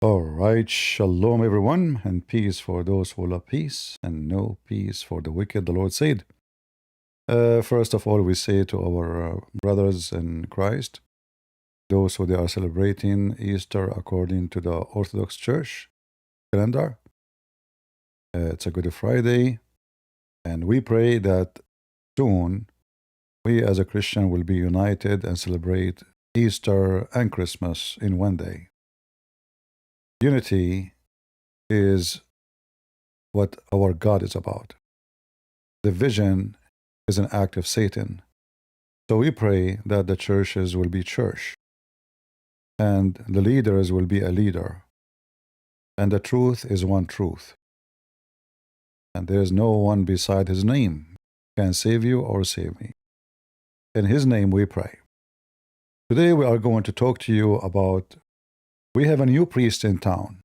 All right, shalom everyone, and peace for those who love peace, and no peace for the wicked, the Lord said. First of all, we say to our brothers in Christ, those who they are celebrating Easter according to the Orthodox Church calendar, it's a Good Friday, and we pray that soon we as a Christian will be united and celebrate Easter and Christmas in one day. Unity is what our God is about. Division is an act of Satan. So we pray that the churches will be church, and the leaders will be a leader, and the truth is one truth, and there is no one beside his name can save you or save me. In his name we pray. Today we are going to talk to you about, we have a new priest in town,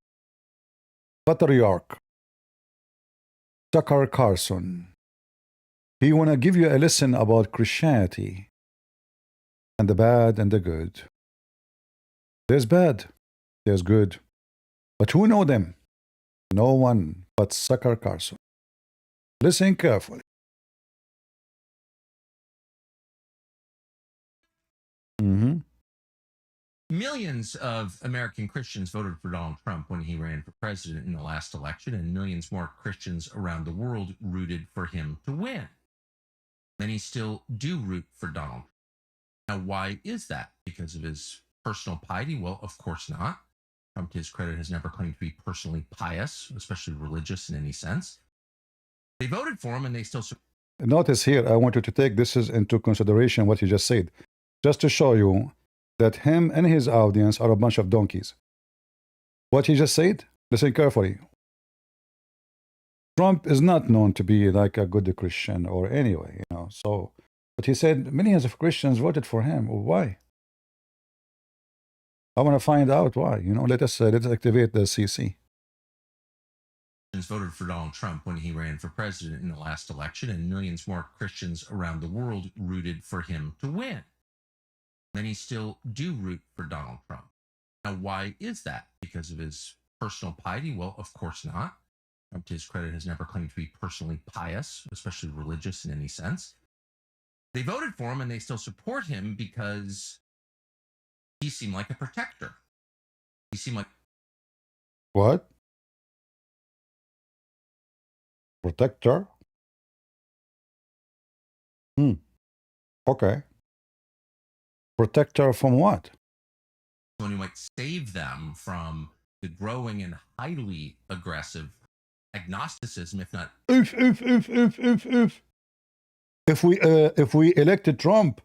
Patriarch Carlson. He want to give you a lesson about Christianity and the bad and the good. There's bad, there's good, but who know them? No one but Carlson. Listen carefully. Millions of American Christians voted for Donald Trump when he ran for president in the last election, and millions more Christians around the world rooted for him to win. Many still do root for Donald. Now, why is that? Because of his personal piety? Well, of course not. Trump, to his credit, has never claimed to be personally pious, especially religious in any sense. They voted for him and they still... Notice here, I want you to take this into consideration what he just said, just to show you that him and his audience are a bunch of donkeys. What he just said, listen carefully. Trump is not known to be like a good Christian or anyway, so, but he said millions of Christians voted for him. Why? I want to find out why. Let's activate the CC. Voted for Donald Trump when he ran for president in the last election, and millions more Christians around the world rooted for him to win. Many still do root for Donald Trump. Now, why is that? Because of his personal piety? Well, of course not. Trump, to his credit, has never claimed to be personally pious, especially religious in any sense. They voted for him and they still support him because he seemed like a protector. He seemed like... What? Protector? Okay. Protector from what? Someone who might save them from the growing and highly aggressive agnosticism, if not... If we elected Trump,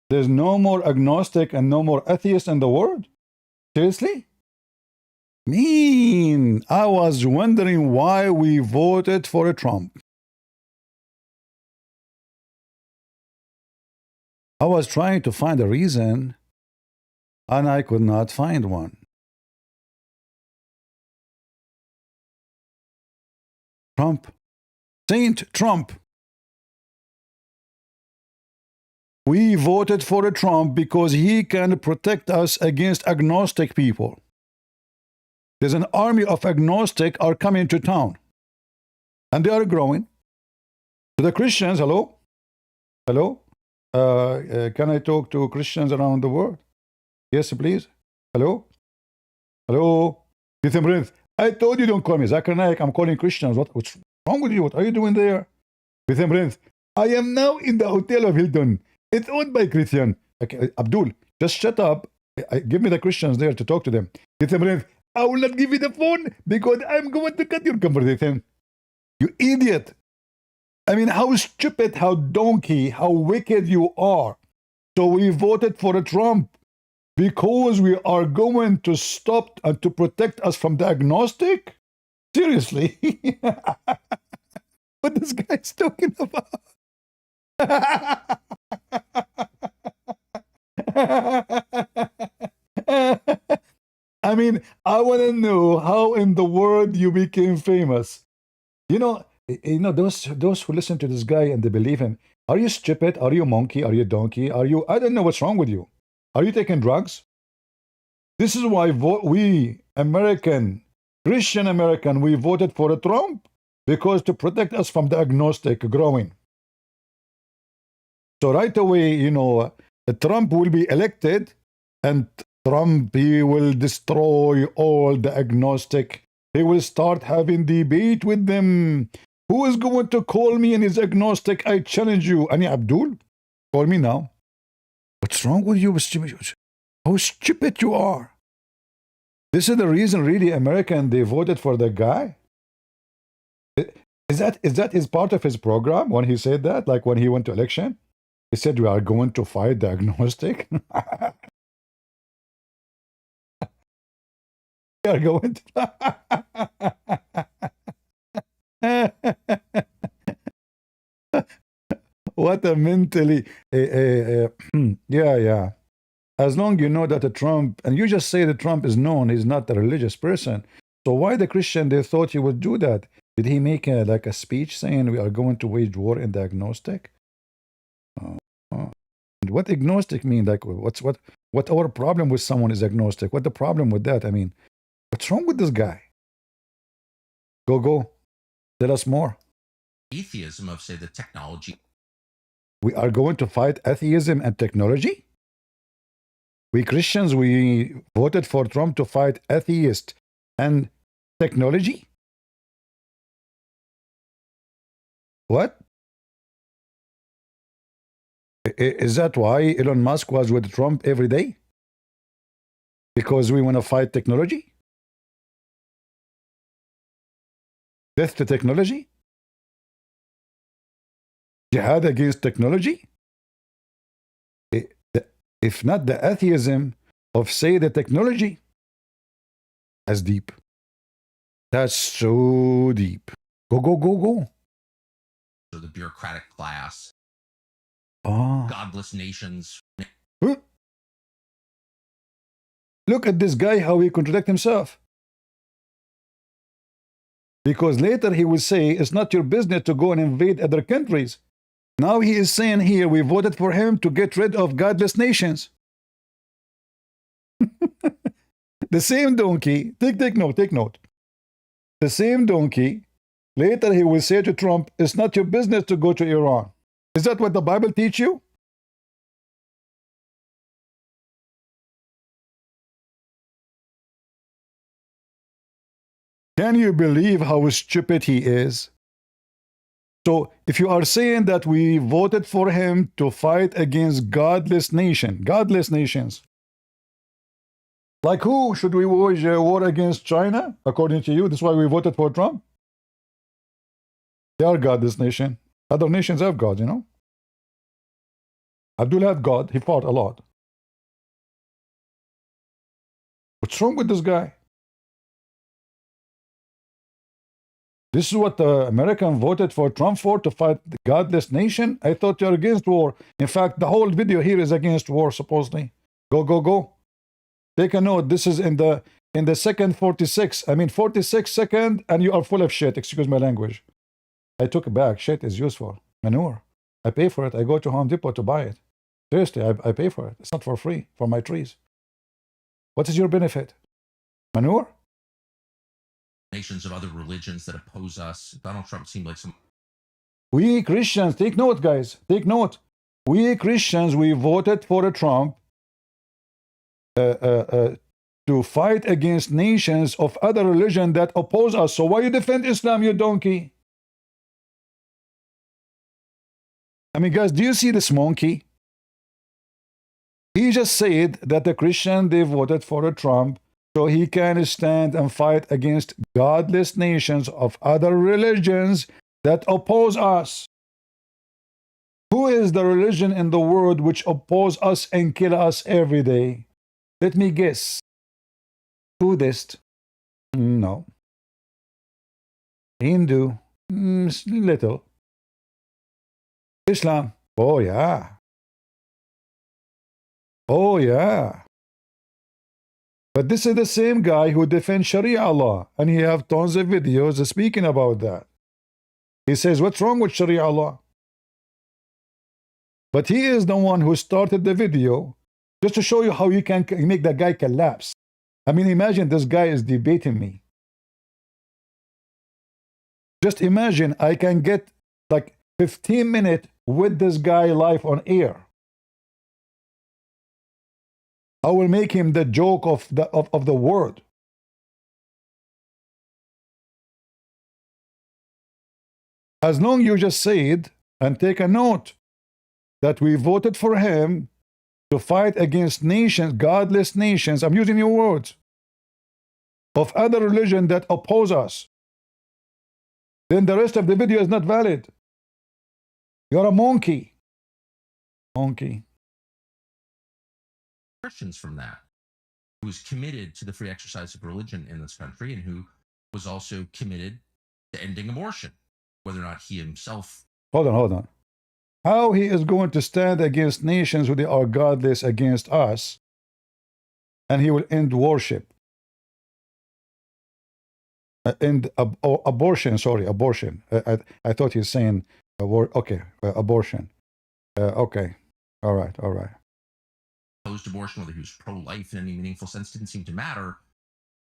there's no more agnostic and no more atheist in the world? Seriously? I was wondering why we voted for Trump. I was trying to find a reason, and I could not find one. Trump. Saint Trump. We voted for Trump because he can protect us against agnostic people. There's an army of agnostic are coming to town, and they are growing. To the Christians, hello? Hello? Can I talk to Christians around the world? Yes, please. Hello? Hello? I told you don't call me Zakir Naik. I'm calling Christians. What's wrong with you? What are you doing there? I am now in the Hotel of Hilton. It's owned by Christian. Okay, Abdul, just shut up. Give me the Christians there to talk to them. I will not give you the phone because I'm going to cut your conversation. You idiot. I mean, how stupid, how donkey, how wicked you are. So we voted for Trump because we are going to stop and to protect us from the agnostic? Seriously? What this guy's talking about? I mean, I want to know how in the world you became famous. Those who listen to this guy and they believe him, are you stupid? Are you monkey? Are you donkey? I don't know what's wrong with you. Are you taking drugs? This is why we American, Christian American, we voted for Trump because to protect us from the agnostic growing. So right away, you know, Trump will be elected, and Trump, he will destroy all the agnostic. He will start having debate with them. Who is going to call me and is agnostic? I challenge you. Ani Abdul, call me now. What's wrong with you? How stupid you are. This is the reason, really, American, they voted for the guy. Is that is part of his program when he said that? Like when he went to election? He said, we are going to fight the agnostic. We are going to... What a mentally... yeah. As long you know that Trump, and you just say that Trump is known, he's not a religious person. So why the Christian, they thought he would do that? Did he make like a speech saying we are going to wage war in the agnostic? What agnostic mean? Like what our problem with someone is agnostic? What the problem with that? I mean, what's wrong with this guy? Go. Tell us more. Atheism of, say, the technology. We are going to fight atheism and technology? We Christians, we voted for Trump to fight atheist and technology? What? Is that why Elon Musk was with Trump every day? Because we want to fight technology? Death to technology? Jihad against technology? If not the atheism of, say, the technology, that's deep. That's so deep. Go. So the bureaucratic class, Oh. godless nations. Huh? Look at this guy, how he contradicts himself. Because later he will say, it's not your business to go and invade other countries. Now he is saying here, we voted for him to get rid of godless nations. The same donkey, take note. The same donkey, later he will say to Trump, it's not your business to go to Iran. Is that what the Bible teach you? Can you believe how stupid he is? So if you are saying that we voted for him to fight against godless nations, like who should we wage a war against? China, according to you? That's why we voted for Trump? They are godless nation. Other nations have God, you know. Abdul had God. He fought a lot. What's wrong with this guy? This is what the American voted for Trump for, to fight the godless nation? I thought you're against war. In fact, the whole video here is against war, supposedly. Go. Take a note. This is in the second 46. I mean 46 second, and you are full of shit. Excuse my language. I took it back. Shit is useful. Manure. I pay for it. I go to Home Depot to buy it. Seriously, I pay for it. It's not for free for my trees. What is your benefit? Manure? Nations of other religions that oppose us. Donald Trump seemed like some... We Christians, take note, guys. Take note. We Christians, we voted for Trump to fight against nations of other religion that oppose us. So why you defend Islam, you donkey? I mean, guys, do you see this monkey? He just said that the Christian, they voted for Trump so he can stand and fight against godless nations of other religions that oppose us. Who is the religion in the world which oppose us and kill us every day? Let me guess. Buddhist? No. Hindu? Little. Islam? Oh yeah. Oh yeah. But this is the same guy who defends Sharia law, and he have tons of videos speaking about that. He says, what's wrong with Sharia law? But he is the one who started the video just to show you how you can make that guy collapse. I mean, imagine this guy is debating me. Just imagine I can get like 15 minutes with this guy live on air. I will make him the joke of the world. As long you just say it and take a note that we voted for him to fight against nations, godless nations, I'm using your words, of other religion that oppose us, then the rest of the video is not valid. You're a monkey. Monkey. Christians from that, who was committed to the free exercise of religion in this country and who was also committed to ending abortion, whether or not he himself. Hold on. How he is going to stand against nations who they are godless against us, and he will end worship. End abortion, sorry, abortion. I thought he's saying, okay, abortion. Okay, all right. Opposed abortion, whether he was pro-life in any meaningful sense, didn't seem to matter.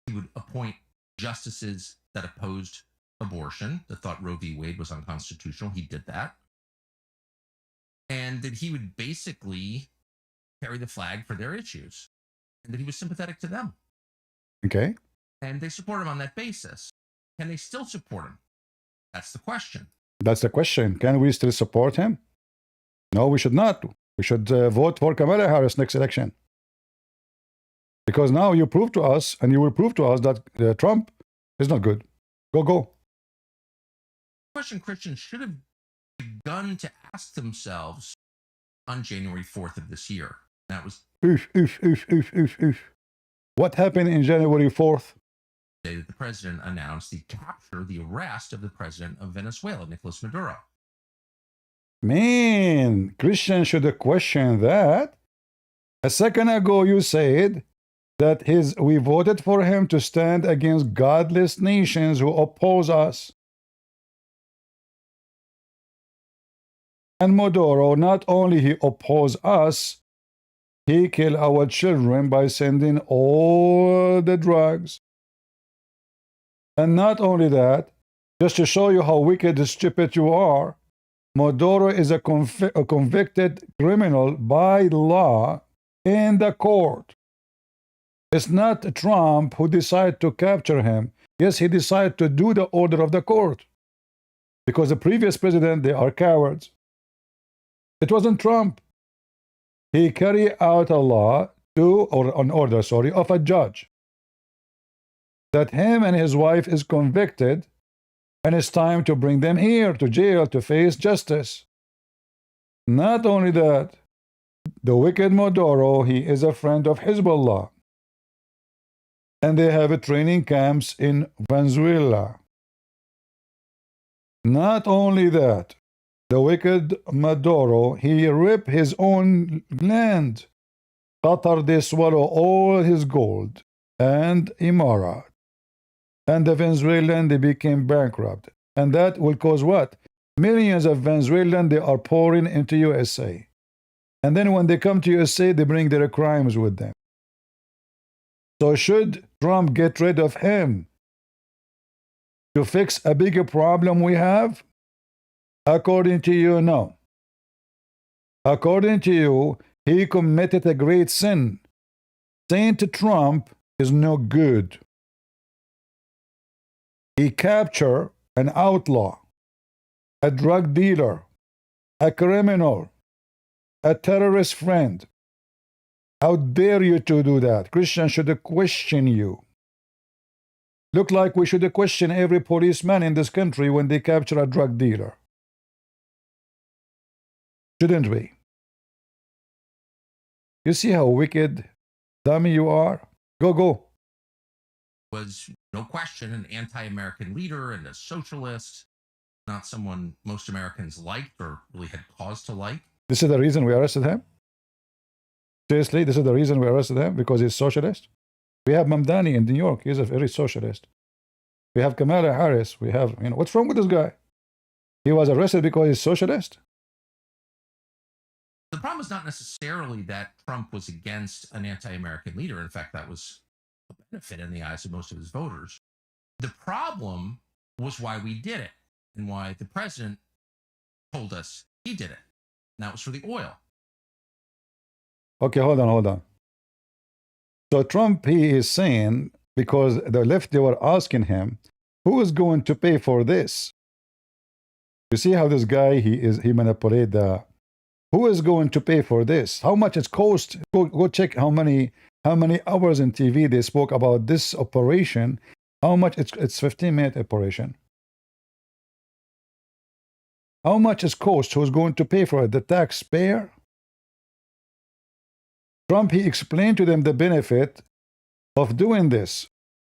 He would appoint justices that opposed abortion, that thought Roe v. Wade was unconstitutional. He did that. And that he would basically carry the flag for their issues, and that he was sympathetic to them. Okay. And they support him on that basis. Can they still support him? That's the question. That's the question. Can we still support him? No, we should not. We should vote for Kamala Harris next election. Because now you prove to us, and you will prove to us that Trump is not good. Go. The question Christians should have begun to ask themselves on January 4th of this year. That was what happened in January 4th? The day that the president announced the arrest of the president of Venezuela, Nicolas Maduro. Man, Christians should question that. A second ago you said that we voted for him to stand against godless nations who oppose us. And Maduro, not only he oppose us, he kill our children by sending all the drugs. And not only that, just to show you how wicked and stupid you are, Maduro is a convicted criminal by law in the court. It's not Trump who decided to capture him. Yes, he decided to do the order of the court. Because the previous president, they are cowards. It wasn't Trump. He carried out a law or an order, of a judge, that him and his wife is convicted, and it's time to bring them here to jail to face justice. Not only that, the wicked Maduro, he is a friend of Hezbollah, and they have training camps in Venezuela. Not only that, the wicked Maduro, he ripped his own land. Qatar, they swallow all his gold, and Emirat. And the Venezuelan, they became bankrupt. And that will cause what? Millions of Venezuelans, they are pouring into USA. And then when they come to USA, they bring their crimes with them. So should Trump get rid of him to fix a bigger problem we have? According to you, no. According to you, he committed a great sin. Saint Trump is no good. He captured an outlaw, a drug dealer, a criminal, a terrorist friend. How dare you to do that? Christians should question you. Look like we should question every policeman in this country when they capture a drug dealer. Shouldn't we? You see how wicked, dummy you are? Go. Was no question an anti-American leader and a socialist, not someone most Americans liked or really had cause to like. This is the reason we arrested him? Seriously, this is the reason we arrested him? Because he's socialist? We have Mamdani in New York. He's a very socialist. We have Kamala Harris. We have, what's wrong with this guy? He was arrested because he's socialist? The problem is not necessarily that Trump was against an anti-American leader. In fact, that was benefit in the eyes of most of his voters. The problem was why we did it and why the president told us he did it. And that was for the oil. Okay, hold on. So Trump, he is saying, because the left, they were asking him, who is going to pay for this? You see how this guy, he manipulate the, who is going to pay for this? How much it cost? Go check how many hours in TV they spoke about this operation. How much? It's 15-minute operation. How much it cost? Who's going to pay for it? The taxpayer? Trump, he explained to them the benefit of doing this.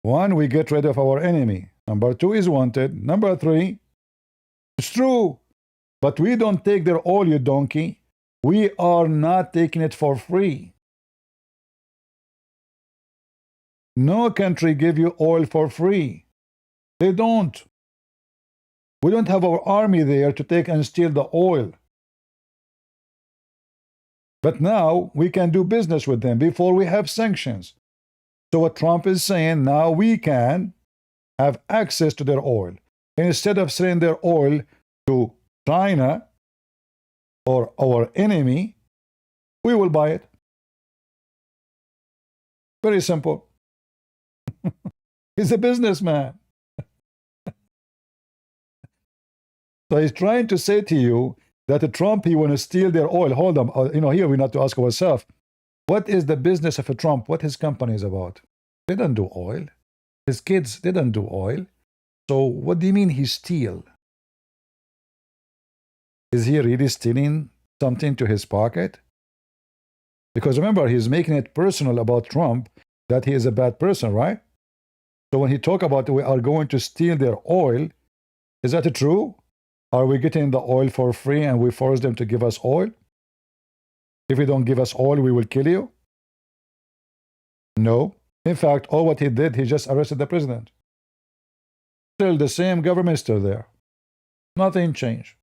One, we get rid of our enemy. Number two is wanted. Number three, it's true, but we don't take their oil, you donkey. We are not taking it for free. No country give you oil for free. They don't. We don't have our army there to take and steal the oil. But now we can do business with them before we have sanctions. So what Trump is saying, now we can have access to their oil. Instead of selling their oil to China or our enemy, we will buy it. Very simple. He's a businessman. So he's trying to say to you that Trump, he want to steal their oil. Hold on. Here we have to ask ourselves, what is the business of a Trump? What his company is about? They don't do oil. His kids, they don't do oil. So what do you mean he steal? Is he really stealing something to his pocket? Because remember, he's making it personal about Trump that he is a bad person, right? So when he talk about we are going to steal their oil, is that true? Are we getting the oil for free and we force them to give us oil? If you don't give us oil, we will kill you? No. In fact, all what he did, he just arrested the president. Still the same government still there. Nothing changed.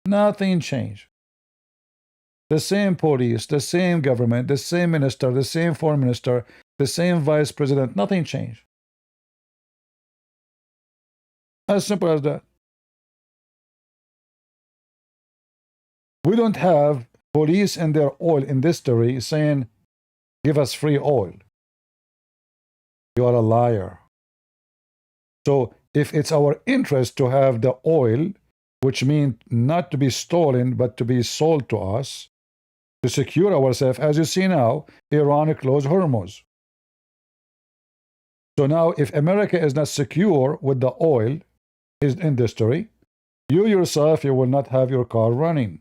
Nothing changed. The same police, the same government, the same minister, the same foreign minister, the same vice president. Nothing changed. As simple as that. We don't have police and their oil industry saying, give us free oil. You are a liar. So if it's our interest to have the oil, which means not to be stolen, but to be sold to us, to secure ourselves, as you see now, Iran closed Hormuz. So now if America is not secure with the oil industry, you yourself, you will not have your car running.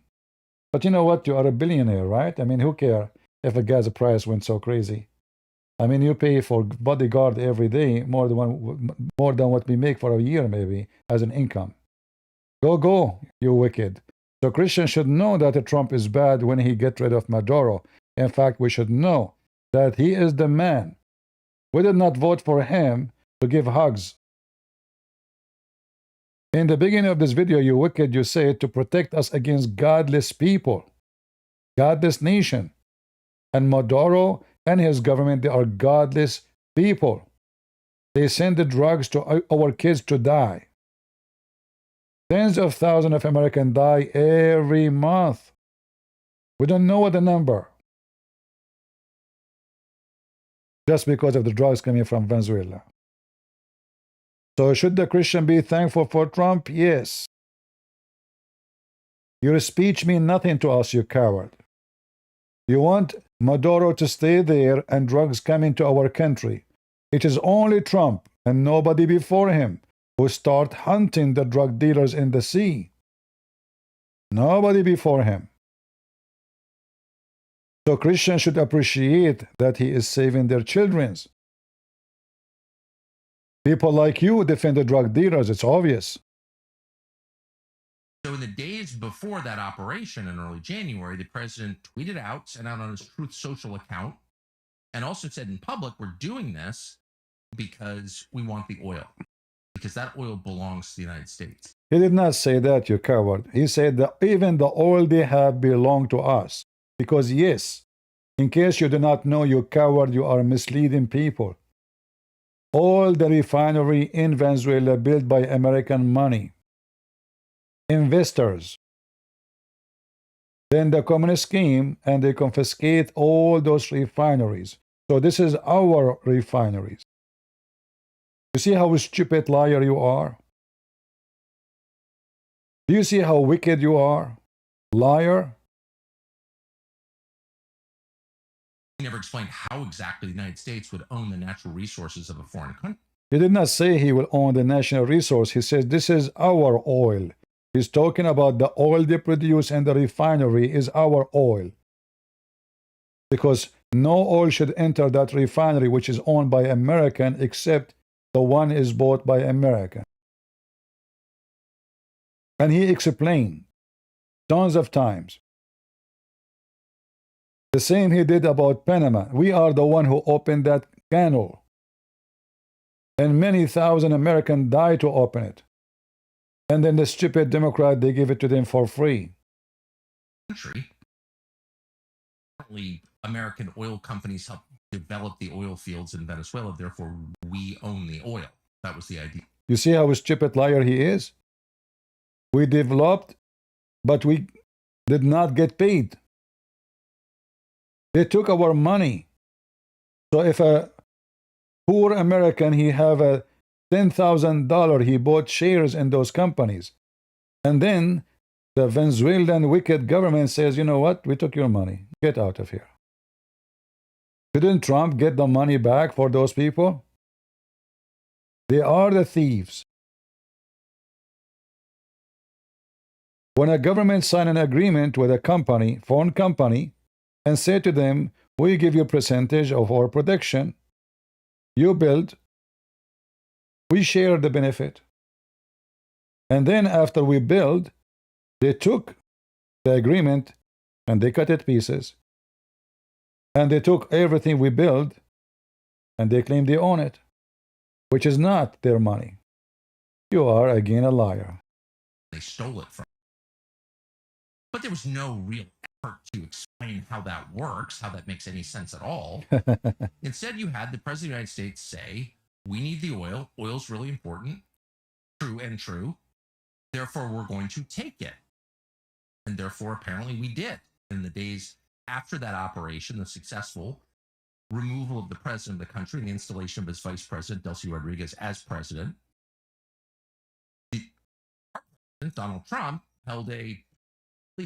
But you know what? You are a billionaire, right? I mean, who cares if the gas price went so crazy? I mean, you pay for bodyguard every day more than what we make for a year, maybe, as an income. Go, you wicked. So Christians should know that Trump is bad when he gets rid of Maduro. In fact, we should know that he is the man. We did not vote for him to give hugs. In the beginning of this video, you wicked, you say to protect us against godless people, godless nation. And Maduro and his government, they are godless people. They send the drugs to our kids to die. Tens of thousands of Americans die every month. We don't know what the number. Just because of the drugs coming from Venezuela. So should the Christian be thankful for Trump? Yes. Your speech means nothing to us, you coward. You want Maduro to stay there and drugs come into our country. It is only Trump and nobody before him who start hunting the drug dealers in the sea. Nobody before him. So Christians should appreciate that he is saving their children. People like you defend the drug dealers, it's obvious. So in the days before that operation in early January, the president tweeted out, sent out on his Truth Social account, and also said in public, we're doing this because we want the oil, because that oil belongs to the United States. He did not say that, you coward. He said that even the oil they have belong to us. Because yes, In case you do not know, you coward, you are misleading people. All the refinery in Venezuela built by American money. Investors. Then the communists came and they confiscate all those refineries. So this is our refineries. You see how stupid liar you are? Do you see how wicked you are? Liar? He never explained how exactly the United States would own the natural resources of a foreign country. He did not say he will own the national resource. He says this is our oil. He's talking about the oil they produce and the refinery is our oil. Because no oil should enter that refinery which is owned by American except the one is bought by American. And he explained tons of times. The same he did about Panama. We are the one who opened that canal. And many thousand Americans died to open it. And then the stupid Democrat, they give it to them for free. Country. Currently, American oil companies help develop the oil fields in Venezuela. Therefore, we own the oil. That was the idea. You see how a stupid liar he is? We developed, but we did not get paid. They took our money. So if a poor American, he have a $10,000, he bought shares in those companies. And then the Venezuelan wicked government says, you know what, we took your money. Get out of here. Didn't Trump get the money back for those people? They are the thieves. When a government signs an agreement with a company, foreign company, and say to them, we give you a percentage of our production, you build, we share the benefit. And then after we build, they took the agreement and they cut it pieces. And they took everything we build and they claim they own it, which is not their money. You are again a liar. They stole it from. But there was no real effort to explain how that works, how that makes any sense at all. Instead, you had the President of the United States say, we need the oil. Oil's really important. True and true. Therefore, we're going to take it. And therefore, apparently, we did. In the days after that operation, the successful removal of the president of the country and the installation of his vice president, Delcy Rodriguez, as president, Donald Trump held a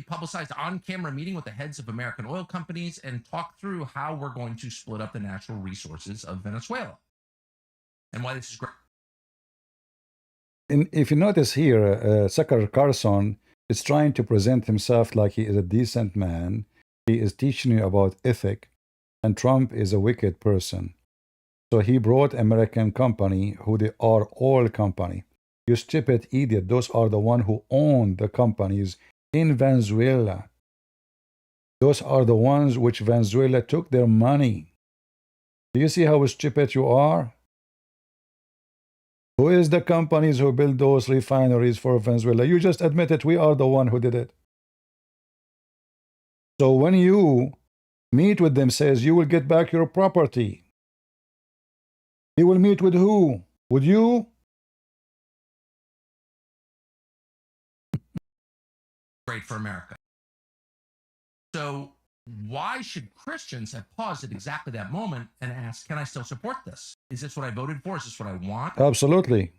publicized on-camera meeting with the heads of American oil companies and talked through how we're going to split up the natural resources of Venezuela and why this is great. And if you notice here, Sucker Carlson is trying to present himself like he is a decent man. He is teaching you about ethic, and Trump is a wicked person. So he brought American company who they are oil company. You stupid idiot, those are the one who own the companies in Venezuela. Those are the ones which Venezuela took their money. Do you see how stupid you are? Who is the companies who build those refineries for Venezuela? You just admitted we are the one who did it. So when you meet with them, says you will get back your property. He will meet with who? With you? Great for America. So why should Christians have paused at exactly that moment and asked, can I still support this? Is this what I voted for? Is this what I want? Absolutely.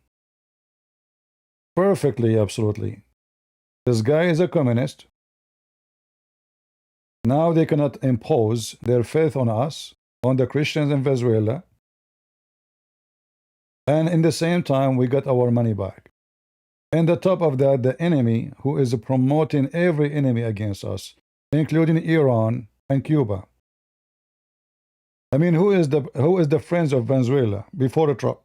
Perfectly, absolutely. This guy is a communist. Now they cannot impose their faith on us, on the Christians in Venezuela. And in the same time, we got our money back. And on top of that, the enemy who is promoting every enemy against us, including Iran and Cuba. I mean, who is the friends of Venezuela before Trump?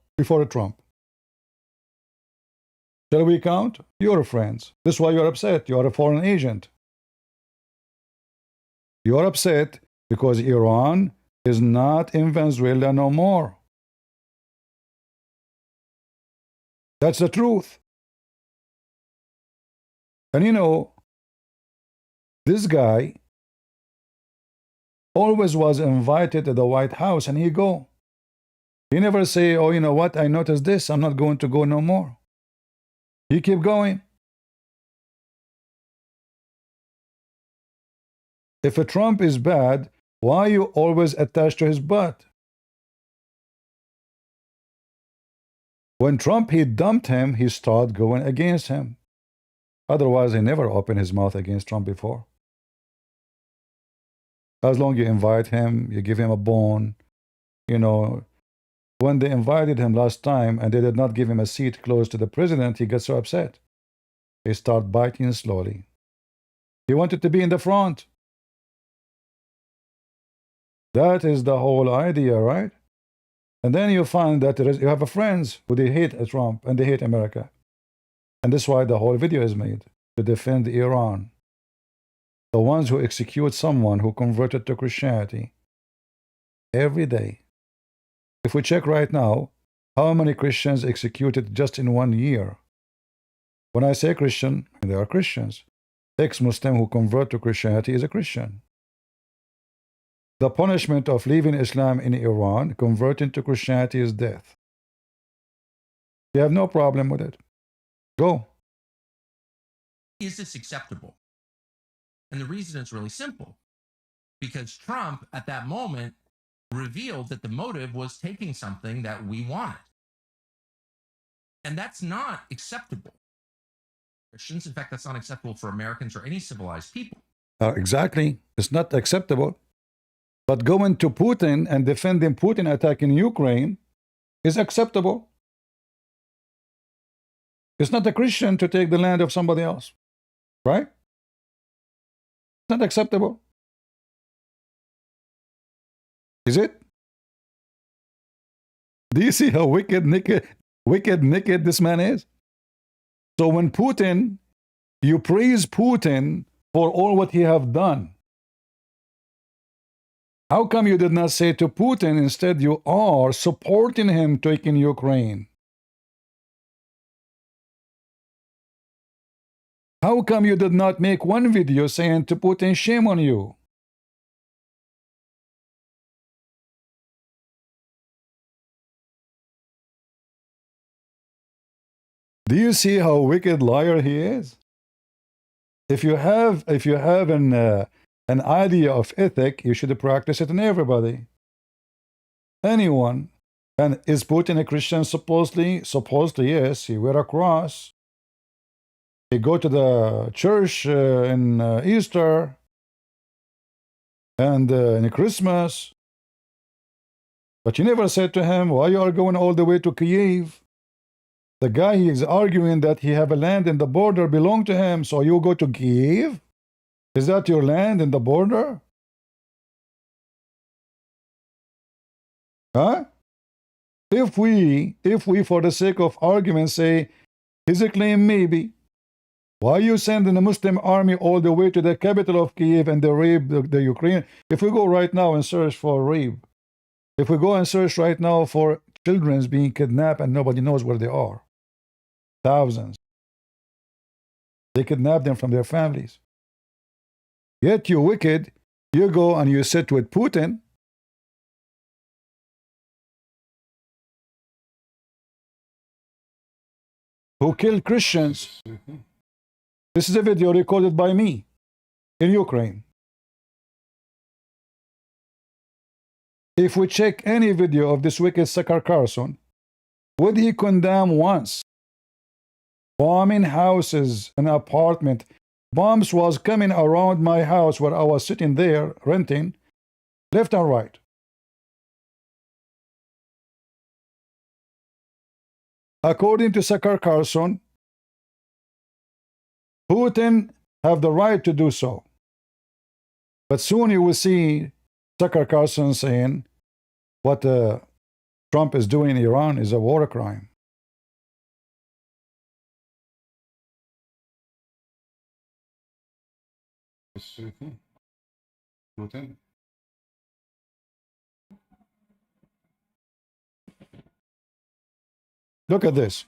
Shall we count? Your friends. This is why you're upset. You are a foreign agent. You are upset because Iran is not in Venezuela no more. That's the truth. And you know, this guy always was invited to the White House, and he go. He never say, oh, you know what, I noticed this, I'm not going to go no more. He keep going. If a Trump is bad, why you always attached to his butt? When Trump, he dumped him, he started going against him. Otherwise, he never opened his mouth against Trump before. As long as you invite him, you give him a bone, you know. When they invited him last time and they did not give him a seat close to the president, he got so upset. He started biting slowly. He wanted to be in the front. That is the whole idea, right? And then you find that you have friends who they hate Trump and they hate America. And that's why the whole video is made, to defend Iran. The ones who execute someone who converted to Christianity every day. If we check right now, how many Christians executed just in 1 year? When I say Christian, they are Christians. Ex-Muslim who convert to Christianity is a Christian. The punishment of leaving Islam in Iran, converting to Christianity, is death. You have no problem with it. Go. Is this acceptable? And the reason is really simple. Because Trump, at that moment, revealed that the motive was taking something that we wanted. And that's not acceptable. Christians, in fact, that's not acceptable for Americans or any civilized people. Exactly. It's not acceptable. But going to Putin and defending Putin attacking Ukraine is acceptable. It's not a Christian to take the land of somebody else. Right? It's not acceptable. Is it? Do you see how wicked, naked this man is? So when Putin, you praise Putin for all what he have done. How come you did not say to Putin, instead you are supporting him taking Ukraine? How come you did not make one video saying to Putin, shame on you? Do you see how wicked liar he is? If you have an idea of ethic, you should practice it on everybody. Anyone. And is Putin a Christian supposedly? Supposedly, yes. He wear a cross. He go to the church in Easter and in Christmas. But you never said to him, why you are going all the way to Kyiv? The guy, he is arguing that he have a land in the border belong to him, so you go to Kyiv? Is that your land in the border? Huh? If we, for the sake of argument, say, his claim maybe, why you sending a Muslim army all the way to the capital of Kyiv and they rape the Ukraine? If we go right now and search for rape, if we go and search right now for children being kidnapped and nobody knows where they are, thousands, they kidnap them from their families. Yet you wicked, you go and you sit with Putin. Who killed Christians. This is a video recorded by me in Ukraine. If we check any video of this wicked sucker Carlson, would he condemn once? Bombing houses, an apartment. Bombs was coming around my house where I was sitting there renting, left and right. According to Sucker Carlson, Putin have the right to do so. But soon you will see Sucker Carlson saying what Trump is doing in Iran is a war crime. Look at this.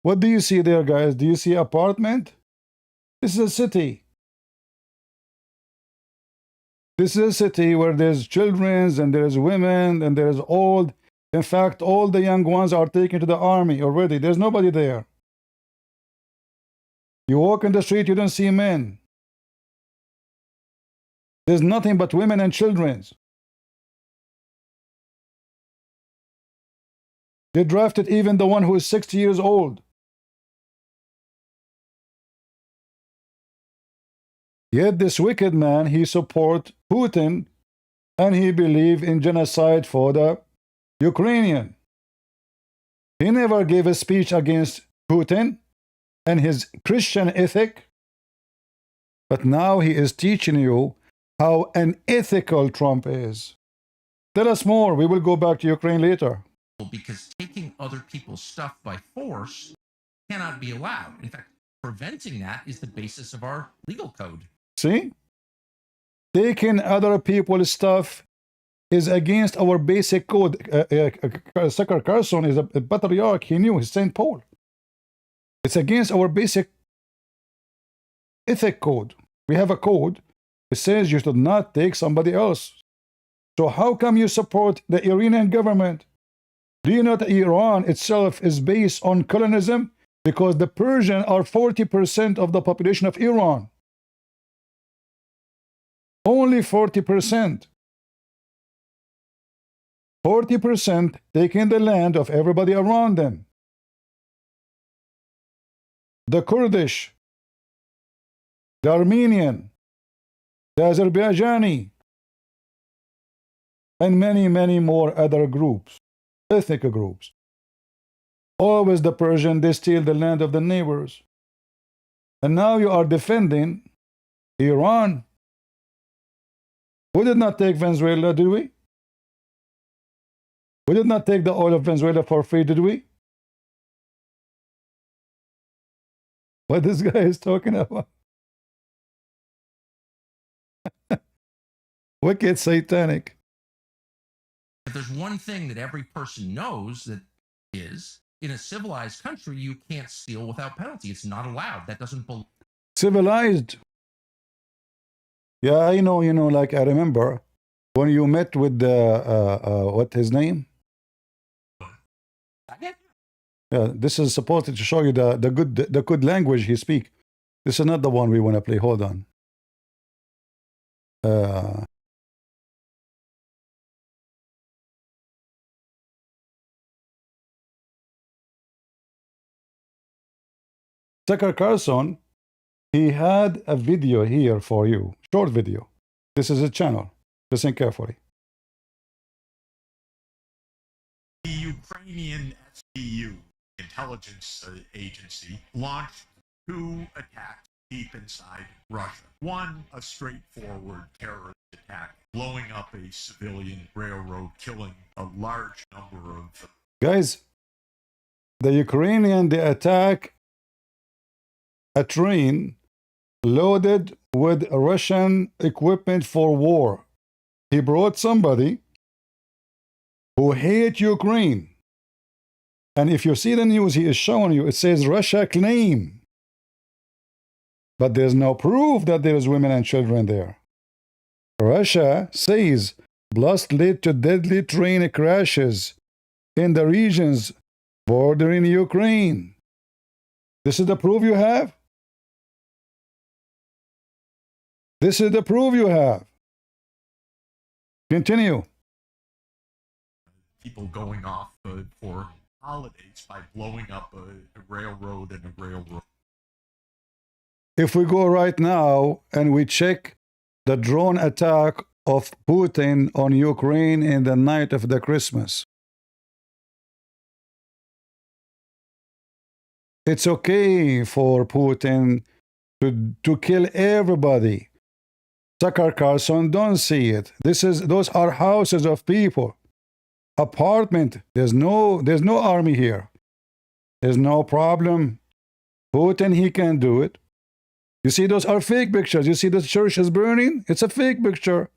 What do you see there, guys? Do you see apartment? This is a city. This is a city where there's children and there's women and there's old. In fact, all the young ones are taken to the army already. There's nobody there. You walk in the street, you don't see men. There's nothing but women and children. They drafted even the one who is 60 years old. Yet this wicked man, he support Putin and he believe in genocide for the Ukrainian. He never gave a speech against Putin and his Christian ethic, but now he is teaching you how unethical Trump is. Tell us more. We will go back to Ukraine later. Because taking other people's stuff by force cannot be allowed. In fact, preventing that is the basis of our legal code. See? Taking other people's stuff is against our basic code. Sucker Carlson is a patriarch. He knew. He's St. Paul. It's against our basic ethic code. We have a code. It says you should not take somebody else. So how come you support the Iranian government? Do you know that Iran itself is based on colonialism? Because the Persians are 40% of the population of Iran. Only 40%. 40% taking the land of everybody around them. The Kurdish, the Armenian, the Azerbaijani, and many, many more other groups, ethnic groups. Always the Persian, they steal the land of the neighbors. And now you are defending Iran. We did not take Venezuela, did we? We did not take the oil of Venezuela for free, did we? What this guy is talking about? Wicked, satanic. If there's one thing that every person knows, that is, in a civilized country, you can't steal without penalty. It's not allowed. That doesn't belong. Civilized. Yeah, I know, like I remember when you met with the, what his name? Yeah, this is supposed to show you the good language he speak. This is not the one we want to play. Hold on. Tucker Carlson, he had a video here for you, short video. This is a channel. Listen carefully. The Ukrainian SBU intelligence agency launched 2 attacks deep inside Russia. One, a straightforward terrorist attack, blowing up a civilian railroad, killing a large number of... Guys, the Ukrainian, they attack a train loaded with Russian equipment for war. He brought somebody who hate Ukraine. And if you see the news he is showing you, it says Russia claim. But there's no proof that there's women and children there. Russia says blast led to deadly train crashes in the regions bordering Ukraine. This is the proof you have? This is the proof you have. Continue. People going off for holidays by blowing up a railroad and a railroad. If we go right now and we check the drone attack of Putin on Ukraine in the night of the Christmas, it's okay for Putin to kill everybody. Tucker Carlson don't see it. Those are houses of people. Apartment. There's no army here. There's no problem. Putin, he can do it. You see, those are fake pictures. You see the church is burning? It's a fake picture.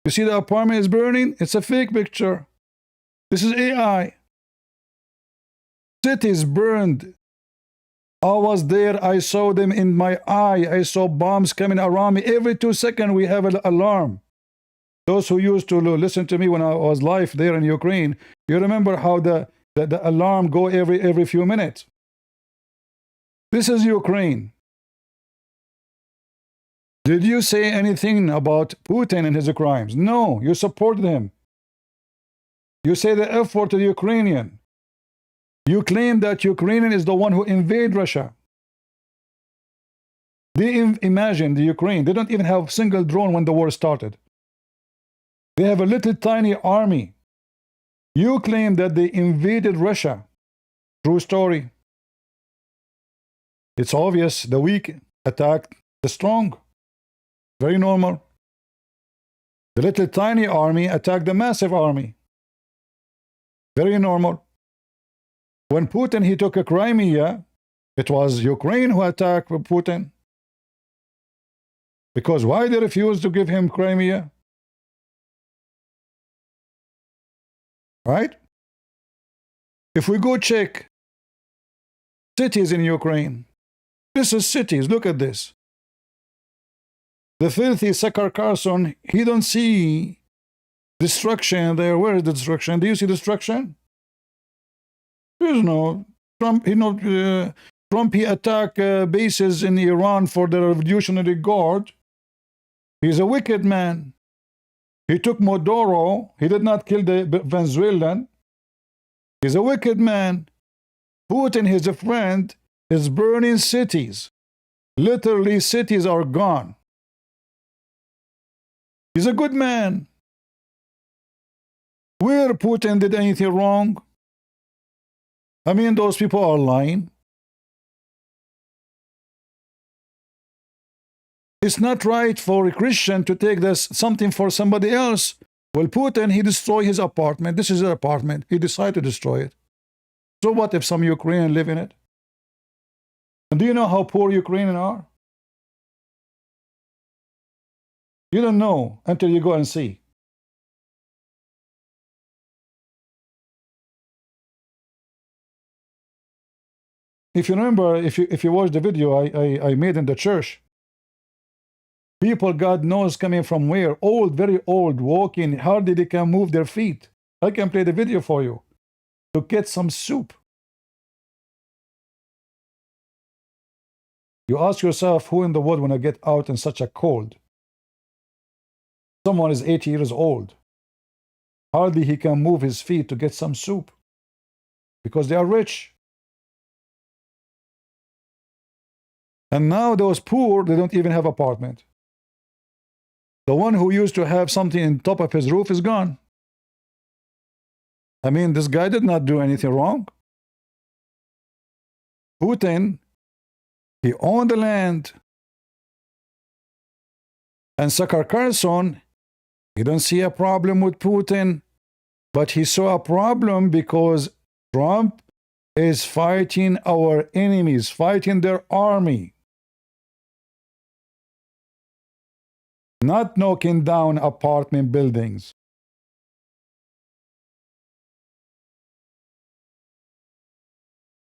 You see the apartment is burning? It's a fake picture. This is AI. Cities burned I was there. I saw them in my eye. I saw bombs coming around me. Every 2 seconds, we have an alarm. Those who used to listen to me when I was live there in Ukraine, you remember how the alarm go every few minutes. This is Ukraine. Did you say anything about Putin and his crimes? No, you supported him. You say the effort to the Ukrainian. You claim that Ukrainian is the one who invaded Russia. They imagine the Ukraine. They don't even have a single drone when the war started. They have a little tiny army. You claim that they invaded Russia. True story. It's obvious the weak attacked the strong. Very normal. The little tiny army attacked the massive army. Very normal. When Putin, he took a Crimea, it was Ukraine who attacked Putin. Because why they refused to give him Crimea? Right? If we go check cities in Ukraine, this is cities, look at this. The filthy Sakar Carlson, he don't see destruction there. Where is the destruction? Do you see destruction? There's no. Trump, Trump, he attacked bases in Iran for the Revolutionary Guard. He's a wicked man. He took Maduro. He did not kill the Venezuelan. He's a wicked man. Putin, his friend, is burning cities. Literally, cities are gone. He's a good man. Where Putin did anything wrong? I mean, those people are lying. It's not right for a Christian to take this something for somebody else. Well, Putin, he destroyed his apartment. This is his apartment. He decided to destroy it. So what if some Ukrainians live in it? And do you know how poor Ukrainians are? You don't know until you go and see. If you remember, if you watch the video I made in the church, people, God knows, coming from where? Old, very old, walking, hardly they can move their feet. I can play the video for you. To get some soup. You ask yourself, who in the world want to get out in such a cold? Someone is 80 years old. Hardly he can move his feet to get some soup. Because they are rich. And now those poor, they don't even have apartment. The one who used to have something on top of his roof is gone. I mean, this guy did not do anything wrong. Putin, he owned the land. And Sakar Carlson, he don't see a problem with Putin, but he saw a problem because Trump is fighting our enemies, fighting their army. Not knocking down apartment buildings.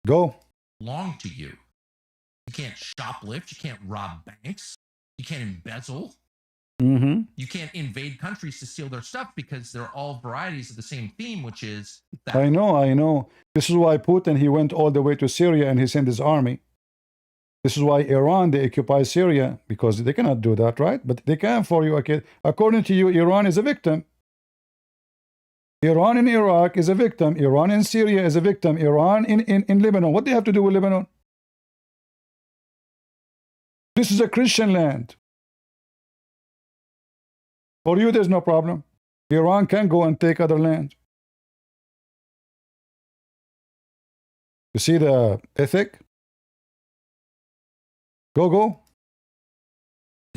Go. Belong to you. You can't shoplift. You can't rob banks. You can't embezzle. You can't invade countries to steal their stuff because they're all varieties of the same theme, which is that. I know. This is why Putin, he went all the way to Syria and he sent his army. This is why Iran, they occupy Syria, because they cannot do that, right? But they can for you. Okay? According to you, Iran is a victim. Iran in Iraq is a victim. Iran in Syria is a victim. Iran in Lebanon. What do they have to do with Lebanon? This is a Christian land. For you, there's no problem. Iran can go and take other land. You see the ethic? Go.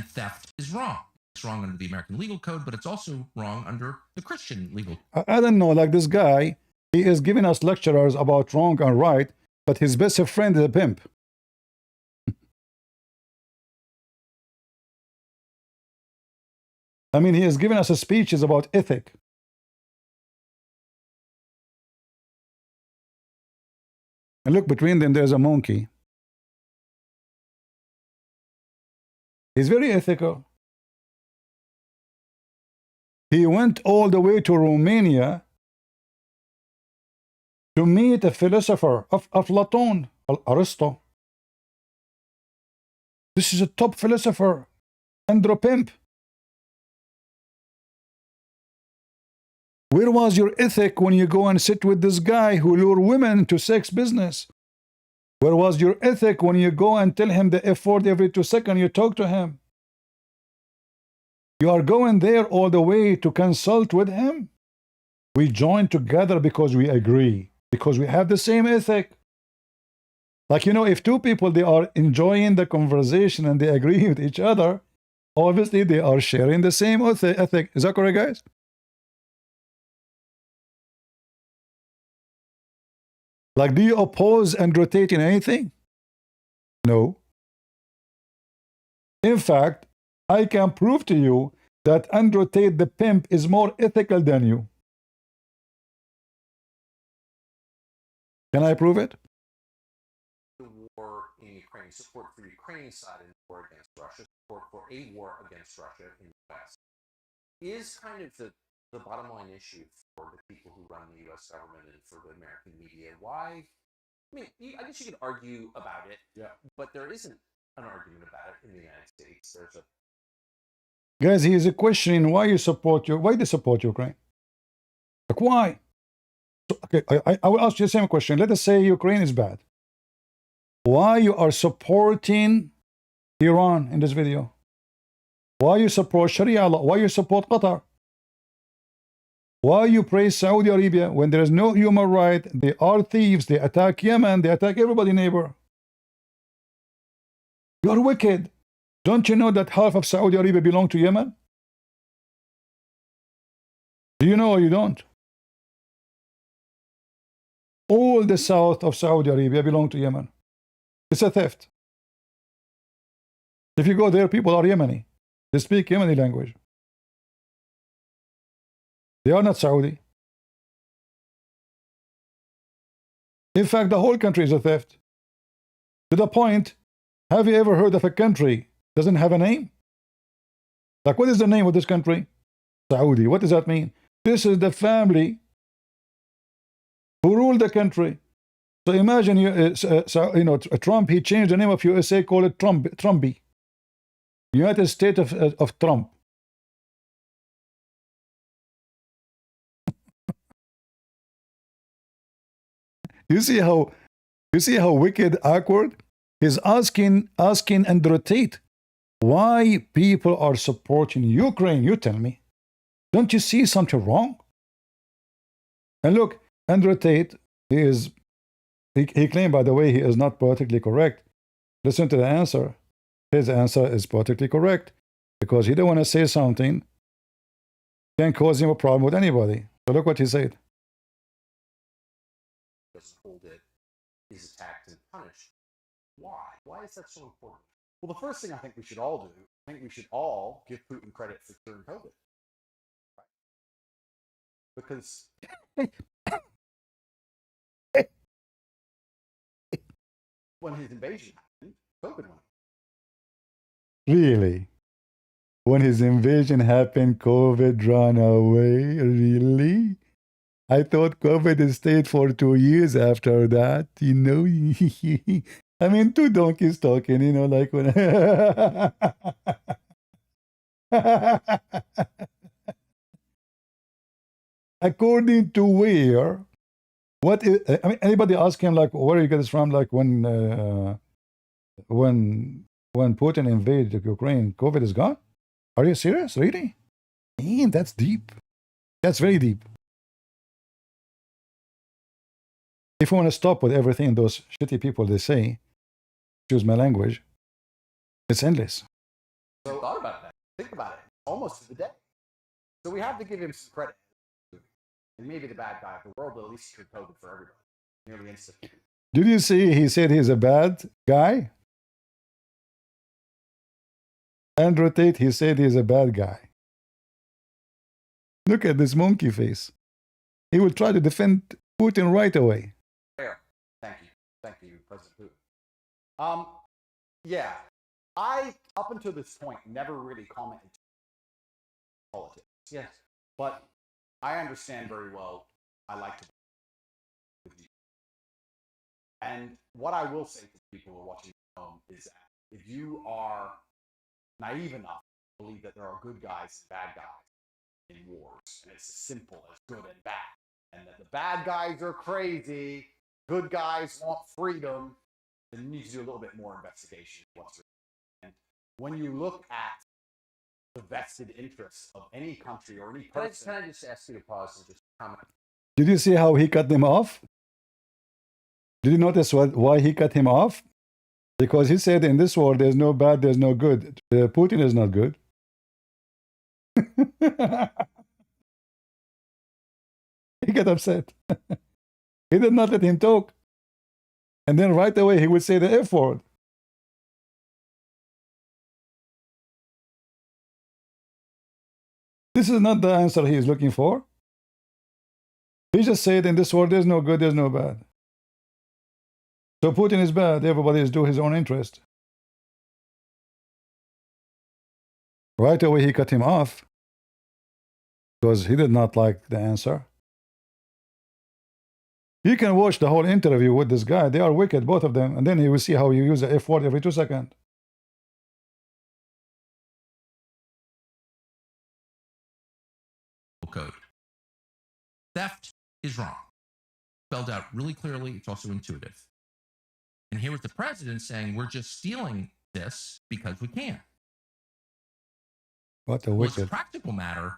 Theft is wrong. It's wrong under the American legal code, but it's also wrong under the Christian legal code. I don't know, like this guy, he is giving us lectures about wrong and right, but his best friend is a pimp. I mean, he is giving us a speeches about ethic. And look, between them, there's a monkey. He's very ethical. He went all the way to Romania to meet a philosopher of Platon, Aristotle. This is a top philosopher, andropimp. Where was your ethic when you go and sit with this guy who lure women to sex business? Where was your ethic when you go and tell him the F word every 2 seconds you talk to him? You are going there all the way to consult with him? We join together because we agree, because we have the same ethic. Like, you know, if two people, they are enjoying the conversation and they agree with each other, obviously they are sharing the same ethic. Is that correct, guys? Like, do you oppose and rotate in anything? No. In fact, I can prove to you that Andrew Tate the pimp is more ethical than you. Can I prove it? The war in Ukraine, support for Ukraine side in the war against Russia, support for a war against Russia in the West, is kind of the bottom line issue for the people who run the U.S. government and for the American media. Why? I mean, I guess you could argue about it, but there isn't an argument about it in the United States. There's a Guys, he is questioning why they support Ukraine. Like, why? So, okay, I will ask you the same question. Let us say Ukraine is bad. Why you are supporting Iran in this video? Why you support Sharia law? Why you support Qatar? Why you praise Saudi Arabia when there is no human right? They are thieves. They attack Yemen. They attack everybody neighbor. You are wicked. Don't you know that half of Saudi Arabia belong to Yemen? Do you know or you don't? All the south of Saudi Arabia belong to Yemen. It's a theft. If you go there, people are Yemeni. They speak Yemeni language. They are not Saudi. In fact, the whole country is a theft. To the point, have you ever heard of a country doesn't have a name? Like, what is the name of this country? Saudi. What does that mean? This is the family who rule the country. So imagine Trump, he changed the name of USA, call it Trumpy. United States of Trump. You see how wicked, awkward? He's asking Andrew Tate, why people are supporting Ukraine? You tell me. Don't you see something wrong? And look, Andrew Tate, he claimed, by the way, he is not politically correct. Listen to the answer. His answer is politically correct because he don't want to say something can cause him a problem with anybody. So look what he said. hold it is attacked and punished. Why? Why is that so important? Well, the first thing I think we should all do, I think we should all give Putin credit for curing COVID. Right? Because when his invasion happened, COVID went. Really? When his invasion happened, COVID ran away? Really? I thought COVID stayed for 2 years after that, you know. I mean, two donkeys talking, you know, like when... According to where? What is... I mean, anybody ask him, like, where you get this from? Like, when Putin invaded Ukraine, COVID is gone? Are you serious? Really? Man, that's deep. That's very deep. If we want to stop with everything those shitty people they say, choose my language, it's endless. So thought about that. Think about it. Almost to the day. So we have to give him some credit. And maybe the bad guy of the world, but at least cured COVID for everybody. Nearly instantly. Did you see he said he's a bad guy? Andrew Tate, he said he's a bad guy. Look at this monkey face. He will try to defend Putin right away. Fair. Thank you. Thank you, President Putin. Yeah. I up until this point, never really commented on politics. Yes. But I understand very well. I like to with you. And what I will say to people who are watching at home is that if you are naive enough to believe that there are good guys and bad guys in wars, and it's as simple as good and bad, and that the bad guys are crazy, good guys want freedom, then you need to do a little bit more investigation. And when you look at the vested interests of any country or any person. Can I just ask you to pause and just comment? Did you see how he cut them off? Did you notice why he cut him off? Because he said in this world there's no bad, there's no good. Putin is not good. He got upset. He did not let him talk. And then right away he would say the F word. This is not the answer he is looking for. He just said in this world there's no good, there's no bad. So Putin is bad, everybody is doing his own interest. Right away he cut him off because he did not like the answer. You can watch the whole interview with this guy. They are wicked, both of them, and then you will see how you use the F word every 2 seconds. Code. Theft is wrong. Spelled out really clearly. It's also intuitive. And here was the president saying, we're just stealing this because we can. What a Well, it's a wicked. practical matter.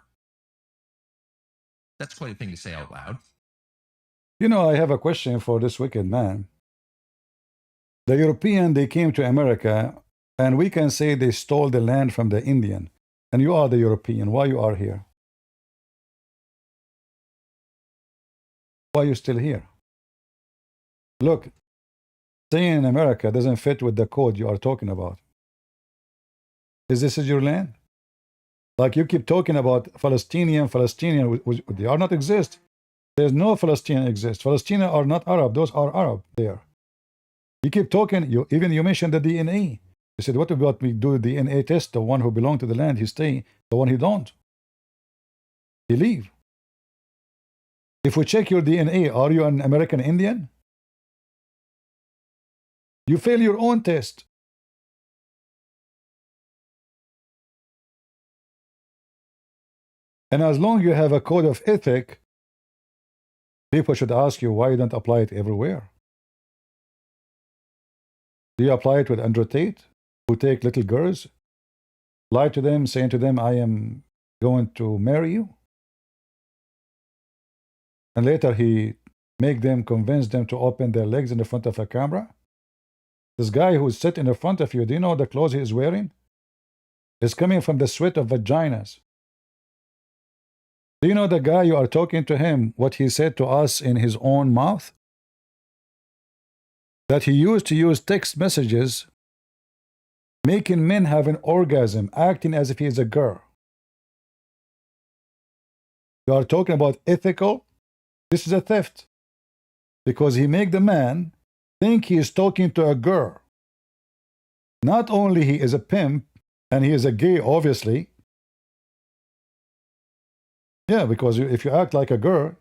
That's quite a thing to say out loud. You know, I have a question for this wicked man. The European, they came to America, and we can say they stole the land from the Indian. And you are the European. Why you are here? Why are you still here? Look, staying in America doesn't fit with the code you are talking about. Is this your land? Like you keep talking about Palestinian, they are not exist. There's no Palestinian exist. Palestinians are not Arab. Those are Arab there. You keep talking, you mentioned the DNA. You said, what about we do the DNA test? The one who belong to the land, he stay. The one he don't, he leave. If we check your DNA, are you an American Indian? You fail your own test. And as long as you have a code of ethic, people should ask you why you don't apply it everywhere. Do you apply it with Andrew Tate, who take little girls, lie to them, saying to them, I am going to marry you? And later he convince them to open their legs in the front of a camera? This guy who's sitting in front of you, do you know the clothes he is wearing? It's coming from the sweat of vaginas. Do you know the guy you are talking to him, what he said to us in his own mouth? That he used to use text messages, making men have an orgasm, acting as if he is a girl. You are talking about ethical? This is a theft. Because he make the man think he is talking to a girl. Not only he is a pimp, and he is a gay, obviously. Yeah, because if you act like a girl,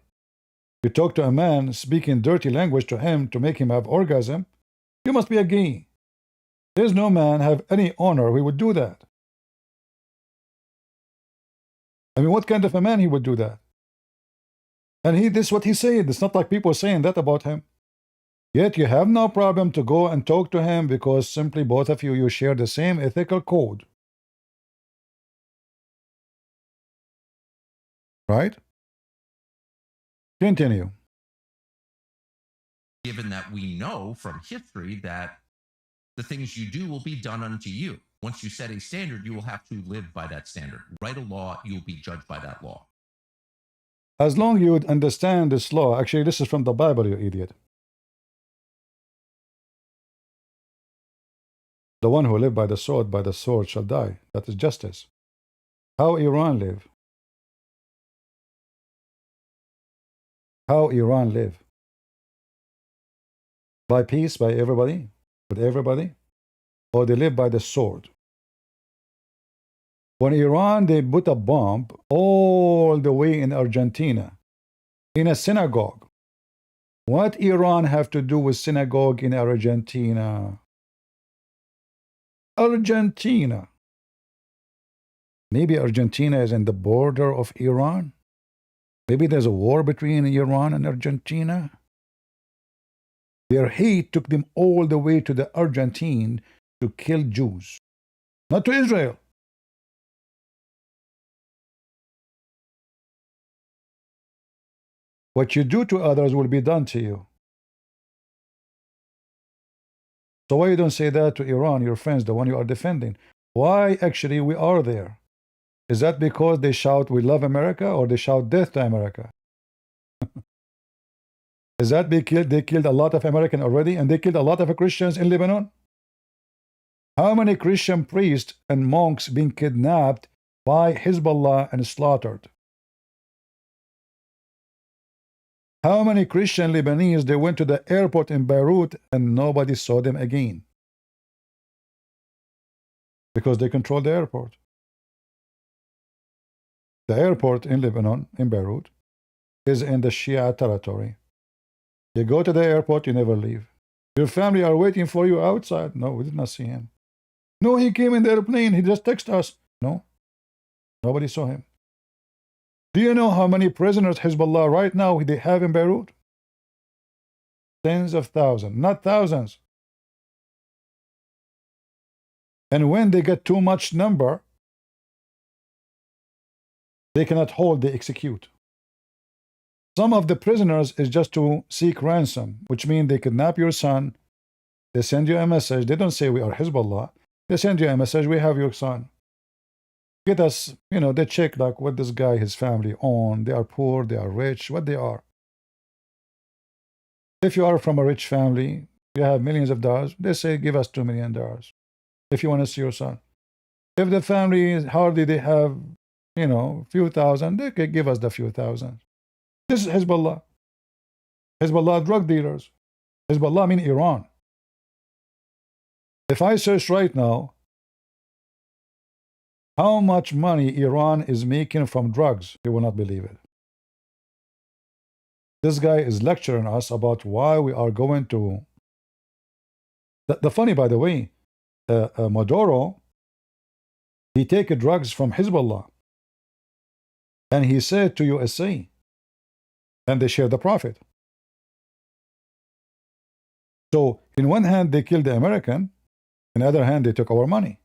you talk to a man speaking dirty language to him to make him have orgasm, you must be a gay. There's no man have any honor who would do that. I mean, what kind of a man he would do that? And this is what he said. It's not like people saying that about him. Yet you have no problem to go and talk to him because simply both of you share the same ethical code. Right? Continue. Given that we know from history that the things you do will be done unto you. Once you set a standard, you will have to live by that standard. Write a law, you will be judged by that law. As long as you would understand this law, actually this is from the Bible, you idiot. The one who live by the sword shall die. That is justice. How Iran live? How Iran live? By peace, by everybody, with everybody, or they live by the sword. When Iran, they put a bomb all the way in Argentina, in a synagogue. What Iran have to do with synagogue in Argentina? Argentina. Maybe Argentina is in the border of Iran. Maybe there's a war between Iran and Argentina. Their hate took them all the way to the Argentine to kill Jews, not to Israel. What you do to others will be done to you. So why you don't say that to Iran, your friends, the one you are defending? Why actually we are there? Is that because they shout we love America, or they shout death to America? Is that they killed a lot of Americans already, and they killed a lot of Christians in Lebanon? How many Christian priests and monks being kidnapped by Hezbollah and slaughtered? How many Christian Lebanese, they went to the airport in Beirut and nobody saw them again? Because they control the airport. The airport in Lebanon, in Beirut, is in the Shia territory. You go to the airport, you never leave. Your family are waiting for you outside. No, we did not see him. No, he came in the airplane. He just texted us. No, nobody saw him. Do you know how many prisoners Hezbollah right now they have in Beirut? Tens of thousands, not thousands. And when they get too much number, they cannot hold, they execute. Some of the prisoners is just to seek ransom, which means they kidnap your son, they send you a message, they don't say we are Hezbollah, they send you a message, we have your son. Get us, they check like what this guy, his family own, they are poor, they are rich, what they are. If you are from a rich family, you have millions of dollars, they say give us $2 million if you want to see your son. If the family is hardly, they have, few thousand, they can give us the few thousand. This is Hezbollah. Hezbollah drug dealers. Hezbollah mean Iran. If I search right now, how much money Iran is making from drugs, you will not believe it. This guy is lecturing us about why we are going to... The funny, by the way, Maduro, he take drugs from Hezbollah. And he said to USA, and they share the profit. So, in one hand, they killed the American, in the other hand, they took our money.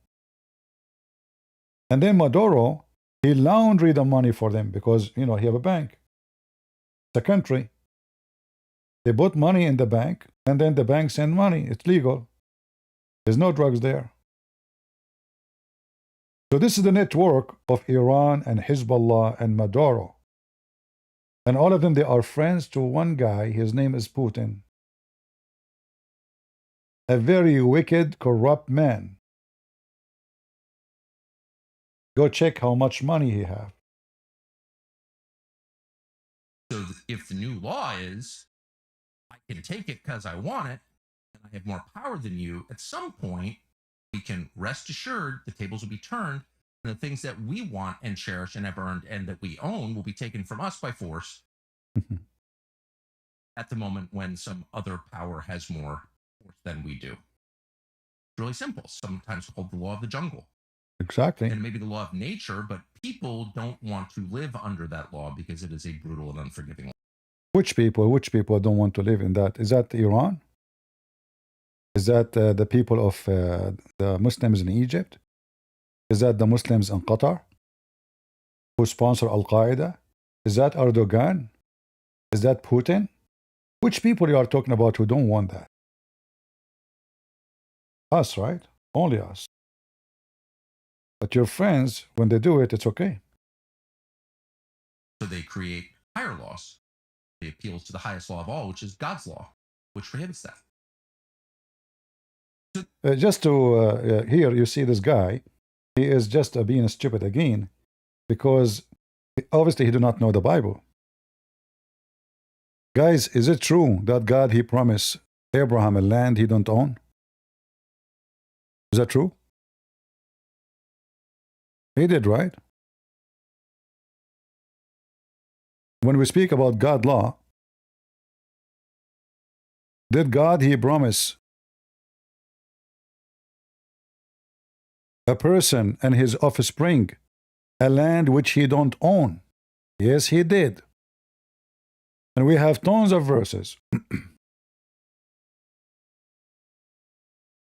And then Maduro, he laundered the money for them because, he have a bank. It's a country. They put money in the bank, and then the bank send money. It's legal. There's no drugs there. So this is the network of Iran and Hezbollah and Maduro. And all of them, they are friends to one guy. His name is Putin. A very wicked, corrupt man. Go check how much money he have. So if the new law is, I can take it because I want it, and I have more power than you, at some point, we can rest assured the tables will be turned, and the things that we want and cherish and have earned and that we own will be taken from us by force at the moment when some other power has more force than we do. It's really simple, sometimes called the law of the jungle. Exactly. And maybe the law of nature, but people don't want to live under that law because it is a brutal and unforgiving law. Which people don't want to live in that? Is that Iran? Is that the people of the Muslims in Egypt? Is that the Muslims in Qatar who sponsor Al-Qaeda? Is that Erdogan? Is that Putin? Which people you are talking about who don't want that? Us, right? Only us. But your friends, when they do it, it's okay. So they create higher laws. They appeal to the highest law of all, which is God's law, which prohibits that. Just to here, you see this guy. He is just being stupid again, because obviously he do not know the Bible. Guys, is it true that God, he promised Abraham a land he don't own? Is that true? He did, right? When we speak about God law, did God, he promise a person and his offspring a land which he don't own? Yes, he did. And we have tons of verses.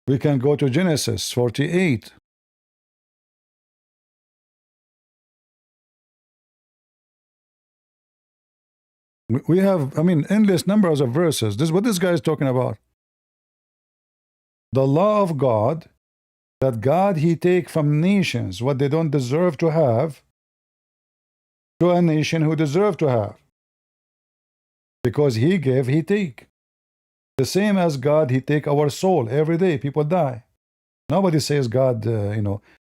We can go to Genesis 48. We have, I mean, endless numbers of verses. This is what this guy is talking about. The law of God, that God, he take from nations what they don't deserve to have to a nation who deserve to have. Because he gave, he take. The same as God, he take our soul. Every day people die. Nobody says God,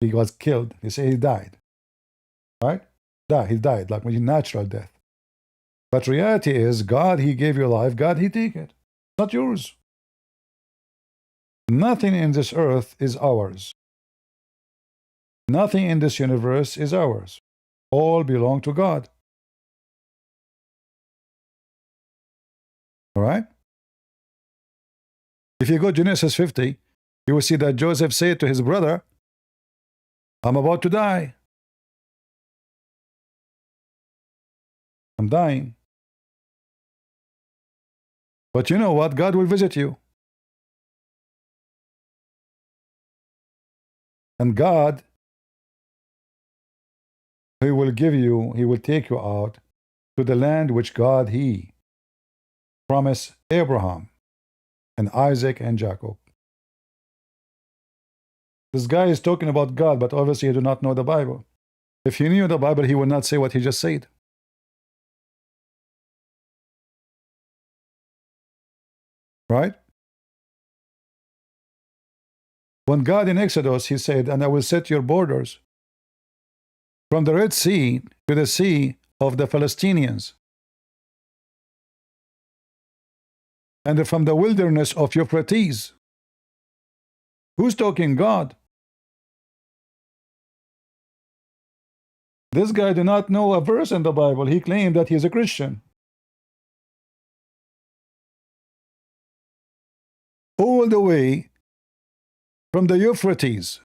he was killed. They say he died. Right? He died, like natural death. But reality is, God, he gave you life. God, he take it. Not yours. Nothing in this earth is ours. Nothing in this universe is ours. All belong to God. All right? If you go to Genesis 50, you will see that Joseph said to his brother, I'm about to die. I'm dying. But you know what? God will visit you. And God, he will give you, he will take you out to the land which God, he promised Abraham and Isaac and Jacob. This guy is talking about God, but obviously he do not know the Bible. If he knew the Bible, he would not say what he just said. Right? When God in Exodus, he said, and I will set your borders from the Red Sea to the sea of the Palestinians, and from the wilderness of Euphrates. Who's talking? God. This guy did not know a verse in the Bible. He claimed that he's a Christian. All the way from the Euphrates.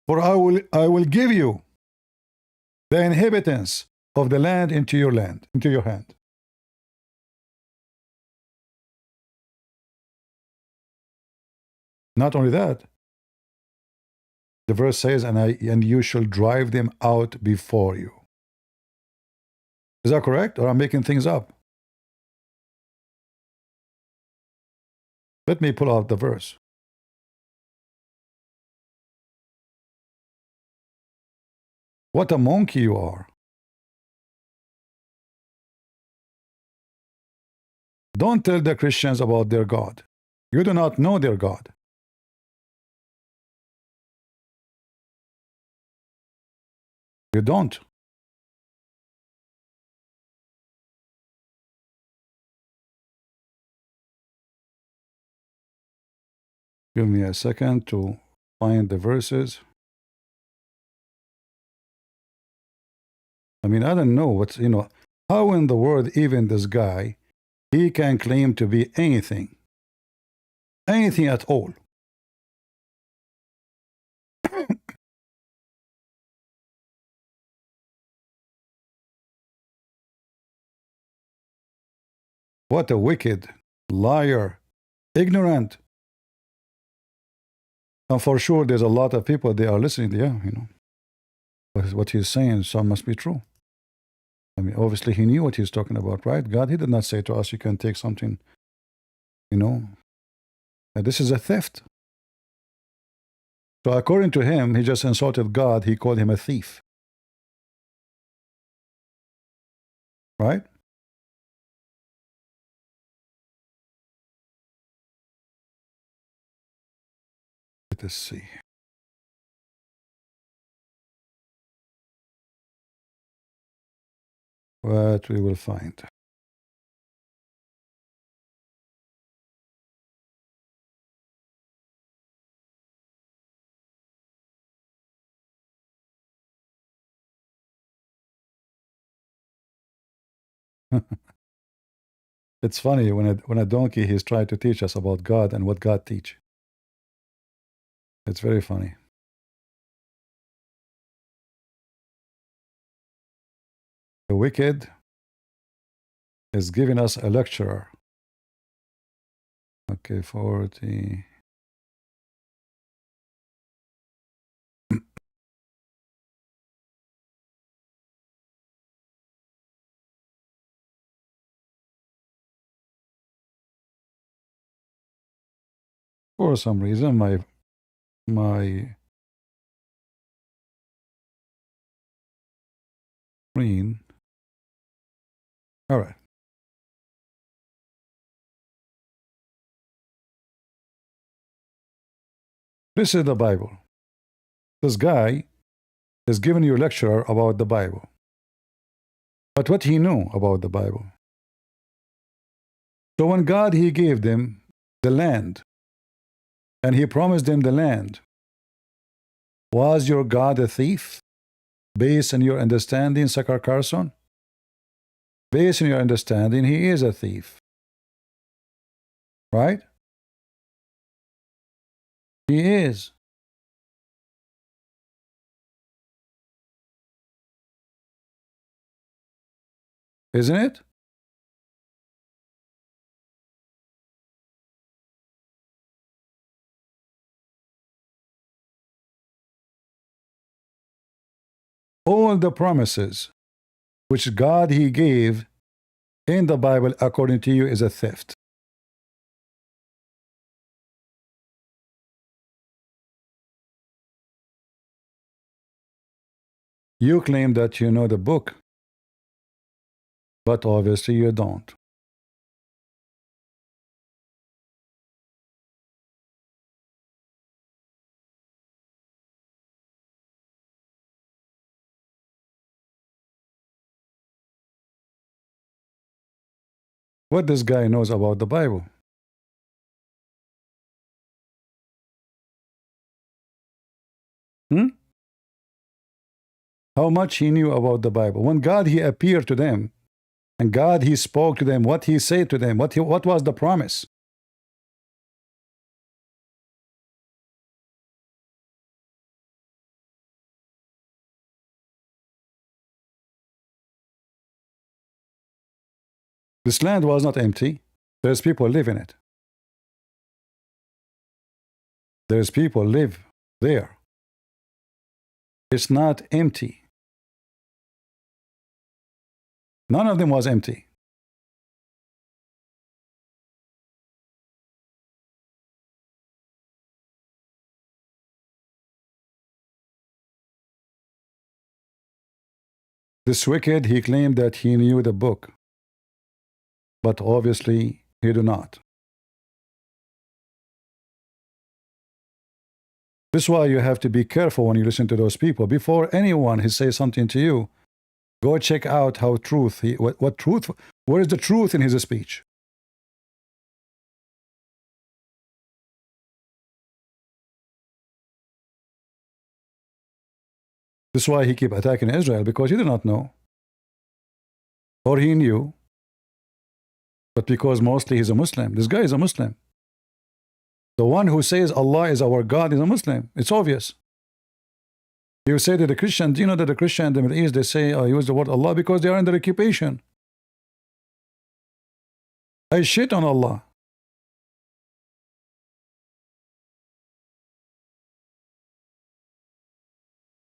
For I will give you the inhabitants of the land into your hand. Not only that, the verse says, and you shall drive them out before you. Is that correct? Or I'm making things up? Let me pull out the verse. What a monkey you are. Don't tell the Christians about their God. You do not know their God. You don't. Give me a second to find the verses. I mean, I don't know what's, how in the world even this guy, he can claim to be anything. Anything at all. What a wicked liar, ignorant. And for sure, there's a lot of people, they are listening. Yeah, what he's saying, some must be true. I mean, obviously, he knew what he's talking about, right? God, he did not say to us, you can take something, and this is a theft. So according to him, he just insulted God. He called him a thief. Right? Let us see. What we will find. It's funny when a donkey he's trying to teach us about God and what God teach. It's very funny. The wicked is giving us a lecturer. Okay, 40. For some reason, my screen. All right. This is the Bible. This guy is giving you a lecture about the Bible. But what he knew about the Bible. So when God, he gave them the land, and he promised them the land, was your God a thief? Based on your understanding, Sakar Carlson? Based on your understanding, he is a thief. Right? He is. Isn't it? All the promises which God he gave in the Bible according to you is a theft. You claim that you know the book, but obviously you don't. What this guy knows about the Bible? How much he knew about the Bible. When God he appeared to them, and God he spoke to them, what he said to them, what was the promise? This land was not empty. There's people live in it. There's people live there. It's not empty. None of them was empty. This wicked, he claimed that he knew the book, but obviously he do not. This is why you have to be careful when you listen to those people. Before anyone he says something to you, go check out how truth, what truth, where is the truth in his speech? This is why he keep attacking Israel, because he did not know. Or he knew, but because mostly he's a Muslim. This guy is a Muslim. The one who says Allah is our God is a Muslim. It's obvious. You say to the Christian, do you know that the Christian in the Middle East, they say, use the word Allah because they are under occupation. I shit on Allah.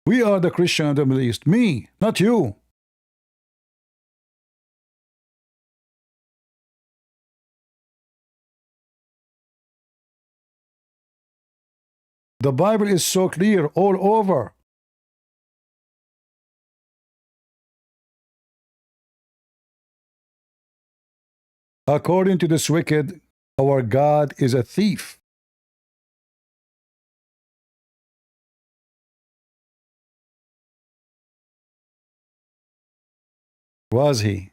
We are the Christian in the Middle East. Me, not you. The Bible is so clear all over. According to this wicked, our God is a thief. Was he?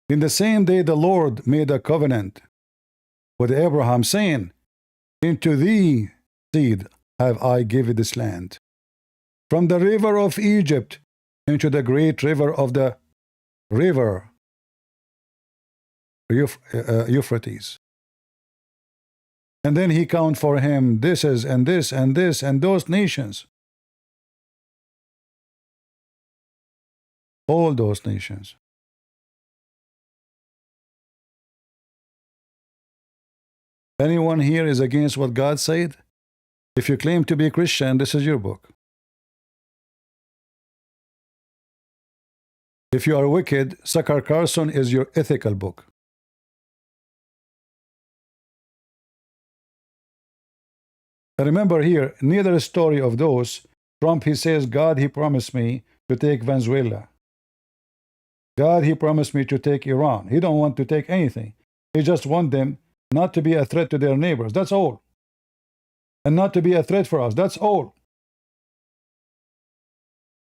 In the same day the Lord made a covenant with Abraham, saying, into thee seed have I given this land. from the river of Egypt into the great river of the river Euphrates. And then he count for him this is and this and this and those nations. All those nations. Anyone here is against what God said? If you claim to be a Christian, this is your book. If you are wicked, Carlson is your ethical book. And remember here, neither a story of those. Trump, he says, God, he promised me to take Venezuela. God, he promised me to take Iran. He don't want to take anything. He just want them not to be a threat to their neighbors. That's all. And not to be a threat for us. That's all.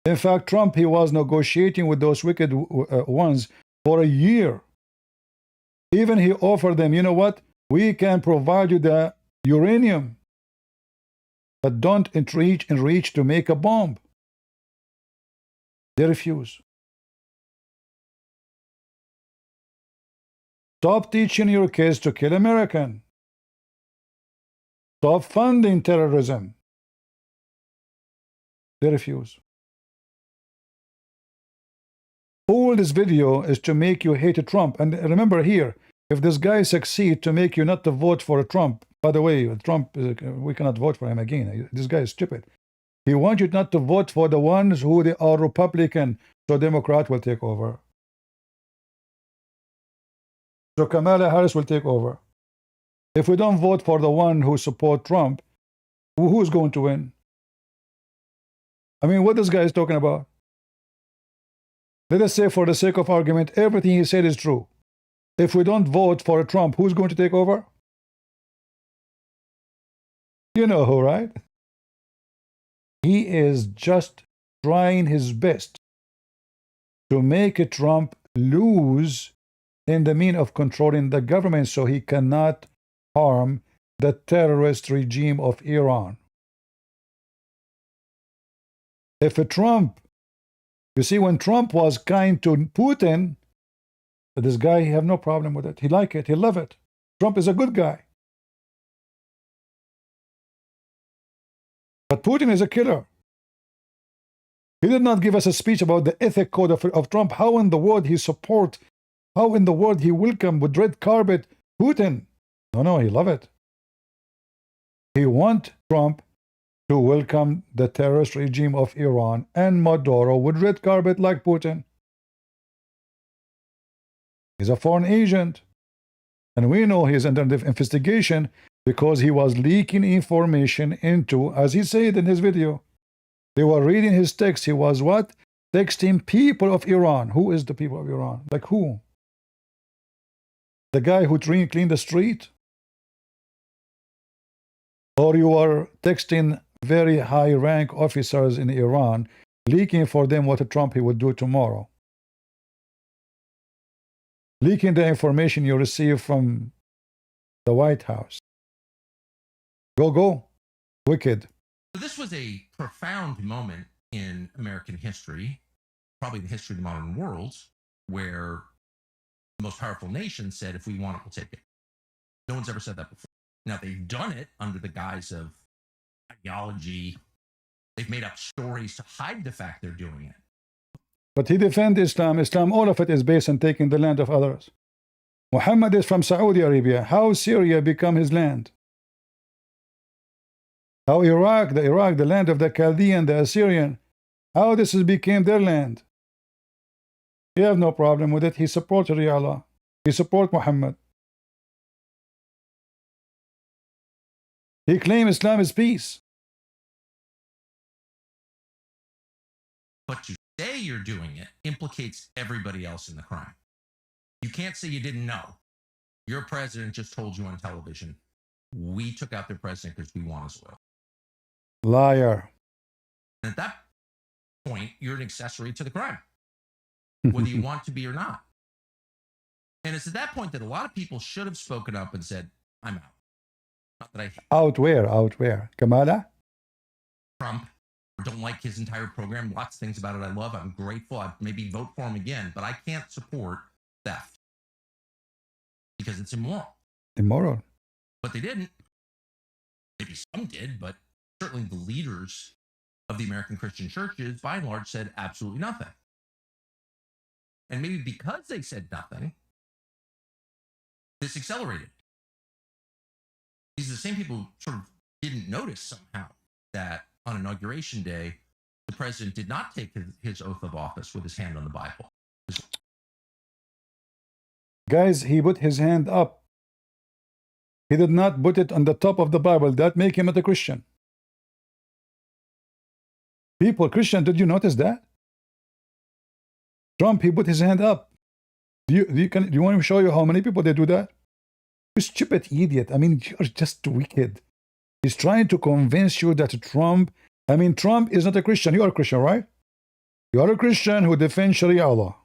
In fact, Trump, he was negotiating with those wicked ones for a year. Even he offered them, you know what? We can provide you the uranium, but don't reach to make a bomb. They refuse. Stop teaching your kids to kill American. Stop funding terrorism. They refuse. All this video is to make you hate Trump. And remember here, if this guy succeeds to make you not to vote for Trump, by the way, Trump, we cannot vote for him again. This guy is stupid. He wants you not to vote for the ones who they are Republican, so Democrat will take over. So Kamala Harris will take over. If we don't vote for the one who support Trump, who's going to win? I mean, what this guy is talking about? Let us say, for the sake of argument, everything he said is true. If we don't vote for Trump, who's going to take over? You know who, right? He is just trying his best to make Trump lose in the mean of controlling the government so he cannot harm the terrorist regime of Iran. If Trump, you see, when Trump was kind to Putin, this guy, he have no problem with it. He like it. He love it. Trump is a good guy. But Putin is a killer. He did not give us a speech about the ethic code of Trump. How in the world he support, how in the world he welcome with red carpet Putin? No, he love it. He want Trump to welcome the terrorist regime of Iran and Maduro with red carpet like Putin. He's a foreign agent. And we know he's under investigation because he was leaking information into, as he said in his video, they were reading his text. He was what? Texting people of Iran. Who is the people of Iran? Like who? The guy who cleaned the street? Or you are texting very high rank officers in Iran, leaking for them what Trump he would do tomorrow. Leaking the information you receive from the White House. Go. Wicked. This was a profound moment in American history, probably the history of the modern world, where the most powerful nation said, if we want it, we'll take it. No one's ever said that before. Now, they've done it under the guise of ideology. They've made up stories to hide the fact they're doing it. But he defends Islam. Islam, all of it is based on taking the land of others. Muhammad is from Saudi Arabia. How Syria become his land? How Iraq, the land of the Chaldean, the Assyrian, how this became their land? He have no problem with it. He supports Allah. He supports Muhammad. He claims Islam is peace. But to say you're doing it implicates everybody else in the crime. You can't say you didn't know. Your president just told you on television, we took out their president because we want his oil. Liar. And at that point, you're an accessory to the crime, whether you want to be or not. And it's at that point that a lot of people should have spoken up and said, I'm out. Not that I... Out where? Out where? Kamala? Trump. or don't like his entire program. Lots of things about it I love. I'm grateful. I'd maybe vote for him again, but I can't support theft because it's immoral. Immoral. But they didn't. Maybe some did, but certainly the leaders of the American Christian churches, by and large, said absolutely nothing. And maybe because they said nothing, this accelerated. These are the same people who sort of didn't notice somehow that on Inauguration Day, the president did not take his oath of office with his hand on the Bible. Guys, he put his hand up. He did not put it on the top of the Bible. That make him not a Christian. People, Christian, did you notice that? Trump, he put his hand up. Do you want me to show you how many people they do that? You stupid idiot. I mean, you're just wicked. He's trying to convince you that Trump is not a Christian. You are a Christian, right? You are a Christian who defends Sharia law.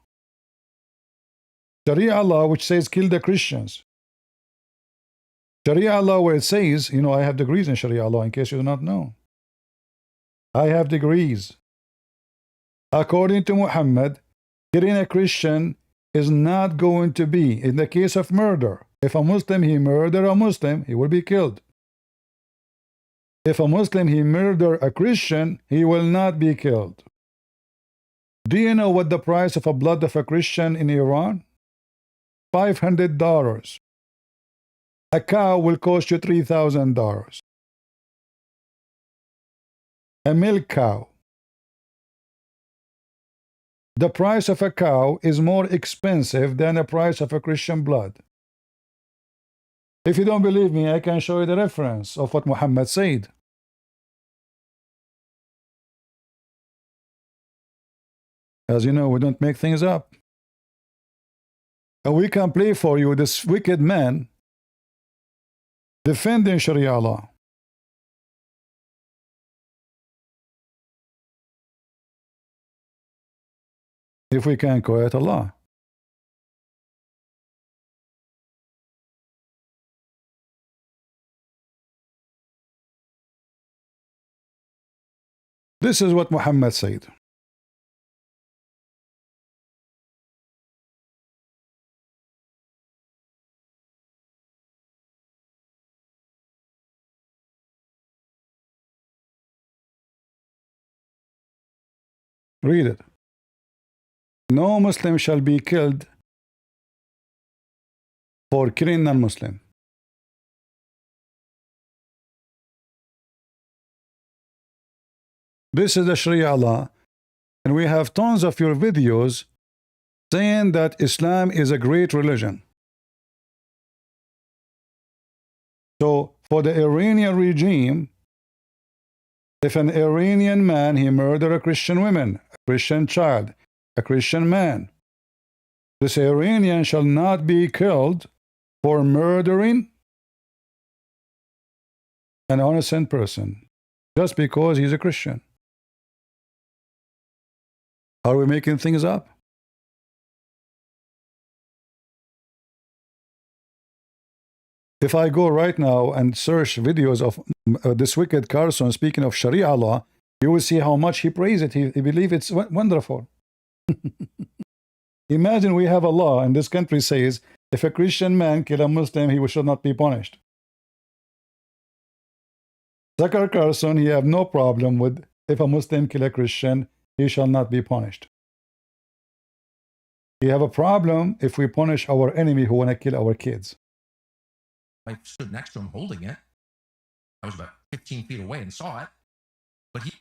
Sharia law, which says kill the Christians. Sharia law, where it says, you know, I have degrees in Sharia law, in case you do not know. I have degrees. According to Muhammad, killing a Christian is not going to be, in the case of murder. If a Muslim, he murder a Muslim, he will be killed. If a Muslim, he murder a Christian, he will not be killed. Do you know what the price of a blood of a Christian in Iran? $500. A cow will cost you $3,000. A milk cow. The price of a cow is more expensive than the price of a Christian blood. If you don't believe me, I can show you the reference of what Muhammad said. As you know, we don't make things up. And we can play for you this wicked man defending Sharia law. If we can quiet Allah. This is what Muhammad said. Read it. No Muslim shall be killed for killing non-Muslim. This is the Sharia law, and we have tons of your videos saying that Islam is a great religion. So for the Iranian regime, if an Iranian man, he murder a Christian woman, a Christian child, a Christian man, this Iranian shall not be killed for murdering an innocent person just because he's a Christian. Are we making things up? If I go right now and search videos of this wicked Carlson speaking of Sharia law, you will see how much he praised it. He believes it's wonderful. Imagine we have a law in this country says if a Christian man kill a Muslim, he should not be punished. Tucker Carlson, he have no problem with if a Muslim kill a Christian, he shall not be punished. He have a problem if we punish our enemy who want to kill our kids. I stood next to him holding it. I was about 15 feet away and saw it. But he...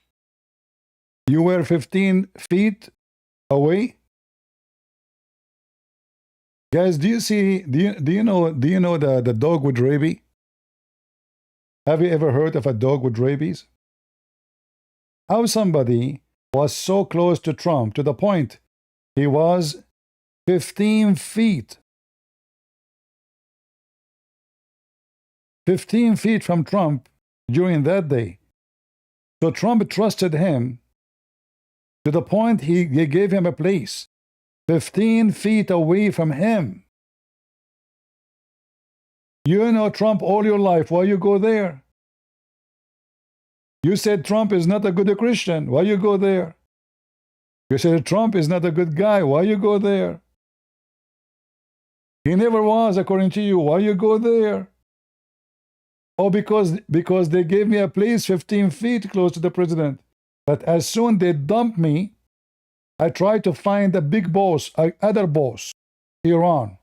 You were 15 feet away? Guys, do you know the dog with rabies? Have you ever heard of a dog with rabies? How somebody was so close to Trump to the point he was 15 feet. 15 feet from Trump during that day. So Trump trusted him to the point he gave him a place 15 feet away from him. You know Trump all your life. Why you go there? You said Trump is not a good Christian. Why you go there? You said Trump is not a good guy. Why you go there? He never was, according to you. Why you go there? Oh, because they gave me a place 15 feet close to the president. But as soon they dump me, I try to find a big boss, other boss, Iran,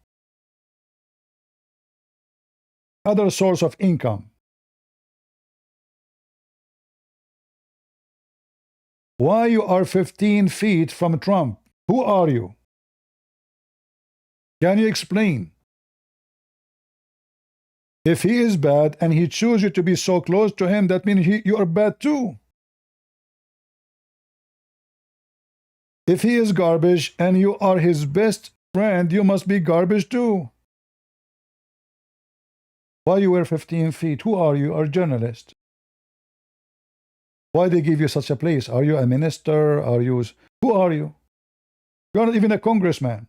other source of income. Why you are 15 feet from Trump? Who are you? Can you explain? If he is bad and he chooses you to be so close to him, that means you are bad too. If he is garbage and you are his best friend, you must be garbage too. Why you were 15 feet? Who are you? A journalist. Why they give you such a place? Are you a minister? Who are you? You're not even a congressman.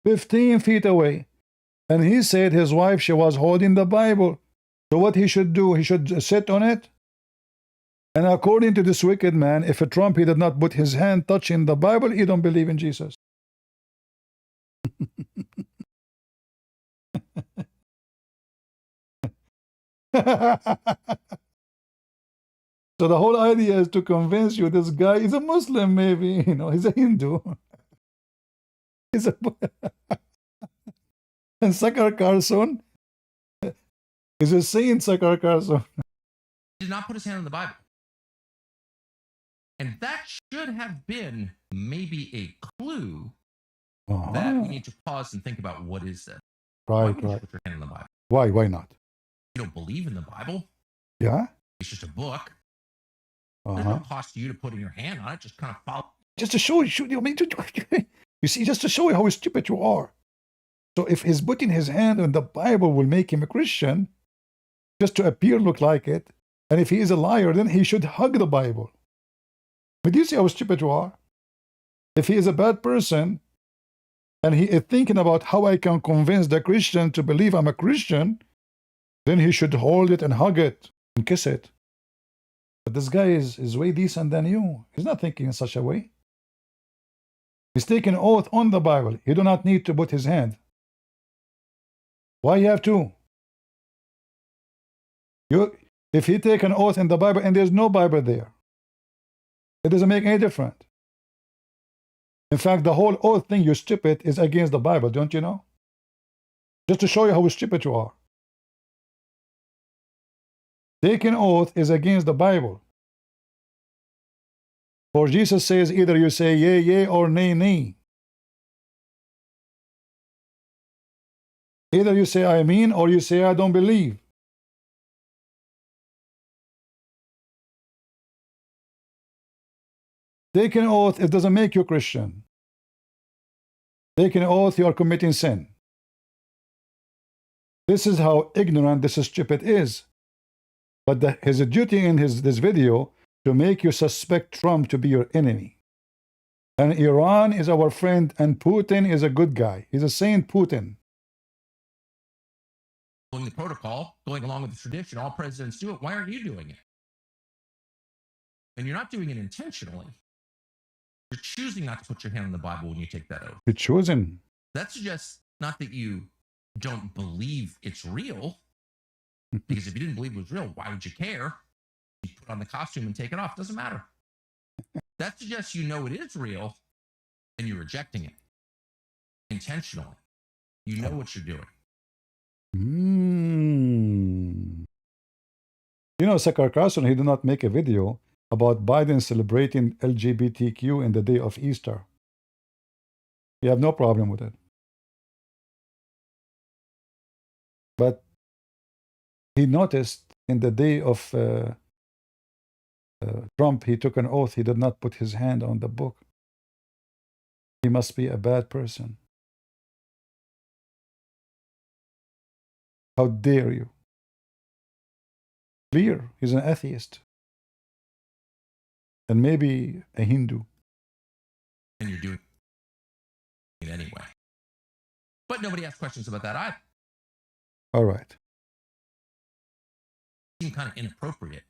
15 feet away. And he said his wife, she was holding the Bible. So what he should do? He should sit on it. And according to this wicked man, if a Trump, he did not put his hand touching the Bible, he don't believe in Jesus. So the whole idea is to convince you this guy is a Muslim, maybe, he's a Hindu. He's a and Sakar Carlson is a saint, Sakar Carlson. He did not put his hand on the Bible. And that should have been maybe a clue that we need to pause and think about what is that. Why would you put your hand on the Bible? Why not? You don't believe in the Bible? Yeah? It's just a book. There's no cost to you to putting your hand on it. Just kind of follow. Just to show you, you see, just to show you how stupid you are. So if he's putting his hand on the Bible will make him a Christian, just to appear look like it, and if he is a liar, then he should hug the Bible. But do you see how stupid you are? If he is a bad person, and he is thinking about how I can convince the Christian to believe I'm a Christian, then he should hold it and hug it and kiss it. But this guy is way decent than you. He's not thinking in such a way. He's taking an oath on the Bible. He do not need to put his hand. Why you have to? If he take an oath in the Bible and there's no Bible there, it doesn't make any difference. In fact, the whole oath thing, you stupid, is against the Bible, don't you know? Just to show you how stupid you are. Taking oath is against the Bible. For Jesus says either you say yea, yea, or nay, nay. Either you say I mean, or you say I don't believe. Taking oath, it doesn't make you Christian. Taking oath, you are committing sin. This is how ignorant this stupid is. But his duty in this video to make you suspect Trump to be your enemy. And Iran is our friend, and Putin is a good guy. He's a saint, Putin. Following the protocol, going along with the tradition, all presidents do it. Why aren't you doing it? And you're not doing it intentionally. You're choosing not to put your hand on the Bible when you take that oath. You're choosing. That suggests not that you don't believe it's real, because if you didn't believe it was real, why would you care? You put on the costume and take it off. Doesn't matter. That suggests you know it is real, and you're rejecting it intentionally. You know what you're doing. You know, Sakar Carlson, he did not make a video about Biden celebrating LGBTQ in the day of Easter. You have no problem with it. But he noticed in the day of Trump, he took an oath. He did not put his hand on the book. He must be a bad person. How dare you? Clear, he's an atheist. And maybe a Hindu. And you're doing it anyway. But nobody asked questions about that either. All right. It seemed kind of inappropriate,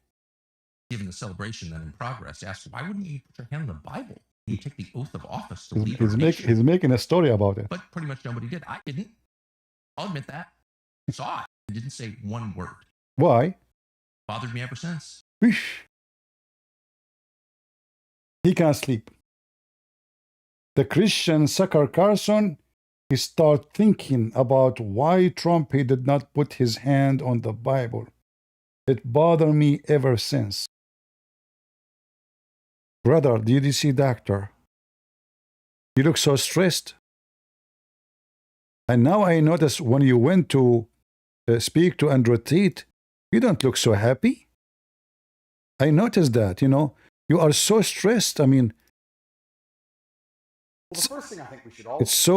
given the celebration then in progress, to ask, why wouldn't you put your hand on the Bible when you take the oath of office to lead our nation? He's making a story about it. But pretty much nobody did. I didn't. I'll admit that. I saw it. I didn't say one word. Why? Bothered me ever since. Whoosh. He can't sleep. The Christian sucker Carlson, he start thinking about why Trump he did not put his hand on the Bible. It bothered me ever since. Brother, did you see doctor? You look so stressed. And now I notice when you went to speak to Andrew Tate, you don't look so happy. I noticed that, you are so stressed. I mean, Well, the first thing I think we should all it's so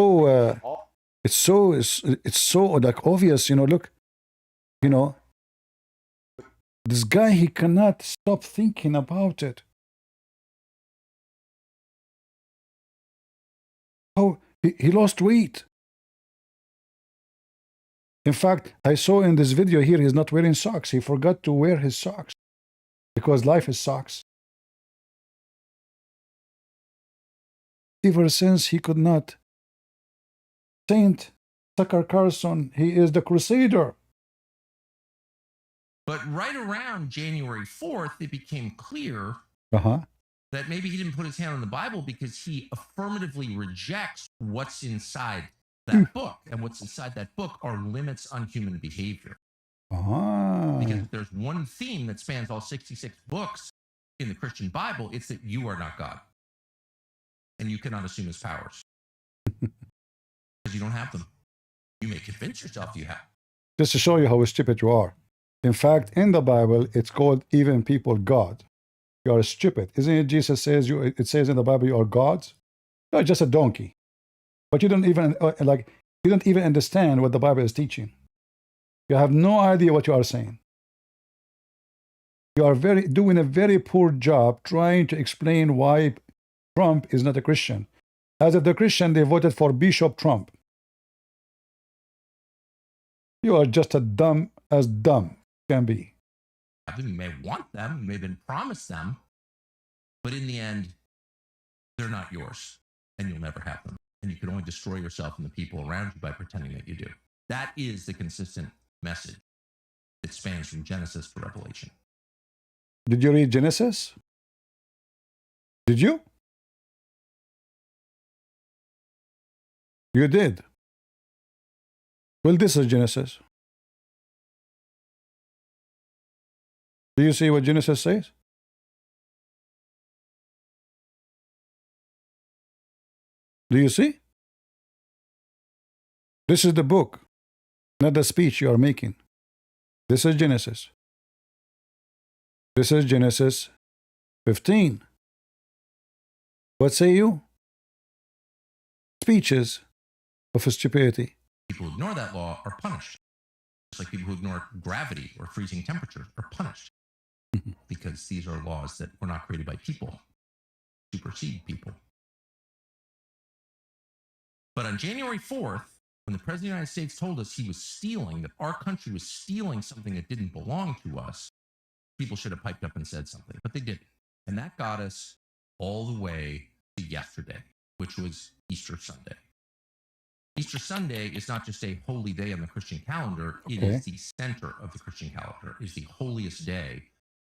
like obvious, look, this guy, he cannot stop thinking about it. Oh, he lost weight. In fact, I saw in this video here, he's not wearing socks. He forgot to wear his socks because life is socks. Ever since he could not. Saint Tucker Carlson, he is the crusader. But right around January 4th, it became clear that maybe he didn't put his hand on the Bible because he affirmatively rejects what's inside that book. And what's inside that book are limits on human behavior. Because if there's one theme that spans all 66 books in the Christian Bible, it's that you are not God. And you cannot assume his powers. Because you don't have them. You may convince yourself you have. Just to show you how stupid you are. In fact, in the Bible, it's called even people God. You are stupid. Isn't it Jesus says it says in the Bible you are gods? You are just a donkey. But you don't even understand what the Bible is teaching. You have no idea what you are saying. You are doing a very poor job trying to explain why Trump is not a Christian. As if the Christian, they voted for Bishop Trump. You are just as dumb can be. You may want them, you may have been promised them, but in the end, they're not yours, and you'll never have them. And you can only destroy yourself and the people around you by pretending that you do. That is the consistent message that spans from Genesis to Revelation. Did you read Genesis? Did you? You did. Well, this is Genesis. Do you see what Genesis says? Do you see? This is the book, not the speech you are making. This is Genesis. This is Genesis 15. What say you? Speeches of stupidity. People who ignore that law are punished. Just like people who ignore gravity or freezing temperatures are punished. Because these are laws that were not created by people, supersede people. But on January 4th, when the President of the United States told us he was stealing, that our country was stealing something that didn't belong to us, people should have piped up and said something, but they didn't. And that got us all the way to yesterday, which was Easter Sunday. Easter Sunday is not just a holy day on the Christian calendar, it is the center of the Christian calendar. It is the holiest day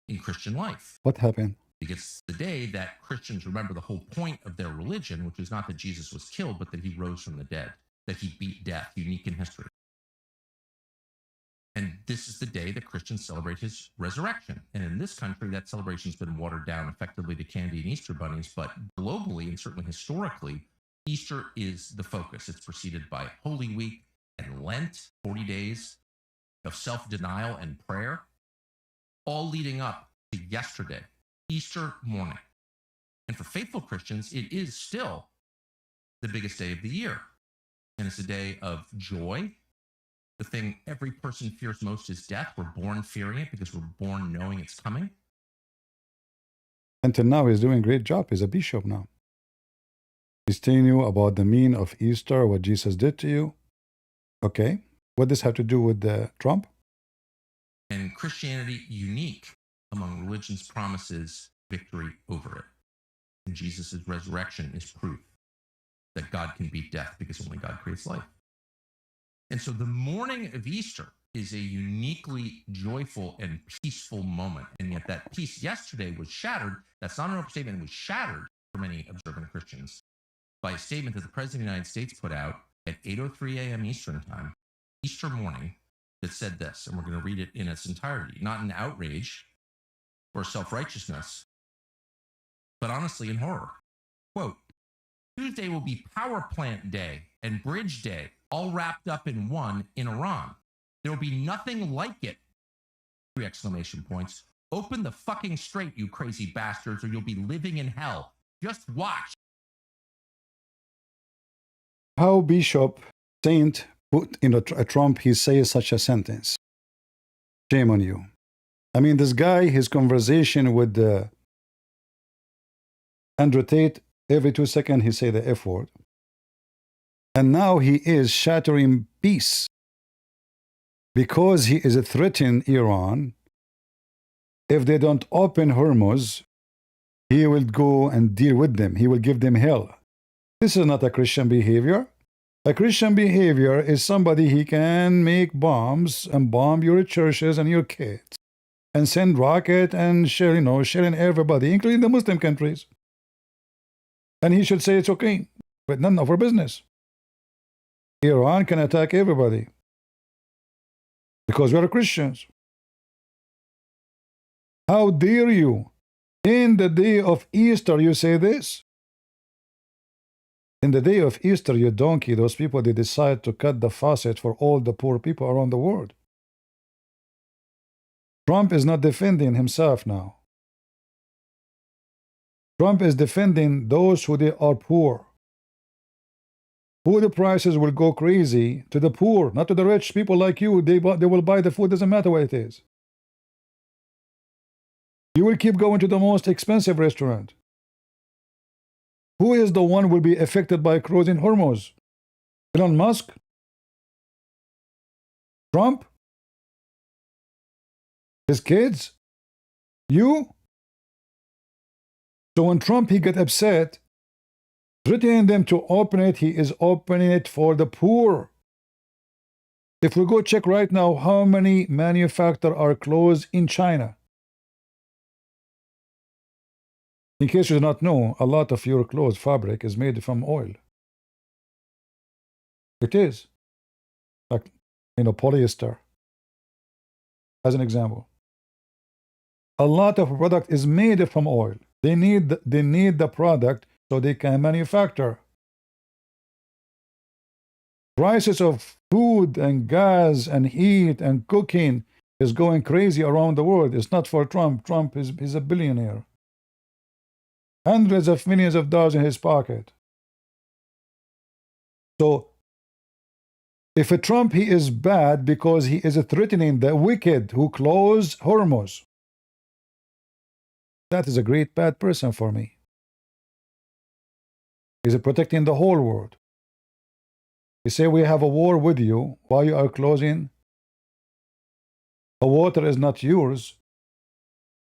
in Christian life. What happened? Because it's the day that Christians remember the whole point of their religion, which is not that Jesus was killed, but that he rose from the dead, that he beat death, unique in history. And this is the day that Christians celebrate his resurrection. And in this country, that celebration's been watered down effectively to candy and Easter bunnies, but globally and certainly historically, Easter is the focus. It's preceded by Holy Week and Lent, 40 days of self-denial and prayer, all leading up to yesterday, Easter morning. And for faithful Christians, it is still the biggest day of the year. And it's a day of joy. The thing every person fears most is death. We're born fearing it because we're born knowing it's coming. Until now, he's doing a great job. He's a bishop now. He's telling you about the meaning of Easter, what Jesus did to you. Okay. What does this have to do with Trump? And Christianity unique among religions promises victory over it. And Jesus' resurrection is proof that God can beat death because only God creates life. And so the morning of Easter is a uniquely joyful and peaceful moment. And yet that peace yesterday was shattered. That's not an overstatement. It was shattered for many observant Christians by a statement that the President of the United States put out at 8:03 a.m. Eastern time, Easter morning, that said this, and we're going to read it in its entirety, not in outrage or self-righteousness, but honestly in horror. Quote, Tuesday will be Power Plant Day and Bridge Day, all wrapped up in one in Iran. There will be nothing like it. 3 exclamation points. Open the fucking straight, you crazy bastards, or you'll be living in hell. Just watch. How Bishop Saint put in a Trump, he says such a sentence. Shame on you. I mean, this guy, his conversation with Andrew Tate, every 2 seconds he say the F word. And now he is shattering peace because he is threatening Iran. If they don't open Hormuz, he will go and deal with them. He will give them hell. This is not a Christian behavior. A Christian behavior is somebody he can make bombs and bomb your churches and your kids and send rocket and sharing everybody, including the Muslim countries. And he should say it's okay, but none of our business. Iran can attack everybody because we are Christians. How dare you? In the day of Easter, you say this? In the day of Easter, you donkey, those people, they decide to cut the faucet for all the poor people around the world. Trump is not defending himself now. Trump is defending those who they are poor. Food prices will go crazy to the poor, not to the rich people like you. They will buy the food, doesn't matter what it is. You will keep going to the most expensive restaurant. Who is the one who will be affected by closing Hormuz? Elon Musk? Trump? His kids? You? So when Trump, he get upset, threatening them to open it, he is opening it for the poor. If we go check right now how many manufacturers are closed in China. In case you do not know, a lot of your clothes fabric is made from oil. It is. Like, polyester. As an example. A lot of product is made from oil. They need the product so they can manufacture. Prices of food and gas and heat and cooking is going crazy around the world. It's not for Trump. Trump is a billionaire. Hundreds of millions of dollars in his pocket. So, if a Trump, he is bad because he is threatening the wicked who close Hormuz. That is a great bad person for me. He's protecting the whole world. You say we have a war with you while you are closing. The water is not yours.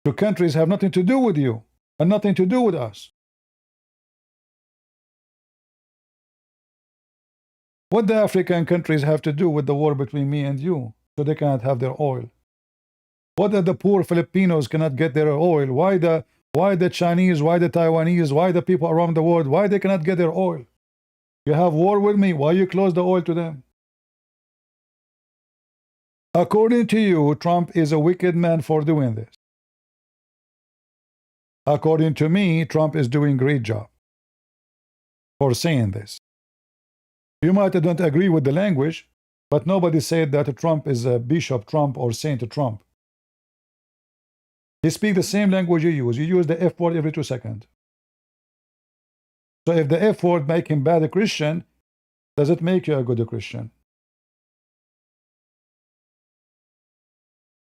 Two countries have nothing to do with you and nothing to do with us. What the African countries have to do with the war between me and you so they cannot have their oil? What that the poor Filipinos cannot get their oil? Why the Chinese, why the Taiwanese, why the people around the world, why they cannot get their oil? You have war with me, why you close the oil to them? According to you, Trump is a wicked man for doing this. According to me, Trump is doing a great job for saying this. You might don't agree with the language, but nobody said that Trump is a Bishop Trump or Saint Trump. He speaks the same language you use. You use the F word every 2 seconds. So if the F word make him bad a Christian, does it make you a good Christian?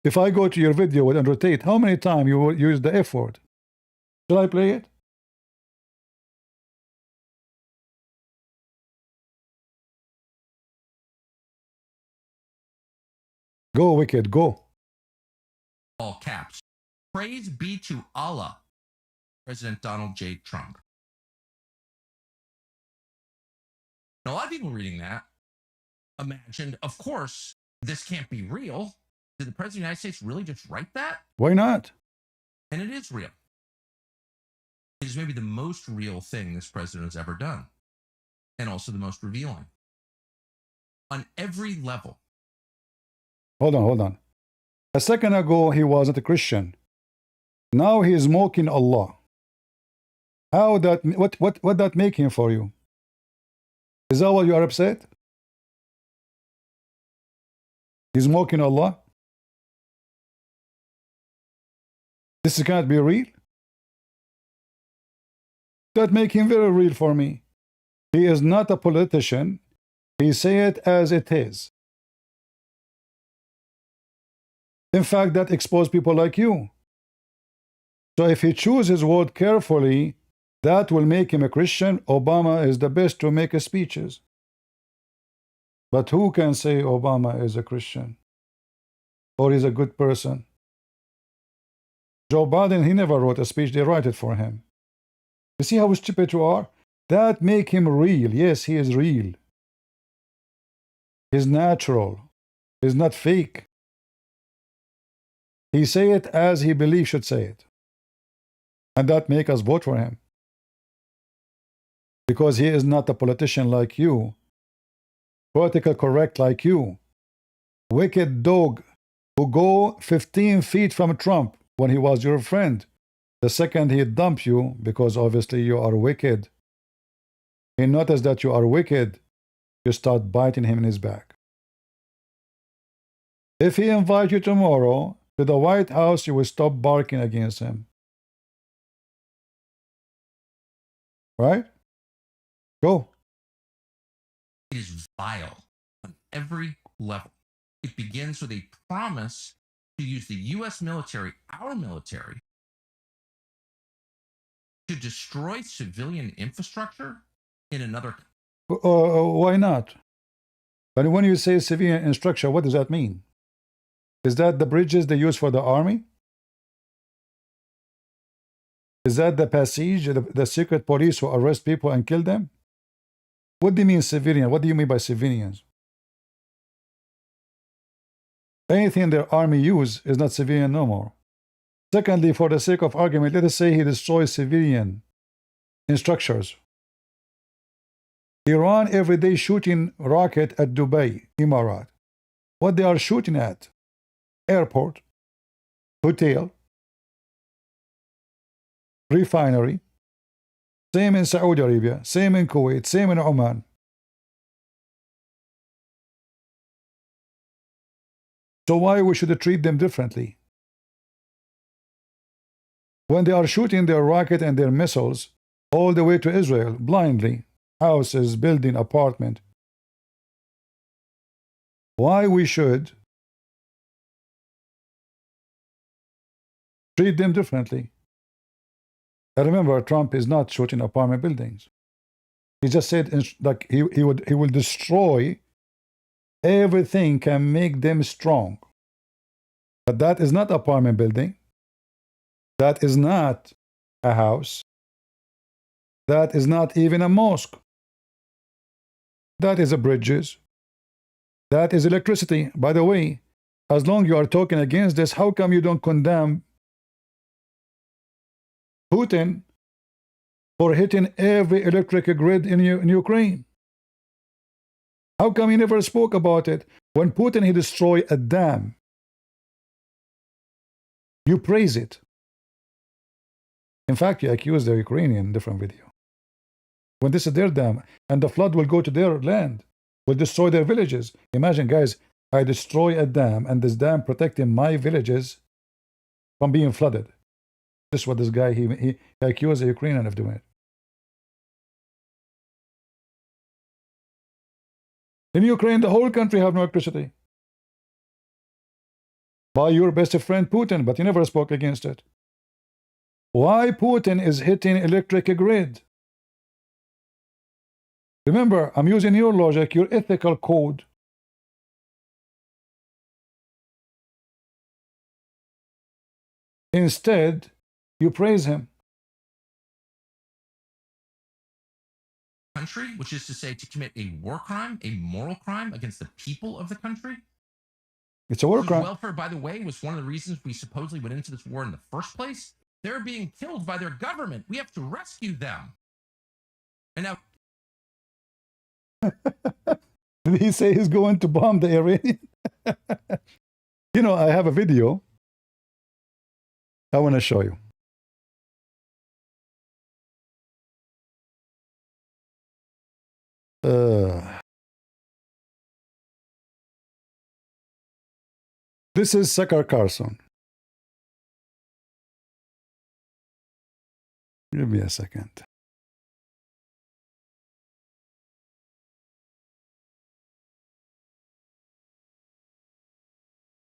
If I go to your video with Andrew Tate, how many times you will use the F word? Shall I play it? Go, wicked, go. Praise be to Allah, President Donald J. Trump. Now, a lot of people reading that imagined, of course, this can't be real. Did the President of the United States really just write that? Why not? And it is real. It is maybe the most real thing this president has ever done, and also the most revealing. On every level. Hold on. A second ago, he wasn't a Christian. Now he is mocking Allah. How that? What that make him for you? Is that why you are upset? He's mocking Allah. This can't be real. That make him very real for me. He is not a politician. He say it as it is. In fact, that exposes people like you. So if he chooses his word carefully, that will make him a Christian. Obama is the best to make speeches. But who can say Obama is a Christian? Or is a good person? Joe Biden, he never wrote a speech. They write it for him. You see how stupid you are? That make him real. Yes, he is real. He's natural. He's not fake. He say it as he believes should say it. And that make us vote for him. Because he is not a politician like you. Political correct like you. Wicked dog who go 15 feet from Trump when he was your friend. The second he dump you, because obviously you are wicked, he noticed that you are wicked, you start biting him in his back. If he invites you tomorrow to the White House, you will stop barking against him. Right? Go. It is vile on every level. It begins with a promise to use the U.S. military, our military, to destroy civilian infrastructure in another country. Why not? But when you say civilian infrastructure, what does that mean? Is that the bridges they use for the army? Is that the passage, the secret police who arrest people and kill them? What do you mean civilian? What do you mean by civilians? Anything their army use is not civilian no more. Secondly, for the sake of argument, let us say he destroys civilian structures. Iran every day shooting rocket at Dubai, Emirat. What they are shooting at? Airport, hotel, refinery. Same in Saudi Arabia, same in Kuwait, same in Oman. So why we should treat them differently? When they are shooting their rocket and their missiles all the way to Israel, blindly, houses, building, apartment, why we should treat them differently? I remember Trump is not shooting apartment buildings. He just said like he will destroy everything can make them strong. But that is not apartment building. That is not a house. That is not even a mosque. That is a bridges. That is electricity. By the way, as long as you are talking against this, how come you don't condemn Putin for hitting every electric grid in Ukraine? How come he never spoke about it? When Putin he destroyed a dam, you praise it. In fact, you accuse the Ukrainian in different video. When this is their dam, and the flood will go to their land, will destroy their villages. Imagine, guys, I destroy a dam, and this dam protecting my villages from being flooded. This is what this guy, he accused the Ukrainian of doing it. In Ukraine, the whole country have no electricity. By your best friend Putin, but he never spoke against it. Why Putin is hitting electric grid? Remember, I'm using your logic, your ethical code. instead you praise him. Country, which is to say to commit a war crime, a moral crime against the people of the country. It's a war Whose crime. welfare, by the way, was one of the reasons we supposedly went into this war in the first place. They're being killed by their government. We have to rescue them. And now, Did he say he's going to bomb the Iranian? You know, I have a video I want to show you. This is Carlson. Give me a second.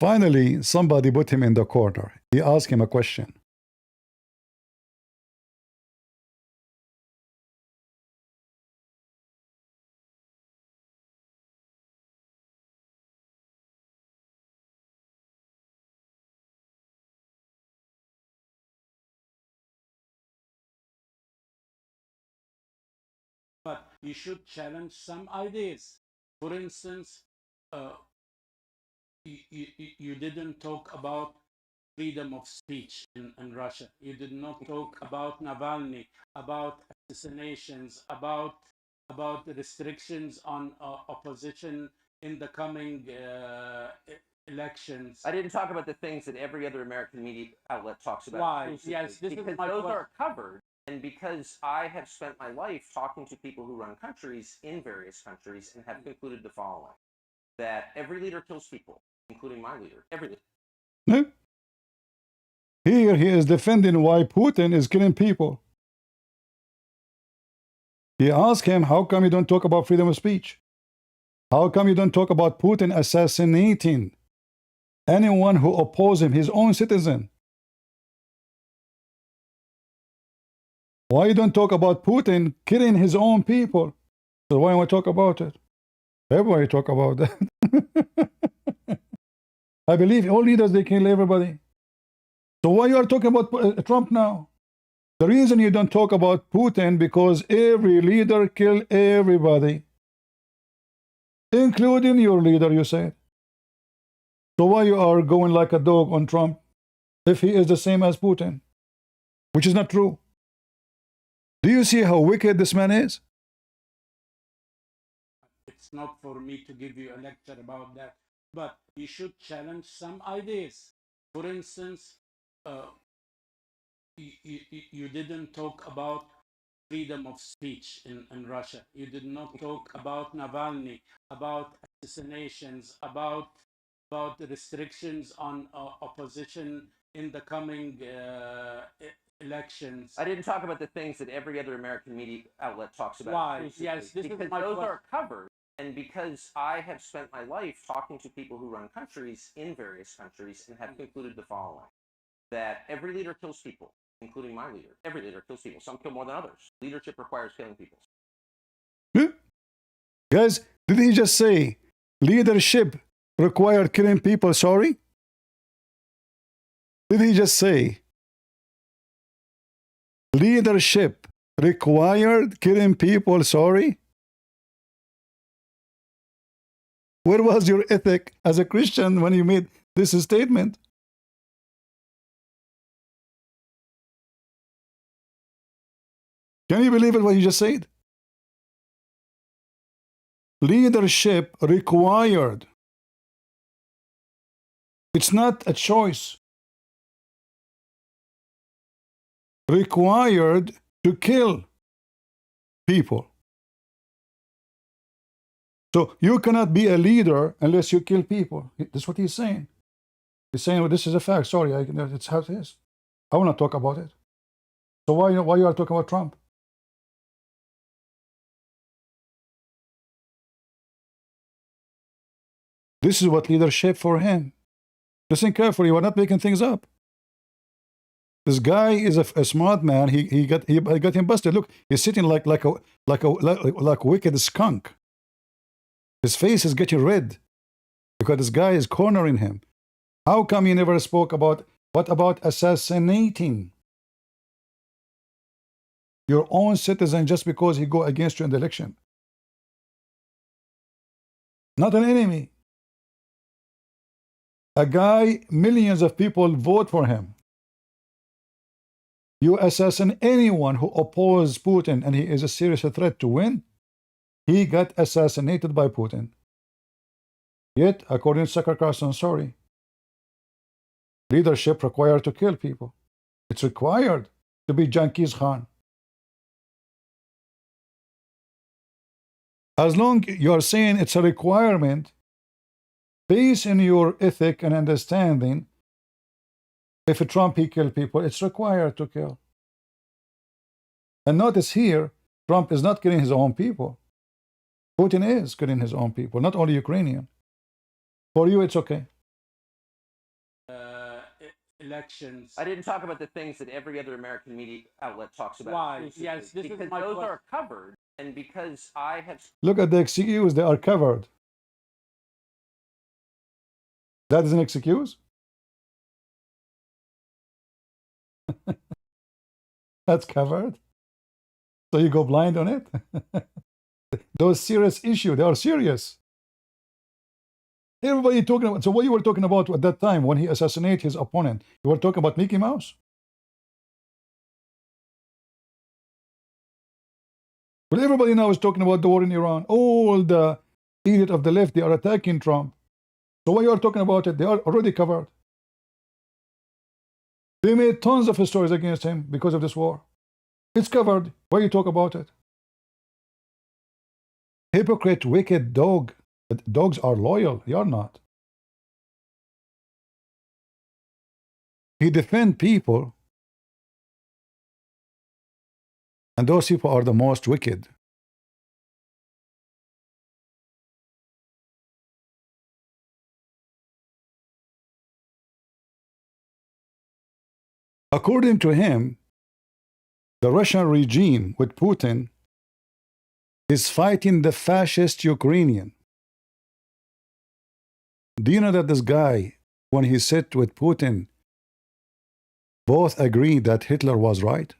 Finally, somebody put him in the corner. He asked him a question. But you should challenge some ideas. For instance, you didn't talk about freedom of speech in Russia. You did not talk about Navalny, about assassinations, about the restrictions on opposition in the coming elections. I didn't talk about the things that every other American media outlet talks about. Why? exclusively, Yes, this is because my those question. are covered, and because I have spent my life talking to people who run countries in various countries and have concluded the following: that every leader kills people, including my leader. Every leader. No. Here he is defending why Putin is killing people. He asked him, how come you don't talk about freedom of speech? How come you don't talk about Putin assassinating anyone who opposes him, his own citizen? Why you don't talk about Putin killing his own people? So why don't we talk about it? Everybody talk about that. I believe all leaders, they kill everybody. So why you are talking about Trump now? The reason you don't talk about Putin because every leader kill everybody, including your leader, you said. So why you are going like a dog on Trump if he is the same as Putin, which is not true? Do you see how wicked this man is? It's not for me to give you a lecture about that, but you should challenge some ideas. For instance, you didn't talk about freedom of speech in Russia. You did not talk about Navalny, about assassinations, about the restrictions on opposition in the coming elections. I didn't talk about the things that every other American media outlet talks about. Why? exclusively, Yes, this is because my those question. are covered, and because I have spent my life talking to people who run countries in various countries and have concluded the following: that every leader kills people, including my leader. Every leader kills people. Some kill more than others. Leadership requires killing people. Guys, did he just say leadership required killing people? Sorry? Did he just say leadership required killing people? Sorry? Where was your ethic as a Christian when you made this statement? Can you believe it what you just said? Leadership required. It's not a choice. Required to kill people. So you cannot be a leader unless you kill people. That's what he's saying. He's saying, well, this is a fact. Sorry, it's how it is. I want to talk about it. So why you are talking about Trump? This is what leadership for him. Listen carefully. We're not making things up. This guy is a smart man. He got him busted. Look, he's sitting like a wicked skunk. His face is getting red because this guy is cornering him. How come he never spoke about What about assassinating your own citizen just because he go against you in the election? Not an enemy. A guy, millions of people vote for him. You assassinate anyone who opposes Putin and he is a serious threat to win, he got assassinated by Putin. Yet, according to Secretary Carlson, sorry, leadership required to kill people. It's required to be Genghis Khan. As long you are saying it's a requirement, based on your ethic and understanding, if Trump he kill people, it's required to kill. And notice here, Trump is not killing his own people. Putin is killing his own people, not only Ukrainian. For you, it's okay. Elections. I didn't talk about the things that every other American media outlet talks about. Why? exclusively, Yes, this is because my those question. are covered, and because I have. Look at the excuse, they are covered. That is an excuse? That's covered? So you go blind on it? Those serious issues, they are serious. Everybody talking about, so what you were talking about at that time when he assassinated his opponent, you were talking about Mickey Mouse? But everybody now is talking about the war in Iran. All the elite of the left, they are attacking Trump. So what you are talking about it, they are already covered. They made tons of stories against him because of this war. It's covered. Why you talk about it? Hypocrite, wicked dog. But dogs are loyal. You're not. He defend people, and those people are the most wicked. According to him, the Russian regime with Putin is fighting the fascist Ukrainian. Do you know that this guy, when he sat with Putin, both agreed that Hitler was right?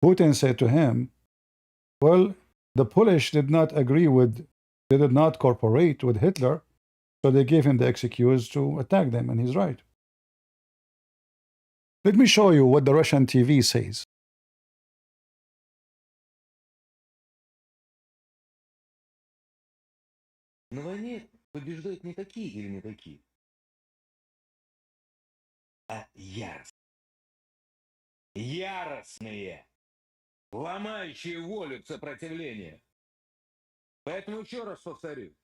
Putin said to him, well, the Polish did not agree with, they did not cooperate with Hitler, so they gave him the excuse to attack them, and he's right. Let me show you what the Russian TV says. На войне побеждают не такие или не такие, а яростные. Яростные, ломающие волю к сопротивлению. Поэтому еще раз повторю.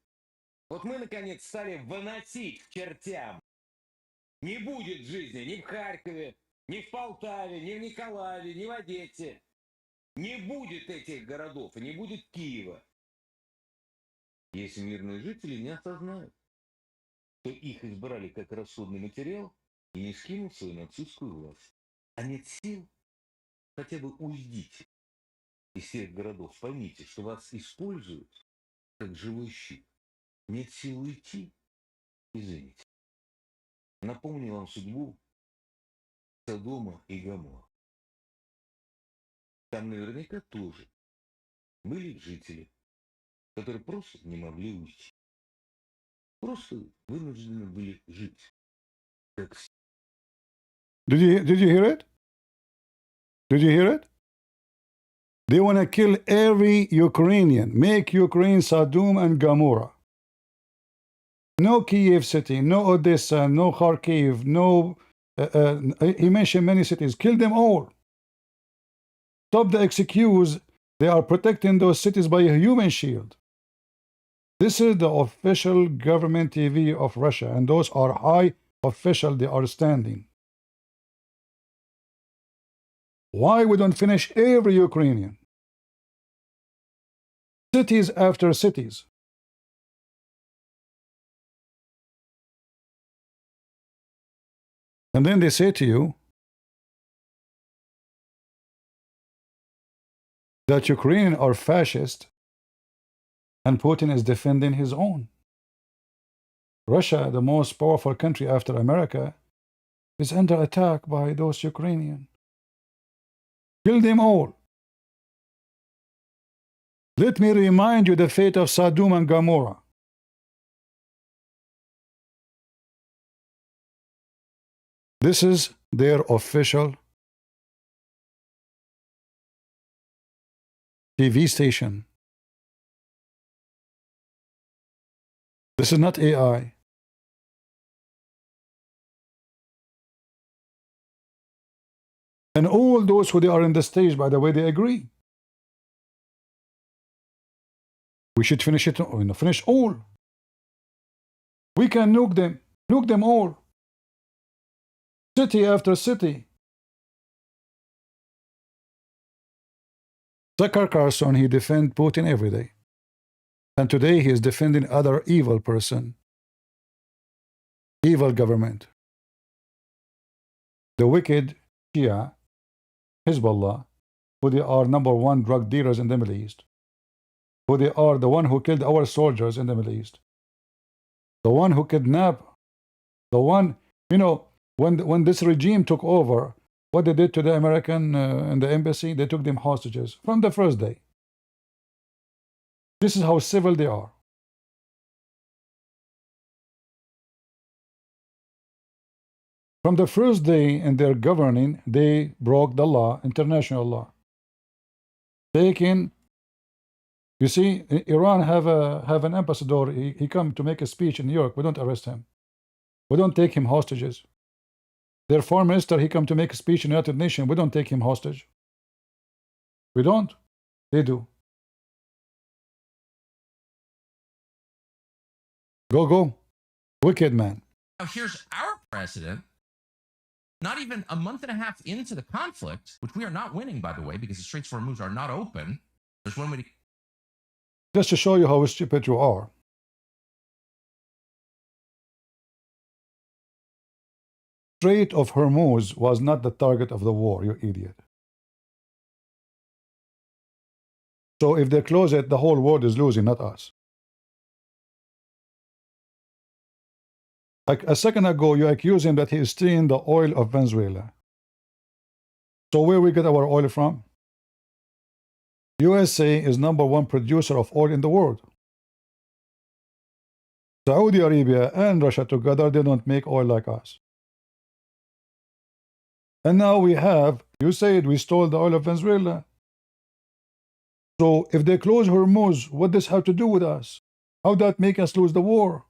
Вот мы, наконец, стали выносить к чертям. Не будет жизни ни в Харькове, ни в Полтаве, ни в Николаеве, ни в Одессе. Не будет этих городов и не будет Киева. Если мирные жители не осознают, что их избрали как расходный материал и не скинут свою нацистскую власть. А нет сил, хотя бы уйдите из всех городов. Поймите, что вас используют как живой щит. Нет сил уйти, извините. Напомню вам судьбу Содома и Гоморры. Там наверняка тоже были жители, которые просто не могли уйти. Просто вынуждены были жить. Как все. Did you hear it? Did you hear it? They want to kill every Ukrainian, make Ukraine Sodom and Gomorrah. No Kiev city, no Odessa, no Kharkiv, no, he mentioned many cities. Kill them all. Stop the excuse. They are protecting those cities by a human shield. This is the official government TV of Russia, and those are high officials, they are standing. Why we don't finish every Ukrainian? Cities after cities. And then they say to you that Ukrainians are fascist and Putin is defending his own. Russia, the most powerful country after America, is under attack by those Ukrainians. Kill them all. Let me remind you the fate of Sodom and Gomorrah. This is their official TV station. This is not AI. And all those who are in the stage, by the way, they agree. We should finish it, finish all. We can nuke them all. City after city. Tucker Carlson, he defends Putin every day. And today he is defending other evil person, evil government. The wicked Shia, Hezbollah, who they are #1 drug dealers in the Middle East, who they are the one who killed our soldiers in the Middle East, the one who kidnapped, the one, when this regime took over, what they did to the American in the embassy, they took them hostages from the first day. This is how civil they are. From the first day in their governing, they broke the law, international law. Taking, you see, Iran have an ambassador. He come to make a speech in New York. We don't arrest him. We don't take him hostages. Their foreign minister, he come to make a speech in the United Nations. We don't take him hostage. We don't. They do. Go. Wicked man. Now, here's our president, not even a month and a half into the conflict, which we are not winning, by the way, because the Straits of Hormuz are not open. There's one way to... Just to show you how stupid you are. Strait of Hormuz was not the target of the war, you idiot. So if they close it, the whole world is losing, not us. Like a second ago, you accused him that he is stealing the oil of Venezuela. So where we get our oil from? USA is #1 producer of oil in the world. Saudi Arabia and Russia together, they don't make oil like us. And now we have, you said we stole the oil of Venezuela. So if they close Hormuz, what does this have to do with us? How that make us lose the war?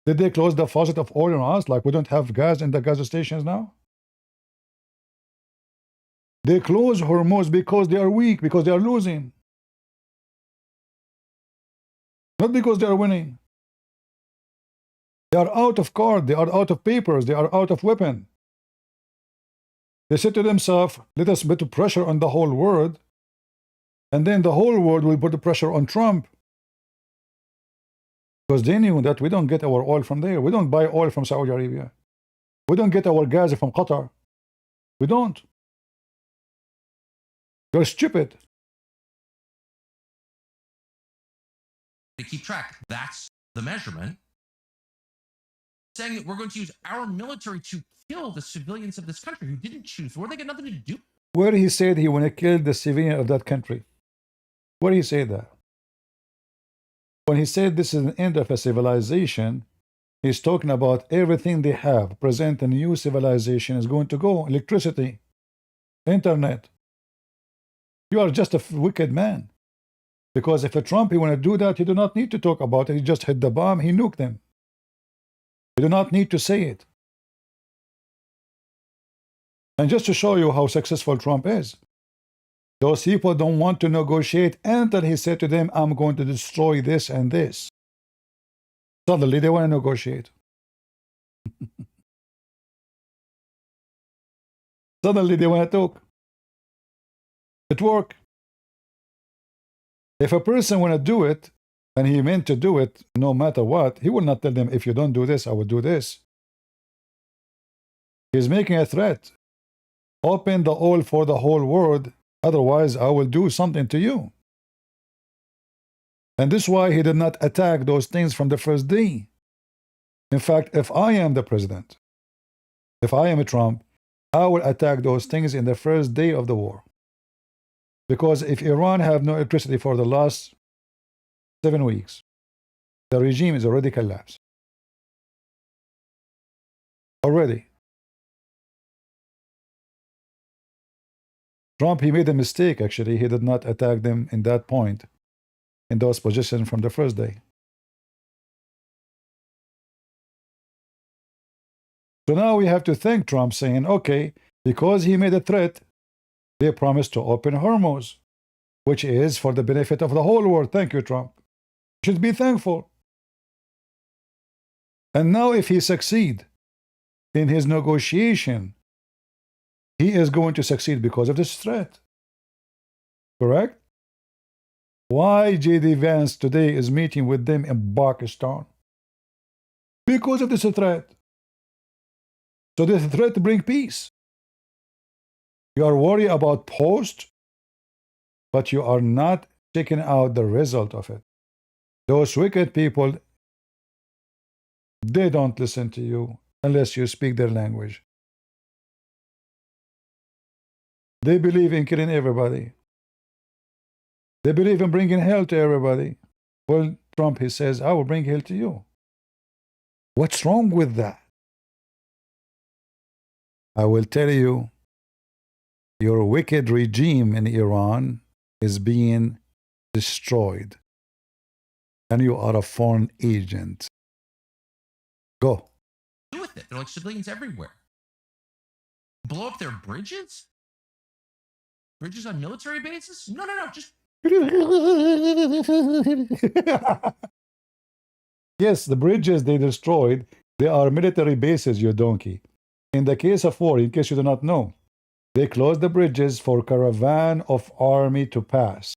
Did they close the faucet of oil on us like we don't have gas in the gas stations now? They close Hormuz because they are weak, because they are losing. Not because they are winning. They are out of card, they are out of papers, they are out of weapon. They said to themselves, let us put pressure on the whole world, and then the whole world will put the pressure on Trump. Because they knew that we don't get our oil from there. We don't buy oil from Saudi Arabia. We don't get our gas from Qatar. We don't. You're stupid. To keep track, that's the measurement. Saying that we're going to use our military to kill the civilians of this country who didn't choose war. They got nothing to do. Where he said he want to kill the civilian of that country? Where he say that? When he said this is the end of a civilization, he's talking about everything they have. Present a new civilization is going to go. Electricity, internet. You are just a wicked man. Because if a Trump, he want to do that, he do not need to talk about it. He just hit the bomb, he nuked them. You do not need to say it. And just to show you how successful Trump is, those people don't want to negotiate until he said to them, I'm going to destroy this and this. Suddenly they want to negotiate. Suddenly they want to talk. It worked. If a person want to do it, and he meant to do it no matter what, he will not tell them, if you don't do this, I will do this. He's making a threat. Open the oil for the whole world, otherwise I will do something to you. And this is why he did not attack those things from the first day. In fact, if I am the president, if I am a Trump, I will attack those things in the first day of the war. Because if Iran have no electricity for the last 7 weeks, the regime is already collapsed. Already. Trump, he made a mistake, actually. He did not attack them in that point, in those positions from the first day. So now we have to thank Trump, saying, okay, because he made a threat, they promised to open Hormuz, which is for the benefit of the whole world. Thank you, Trump. You should be thankful. And now if he succeed in his negotiation, he is going to succeed because of this threat. Correct? Why J.D. Vance today is meeting with them in Pakistan? Because of this threat. So this threat brings peace. You are worried about post, but you are not checking out the result of it. Those wicked people, they don't listen to you unless you speak their language. They believe in killing everybody. They believe in bringing hell to everybody. Well, Trump, he says, I will bring hell to you. What's wrong with that? I will tell you, your wicked regime in Iran is being destroyed. And you are a foreign agent. Go. Do with it. They're like civilians everywhere. Blow up their bridges? Bridges on military bases? No, just Yes, the bridges they destroyed, they are military bases, you donkey. In the case of war, in case you do not know, they closed the bridges for caravan of army to pass.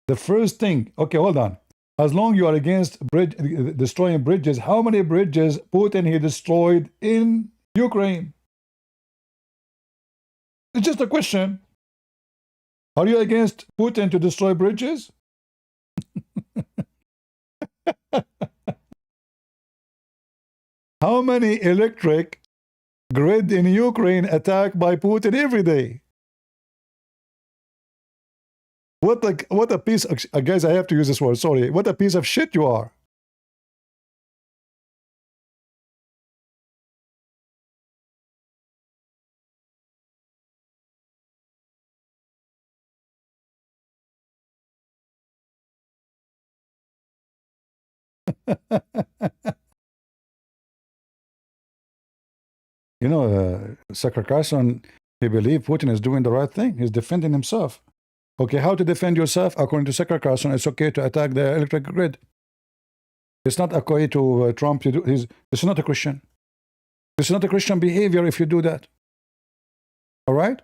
The first thing, okay, hold on. As long you are against destroying bridges, how many bridges Putin he destroyed in Ukraine? It's just a question. Are you against Putin to destroy bridges? How many electric grid in Ukraine attacked by Putin every day? What a piece of, guys, I have to use this word, sorry. What a piece of shit you are. You know, Secretary Carlson, he believes Putin is doing the right thing. He's defending himself. Okay, how to defend yourself? According to Secretary Carlson, it's okay to attack the electric grid. It's not okay to Trump to do. This is not a Christian. This is not a Christian behavior if you do that. All right?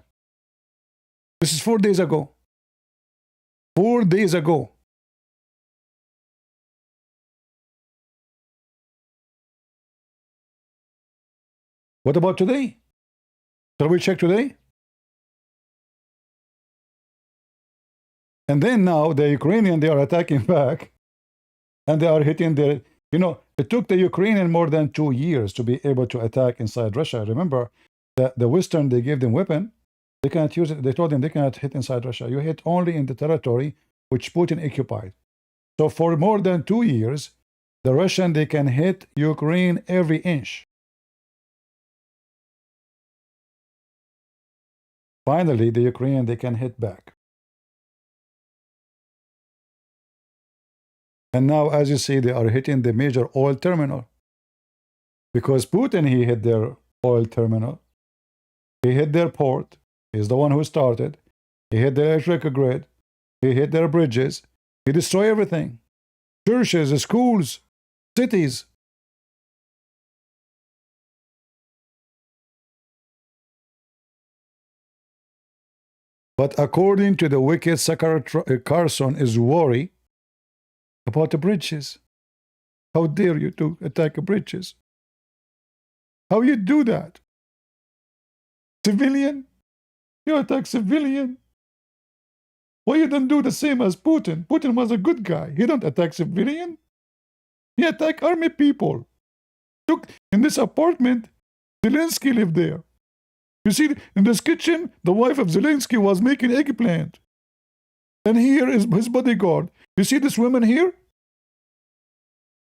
This is 4 days ago. 4 days ago. What about today? Shall we check today? And then now the Ukrainian, they are attacking back and they are hitting their, you know, it took the Ukrainian more than 2 years to be able to attack inside Russia. Remember that the Western, they gave them weapon. They cannot use it. They told them they cannot hit inside Russia. You hit only in the territory which Putin occupied. So for more than 2 years, the Russian, they can hit Ukraine every inch. Finally, the Ukrainian, they can hit back. And now, as you see, they are hitting the major oil terminal. Because Putin, he hit their oil terminal. He hit their port. He's the one who started. He hit their electric grid. He hit their bridges. He destroyed everything. Churches, schools, cities. But according to the wicked Secretary Carlson is worried about the bridges. How dare you to attack bridges? How you do that? Civilian? You attack civilian? Why you don't do the same as Putin? Putin was a good guy. He don't attack civilian. He attack army people. Look, in this apartment, Zelensky lived there. You see, in this kitchen, the wife of Zelensky was making eggplant. And here is his bodyguard. You see this woman here?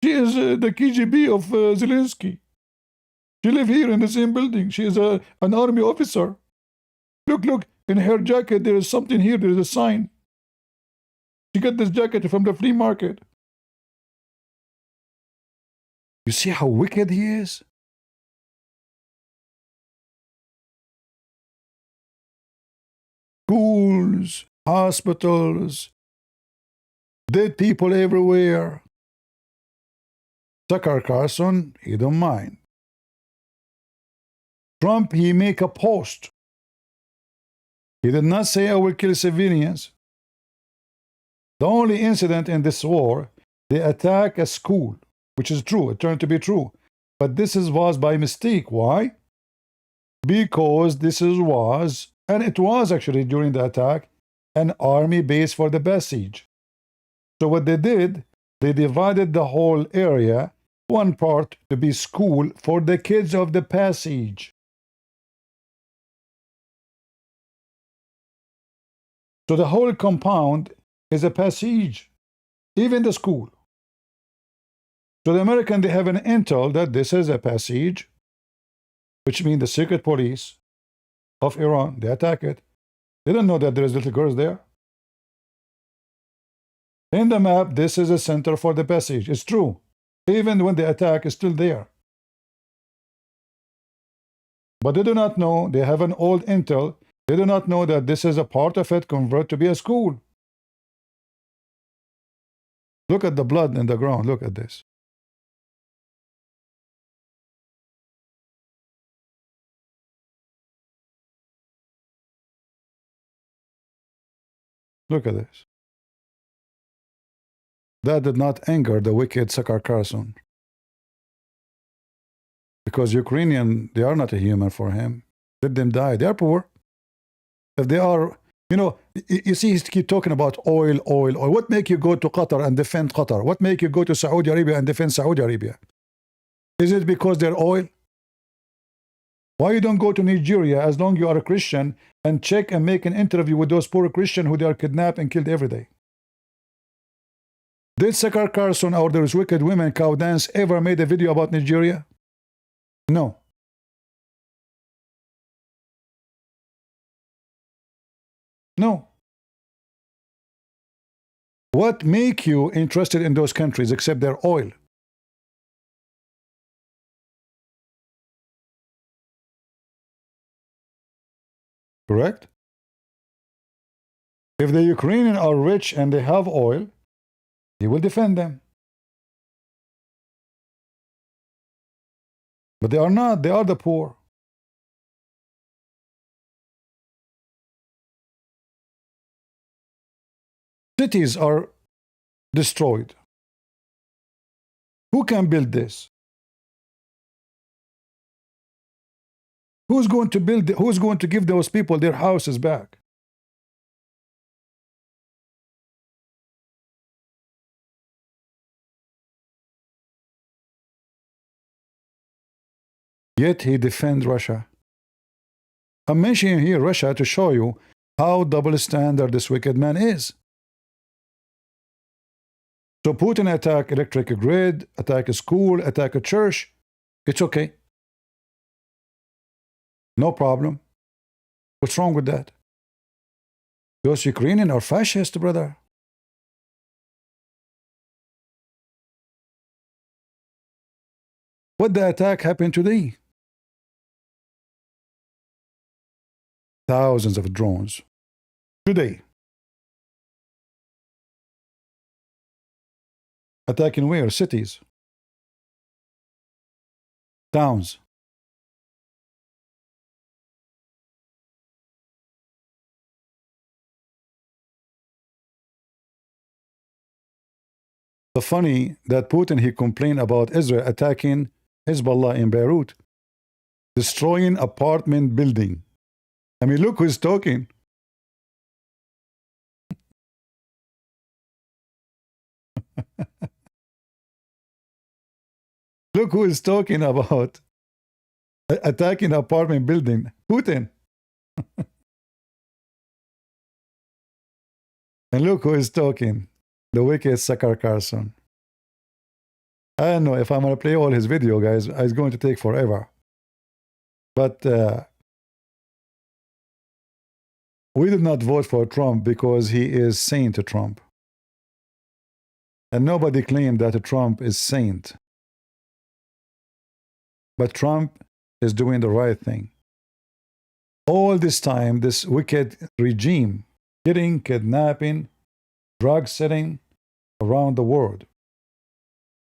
She is the KGB of Zelensky. She lives here in the same building. She is an army officer. Look, in her jacket there is something here. There is a sign. She got this jacket from the flea market. You see how wicked he is? Schools, hospitals, dead people everywhere. Tucker Carlson, he don't mind. Trump, he make a post. He did not say, I will kill civilians. The only incident in this war, they attack a school, which is true. It turned to be true. But this was by mistake. Why? Because was, and it was actually during the attack, an army base for the besieged. So what they did, they divided the whole area, one part to be school for the kids of the passage. So the whole compound is a passage, even the school. So the Americans, they have an intel that this is a passage, which means the secret police of Iran, they attack it. They don't know that there is little girls there. In the map, this is a center for the passage. It's true. Even when the attack is still there. But they do not know, they have an old intel, they do not know that this is a part of it converted to be a school. Look at the blood in the ground, look at this. Look at this. That did not anger the wicked Tucker Carlson. Because Ukrainian, they are not a human for him. Let them die. They are poor. If they are, you see, he keep talking about oil. What make you go to Qatar and defend Qatar? What make you go to Saudi Arabia and defend Saudi Arabia? Is it because they're oil? Why you don't go to Nigeria as long as you are a Christian and check and make an interview with those poor Christians who they are kidnapped and killed every day? Did Tucker Carlson or those wicked women cow dance ever made a video about Nigeria? No. No. What make you interested in those countries except their oil? Correct? If the Ukrainians are rich and they have oil, he will defend them. But they are not. They are the poor. Cities are destroyed. Who can build this? Who's going to build? Who's going to give those people their houses back? Yet he defends Russia. I'm mentioning here Russia to show you how double standard this wicked man is. So Putin attack electric grid, attack a school, attack a church. It's okay. No problem. What's wrong with that? Those Ukrainians are fascist, brother. What the attack happened today? Thousands of drones. Today. Attacking where? Cities. Towns. The funny that Putin, he complained about Israel attacking Hezbollah in Beirut, destroying apartment building. I mean, look who's talking. Look who is talking about attacking apartment building. Putin. And look who is talking. The wicked sucker Carlson. I don't know if I'm going to play all his video, guys. It's going to take forever. But we did not vote for Trump because he is Saint Trump. And nobody claimed that Trump is saint. But Trump is doing the right thing. All this time, this wicked regime, killing, kidnapping, drug selling around the world.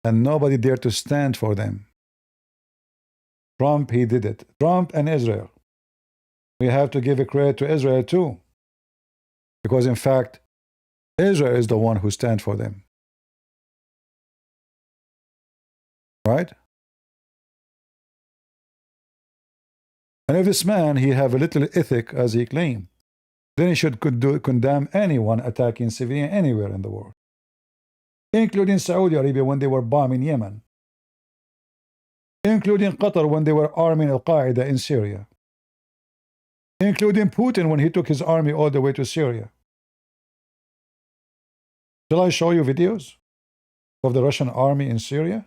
And nobody dared to stand for them. Trump, he did it. Trump and Israel. We have to give a credit to Israel too. Because in fact, Israel is the one who stands for them. Right? And if this man, he have a little ethic as he claimed, then he should condemn anyone attacking civilian anywhere in the world, including Saudi Arabia when they were bombing Yemen, including Qatar when they were arming Al-Qaeda in Syria, including Putin when he took his army all the way to Syria. Shall I show you videos of the Russian army in Syria?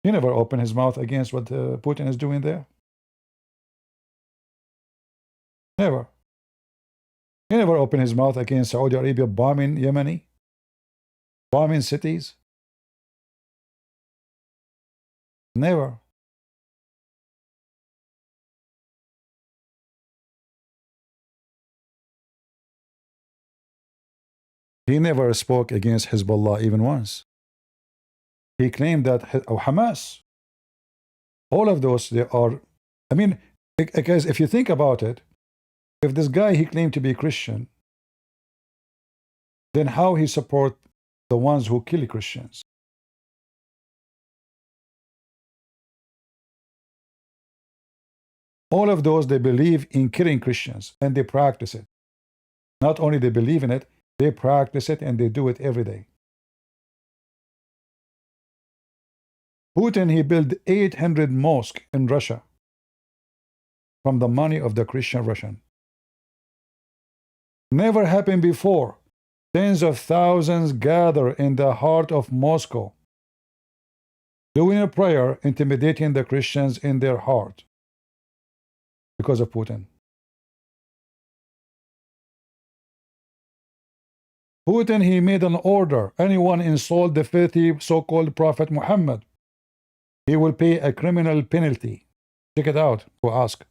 He never opened his mouth against what Putin is doing there. Never. He never opened his mouth against Saudi Arabia bombing Yemeni, bombing cities. Never. He never spoke against Hezbollah even once. He claimed that Hamas, all of those, they are, I mean, because if you think about it, if this guy, he claimed to be Christian, then how he support the ones who kill Christians? All of those, they believe in killing Christians and they practice it. Not only they believe in it, they practice it and they do it every day. Putin, he built 800 mosques in Russia from the money of the Christian Russian. Never happened before. Tens of thousands gather in the heart of Moscow, doing a prayer, intimidating the Christians in their heart because of Putin. Putin, he made an order. Anyone insult the filthy so-called Prophet Muhammad, he will pay a criminal penalty. Check it out. Go ask.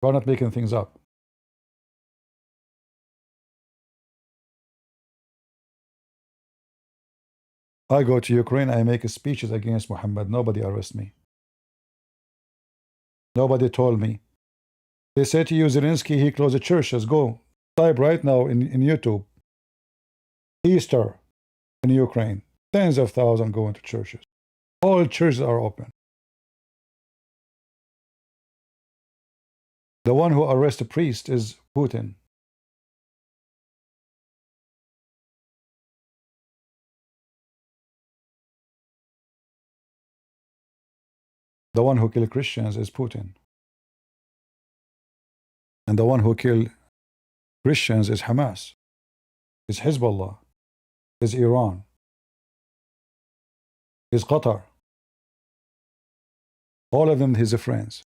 We're not making things up. I go to Ukraine, I make speeches against Muhammad. Nobody arrests me. Nobody told me. They said to you, Zelensky, he closed the churches. Go. Type right now in YouTube. Easter in Ukraine. Tens of thousands going to churches. All churches are open. The one who arrests the priest is Putin. The one who killed Christians is Putin. And the one who killed Christians is Hamas, is Hezbollah, is Iran, is Qatar. All of them his friends.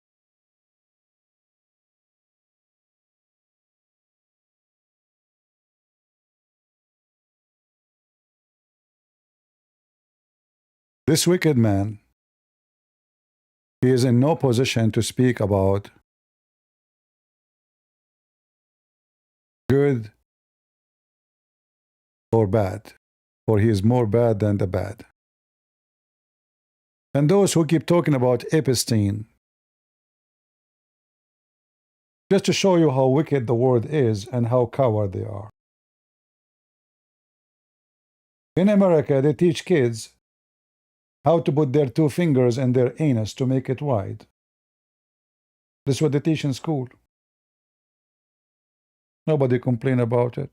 This wicked man, he is in no position to speak about good or bad, for he is more bad than the bad. And those who keep talking about Epstein, just to show you how wicked the world is and how coward they are. In America, they teach kids how to put their 2 fingers in their anus to make it wide. This is what they teach in school. Nobody complain about it.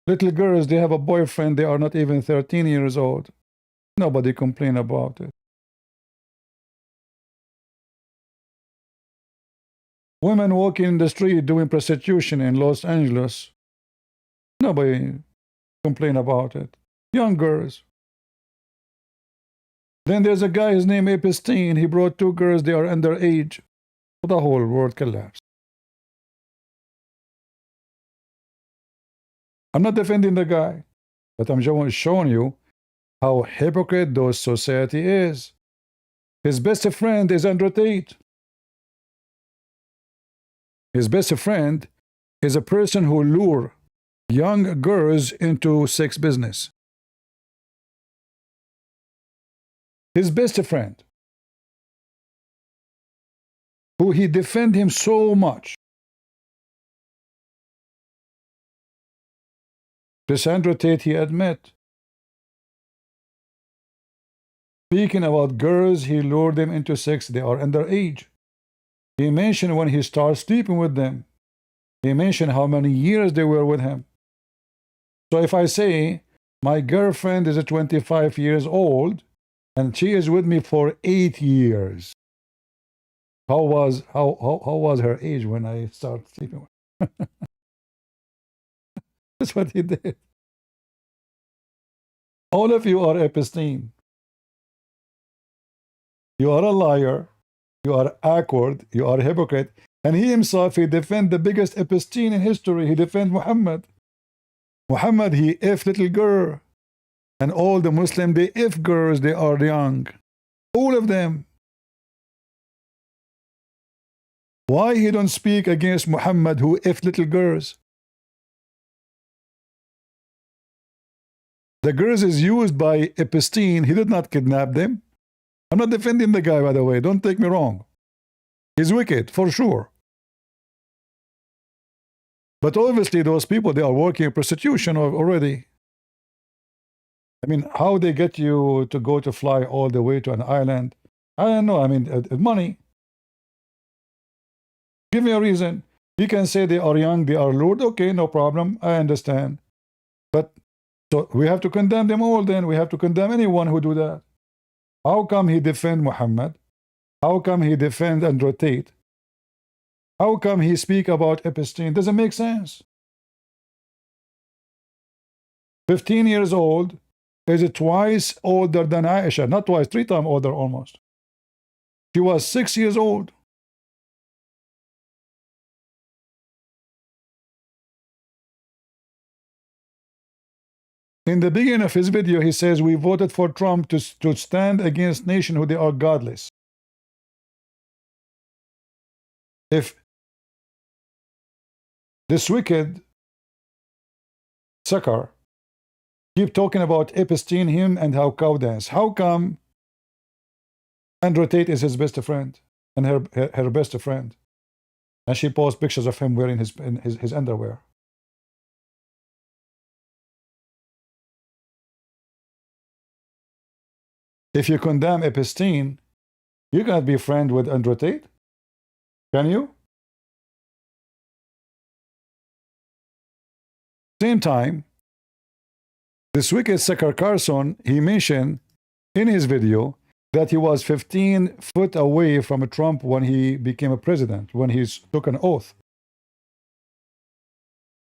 Little girls, they have a boyfriend, they are not even 13 years old. Nobody complain about it. Women walking in the street doing prostitution in Los Angeles. Nobody complain about it. Young girls. Then there's a guy, his name Epstein. He brought 2 girls, they are underage. The whole world collapsed. I'm not defending the guy, but I'm showing you how hypocrite those society is. His best friend is Andrew Tate. His best friend is a person who lure young girls into sex business. His best friend, who he defend him so much. This Andrew Tate, he admit. Speaking about girls, he lured them into sex, they are underage. He mentioned when he started sleeping with them. He mentioned how many years they were with him. So if I say, my girlfriend is 25 years old, and she is with me for 8 years. How was her age when I started sleeping with her? That's what he did. All of you are Epstein. You are a liar. You are awkward. You are a hypocrite. And he himself, he defend the biggest Epstein in history. He defend Muhammad. Muhammad, he F little girl. And all the Muslims, they F girls, they are young. All of them. Why he don't speak against Muhammad who F little girls? The girls is used by Epstein. He did not kidnap them. I'm not defending the guy, by the way. Don't take me wrong. He's wicked, for sure. But obviously those people, they are working in prostitution already. I mean, how they get you to go to fly all the way to an island? I don't know. I mean, money. Give me a reason. You can say they are young, they are lured. Okay, no problem. I understand. But so we have to condemn them all then. We have to condemn anyone who do that. How come he defend Muhammad? How come he defend Andrew Tate? How come he speak about Epstein? Doesn't make sense. 15 years old is twice older than Aisha. Not twice, 3 times older almost. She was 6 years old. In the beginning of his video, he says, we voted for Trump to stand against nations who they are godless. If this wicked sucker keep talking about Epstein, him, and how cow dance, how come Andrew Tate is his best friend and her best friend, and she posts pictures of him wearing his underwear? If you condemn Epstein, you can't be friend with Andrew Tate. Can you? Same time, this wicked sucker Carlson, he mentioned in his video that he was 15 feet away from Trump when he became a president, when he took an oath.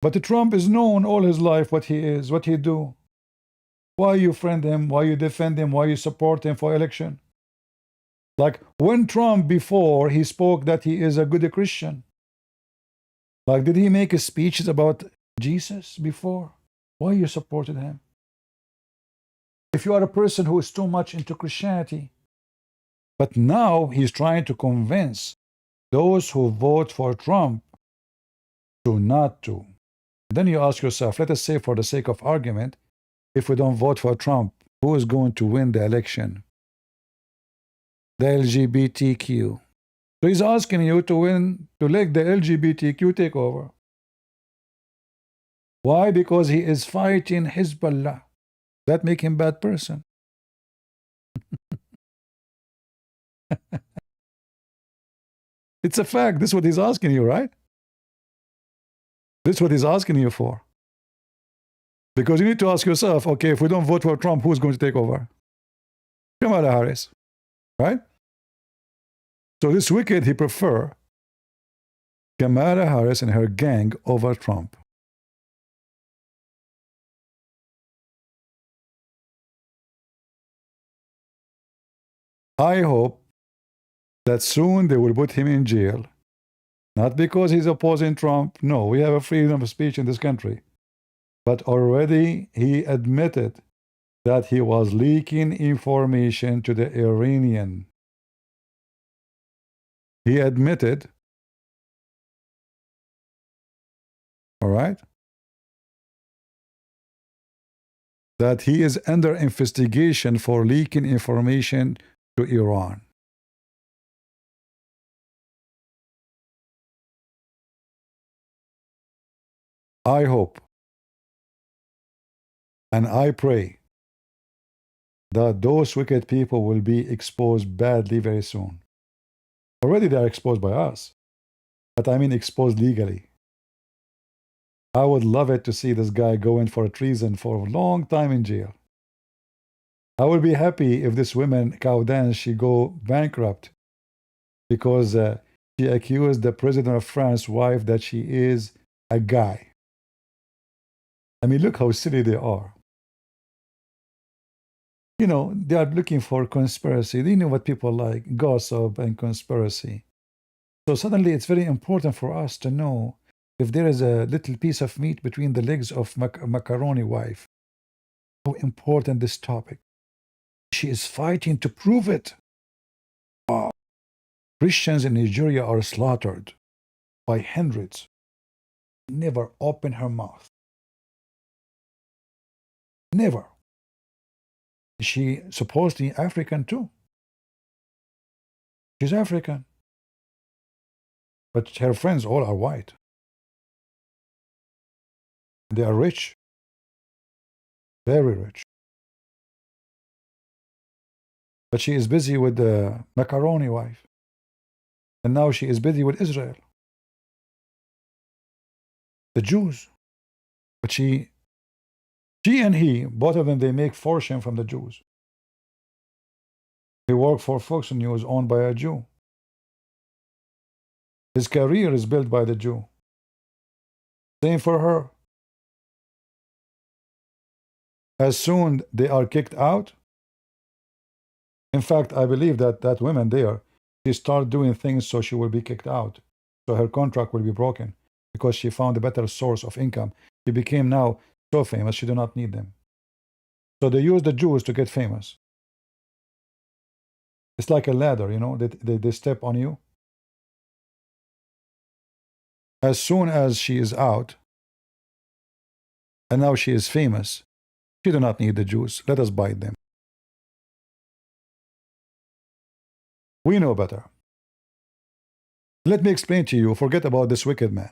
But Trump is known all his life what he is, what he do. Why you friend him? Why you defend him? Why you support him for election? Like when Trump before he spoke that he is a good Christian. Like did he make speeches about Jesus before? Why you supported him? If you are a person who is too much into Christianity, but now he's trying to convince those who vote for Trump to not to. Then you ask yourself, let us say for the sake of argument, if we don't vote for Trump, who is going to win the election? The LGBTQ. So he's asking you to win, to let the LGBTQ take over. Why? Because he is fighting Hezbollah. That make him a bad person. It's a fact. This is what he's asking you, right? This is what he's asking you for. Because you need to ask yourself, okay, if we don't vote for Trump, who's going to take over? Kamala Harris, right? So this wicked, he prefer Kamala Harris and her gang over Trump. I hope that soon they will put him in jail. Not because he's opposing Trump. No, we have a freedom of speech in this country. But already he admitted that he was leaking information to the Iranian. He admitted, all right, that he is under investigation for leaking information to Iran. I hope and I pray that those wicked people will be exposed badly very soon. Already they are exposed by us, but I mean exposed legally. I would love it to see this guy going for treason for a long time in jail. I would be happy if this woman, cow dance, she go bankrupt because she accused the president of France's wife that she is a guy. I mean, look how silly they are. You know, they are looking for conspiracy. They know what people like, gossip and conspiracy. So suddenly it's very important for us to know if there is a little piece of meat between the legs of macaroni wife. How important this topic. She is fighting to prove it. Wow. Christians in Nigeria are slaughtered by hundreds. Never open her mouth. Never. She supposedly African too. She's African. But her friends all are white. They are rich. Very rich. But she is busy with the macaroni wife. And now she is busy with Israel. The Jews. But she and he, both of them, they make fortune from the Jews. He worked for Fox News, owned by a Jew. His career is built by the Jew. Same for her. As soon they are kicked out, in fact, I believe that that woman there, she started doing things so she will be kicked out. So her contract will be broken because she found a better source of income. She became now so famous, she do not need them. So they use the Jews to get famous. It's like a ladder, you know, they step on you. As soon as she is out, and now she is famous, she do not need the Jews. Let us bite them. We know better. Let me explain to you, forget about this wicked man.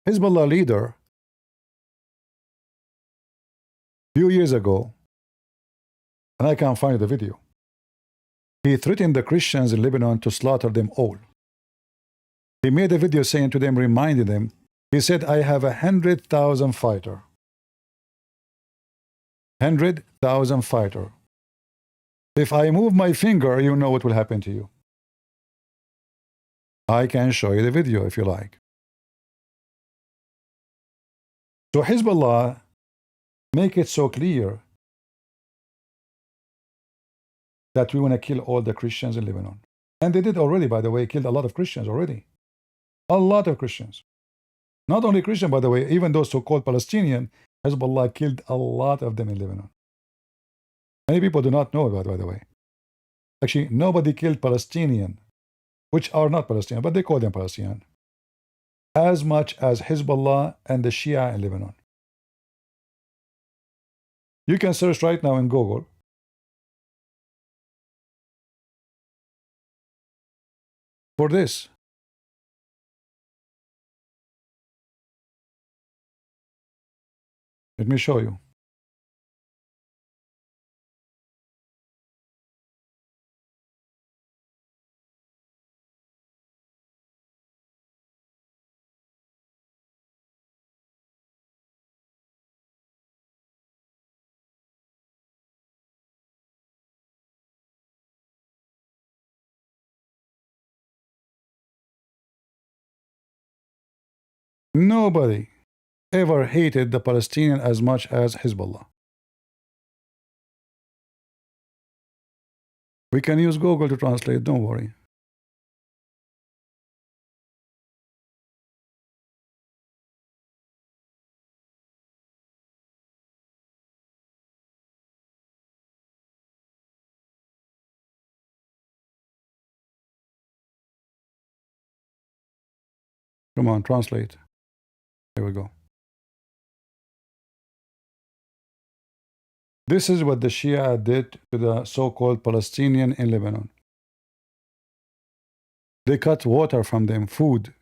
Hezbollah leader, few years ago, and I can't find the video, he threatened the Christians in Lebanon to slaughter them all. He made a video saying to them, reminding them, he said, I have 100,000 fighter. 100,000 fighter. If I move my finger, you know what will happen to you. I can show you the video if you like. So Hezbollah make it so clear that we want to kill all the Christians in Lebanon. And they did already, by the way, killed a lot of Christians already. A lot of Christians. Not only Christian, by the way, even those so-called Palestinian, Hezbollah killed a lot of them in Lebanon. Many people do not know about it, by the way. Actually, nobody killed Palestinian, which are not Palestinian, but they call them Palestinian, as much as Hezbollah and the Shia in Lebanon. You can search right now in Google. For this. Let me show you. Nobody ever hated the Palestinian as much as Hezbollah. We can use Google to translate, don't worry. Come on, translate. Here we go. This is what the Shia did to the so-called Palestinian in Lebanon. They cut water from them, food.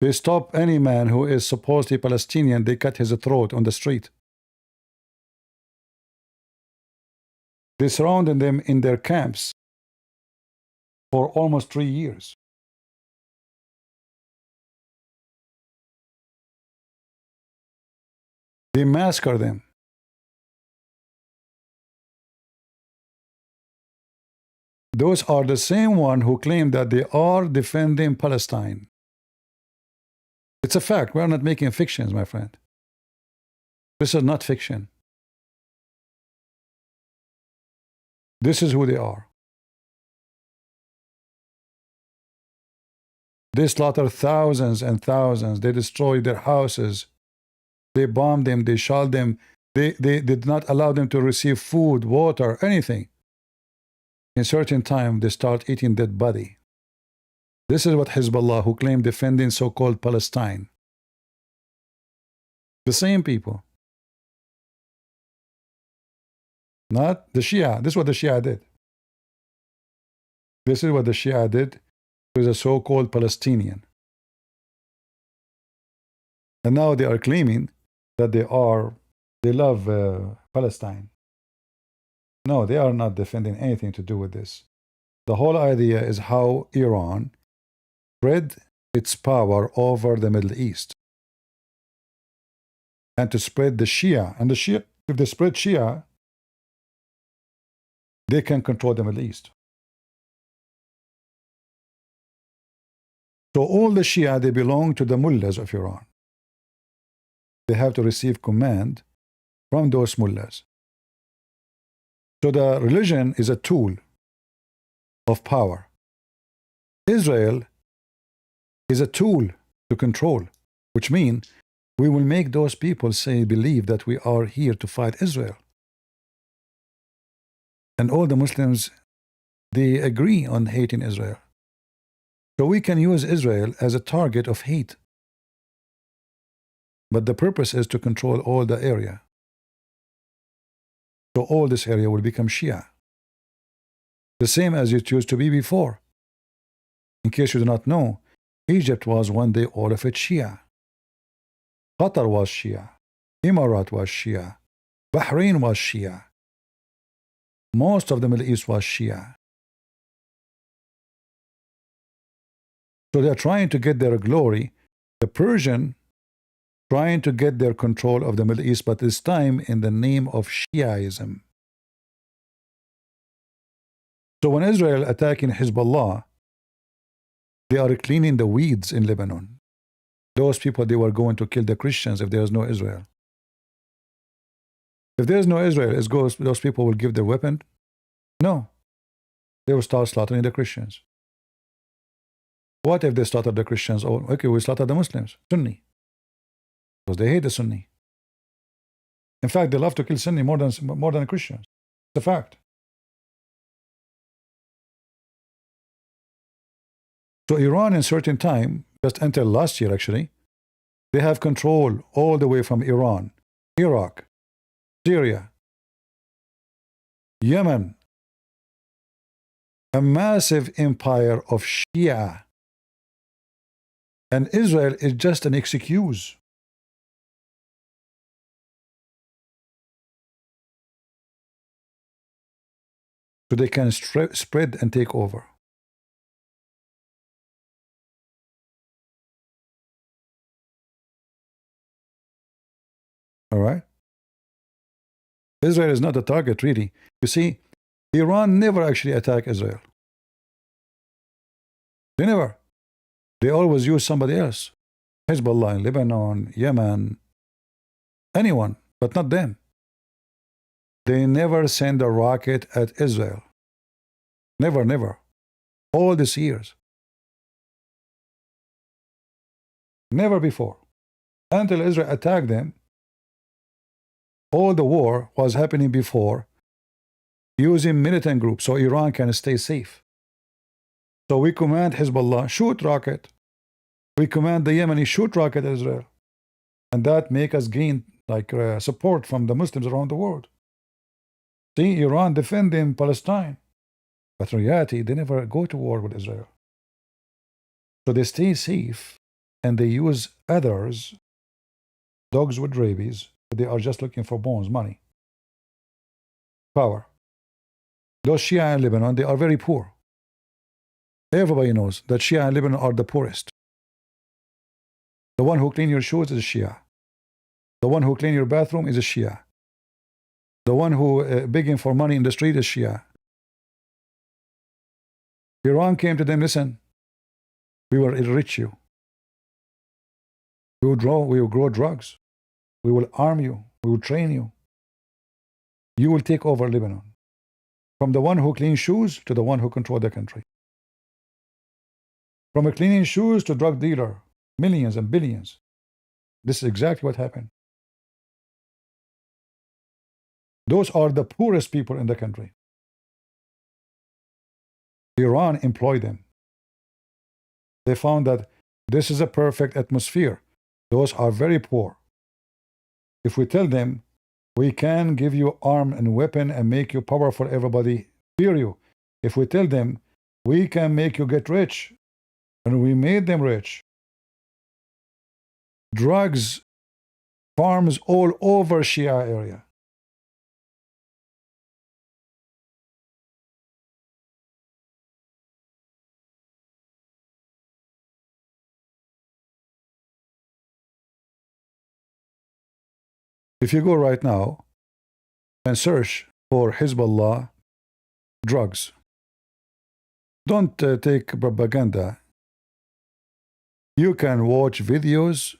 They stop any man who is supposedly Palestinian, they cut his throat on the street. They surrounded them in their camps for almost 3 years. They massacre them. Those are the same ones who claim that they are defending Palestine. It's a fact. We are not making fictions, my friend. This is not fiction. This is who they are. They slaughter thousands and thousands. They destroy their houses. They bombed them. They shot them. They did not allow them to receive food, water, anything. In certain time, they start eating dead body. This is what Hezbollah, who claim defending so-called Palestine. The same people. Not the Shia. This is what the Shia did. This is what the Shia did to the so-called Palestinian. And now they are claiming that they love Palestine. No, they are not defending anything to do with this. The whole idea is how Iran spread its power over the Middle East. And to spread the Shia. And the Shia, if they spread Shia, they can control the Middle East. So all the Shia, they belong to the mullahs of Iran. They have to receive command from those mullahs. So the religion is a tool of power. Israel is a tool to control, which means we will make those people believe that we are here to fight Israel. And all the Muslims, they agree on hating Israel. So we can use Israel as a target of hate. But the purpose is to control all the area. So all this area will become Shia. The same as it used to be before. In case you do not know, Egypt was one day all of it Shia. Qatar was Shia. Emirat was Shia. Bahrain was Shia. Most of the Middle East was Shia. So they're trying to get their glory. The Persian trying to get their control of the Middle East, but this time in the name of Shiaism. So when Israel attacking Hezbollah, they are cleaning the weeds in Lebanon. Those people, they were going to kill the Christians if there is no Israel. If there is no Israel, those people will give their weapon? No. They will start slaughtering the Christians. What if they slaughter the Christians? Oh, okay, we slaughter the Muslims, Sunni. Because they hate the Sunni. In fact, they love to kill Sunni more than Christians. It's a fact. So Iran in certain time, just until last year actually, they have control all the way from Iran, Iraq, Syria, Yemen, a massive empire of Shia. And Israel is just an excuse. So they can spread and take over. All right? Israel is not the target, really. You see, Iran never actually attacked Israel. They never. They always use somebody else. Hezbollah in Lebanon, Yemen, anyone, but not them. They never send a rocket at Israel. Never, never. All these years. Never before. Until Israel attacked them, all the war was happening before using militant groups so Iran can stay safe. So we command Hezbollah, shoot rocket. We command the Yemeni, shoot rocket Israel. And that make us gain support from the Muslims around the world. See, Iran defending Palestine. But in reality, they never go to war with Israel. So they stay safe and they use others, dogs with rabies, but they are just looking for bones, money, power. Those Shia in Lebanon, they are very poor. Everybody knows that Shia in Lebanon are the poorest. The one who clean your shoes is a Shia. The one who clean your bathroom is a Shia. The one who begging for money in the street is Shia. Iran came to them, listen, we will enrich you. We will grow drugs. We will arm you. We will train you. You will take over Lebanon. From the one who cleans shoes to the one who controls the country. From a cleaning shoes to drug dealer, millions and billions. This is exactly what happened. Those are the poorest people in the country. Iran employed them. They found that this is a perfect atmosphere. Those are very poor. If we tell them, we can give you arm and weapon and make you powerful, everybody fear you. If we tell them, we can make you get rich, and we made them rich. Drugs, farms all over Shia area. If you go right now and search for Hezbollah drugs, don't take propaganda. You can watch videos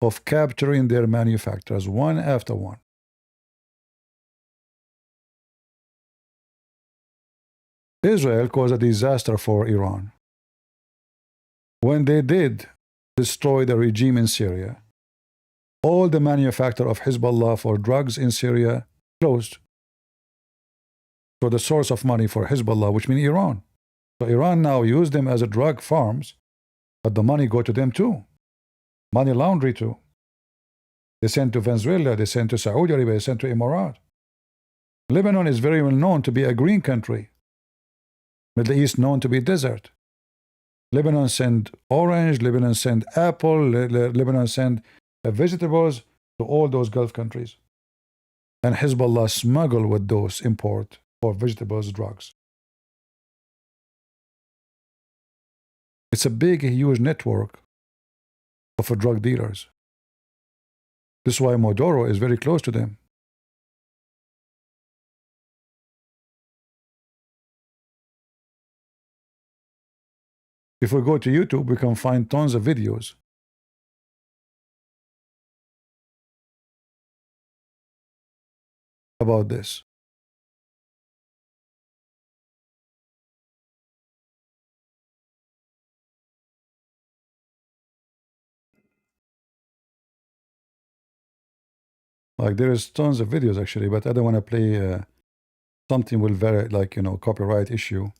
of capturing their manufacturers one after one. Israel caused a disaster for Iran. When they did destroy the regime in Syria, all the manufacture of Hezbollah for drugs in Syria closed. So the source of money for Hezbollah, which means Iran. So Iran now use them as a drug farms, but the money go to them too. Money laundry too. They send to Venezuela, they send to Saudi Arabia, they send to Emirat. Lebanon is very well known to be a green country. Middle East known to be desert. Lebanon send orange, Lebanon send apple, Lebanon send vegetables to all those Gulf countries. And Hezbollah smuggle with those import for vegetables, drugs. It's a big, huge network of drug dealers. This is why Maduro is very close to them. If we go to YouTube, we can find tons of videos about this. Like there is tons of videos actually, but I don't want to play something will very copyright issue.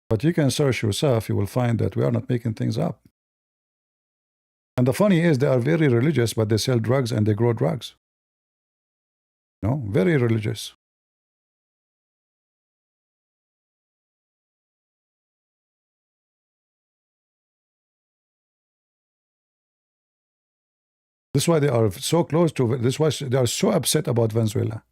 But you can search yourself, you will find that we are not making things up. And the funny is they are very religious, but they sell drugs and they grow drugs. No, very religious. This is why they are so close to, this is why they are so upset about Venezuela.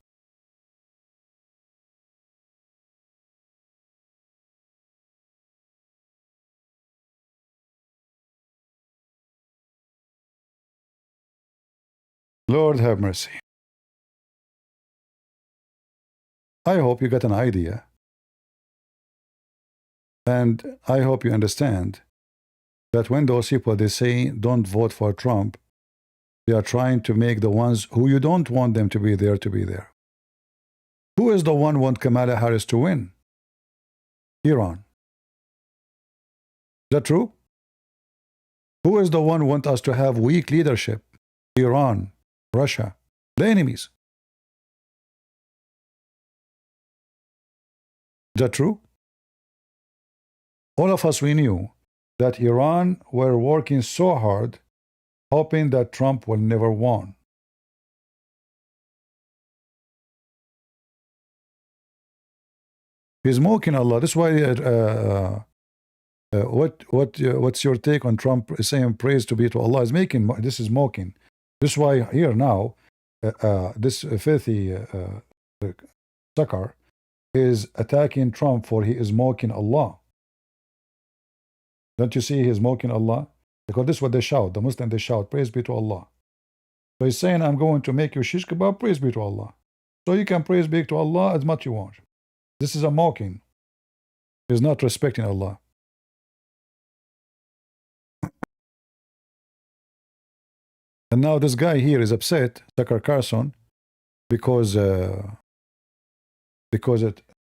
Lord have mercy. I hope you got an idea. And I hope you understand that when those people, they say, don't vote for Trump, they are trying to make the ones who you don't want them to be there to be there. Who is the one who want Kamala Harris to win? Iran. Is that true? Who is the one who want us to have weak leadership? Iran, Russia, the enemies. Is that true? All of us, we knew that Iran were working so hard, hoping that Trump will never win. He's mocking Allah. That's why. What's your take on Trump saying praise to be to Allah? Is making this is mocking. This is why here now, this filthy sucker is attacking Trump for he is mocking Allah. Don't you see he's mocking Allah? Because this is what they shout. The Muslims, they shout, praise be to Allah. So he's saying, I'm going to make you shish kebab, praise be to Allah. So you can praise be to Allah as much you want. This is a mocking. He's not respecting Allah. And now this guy here is upset, Tucker Carlson, because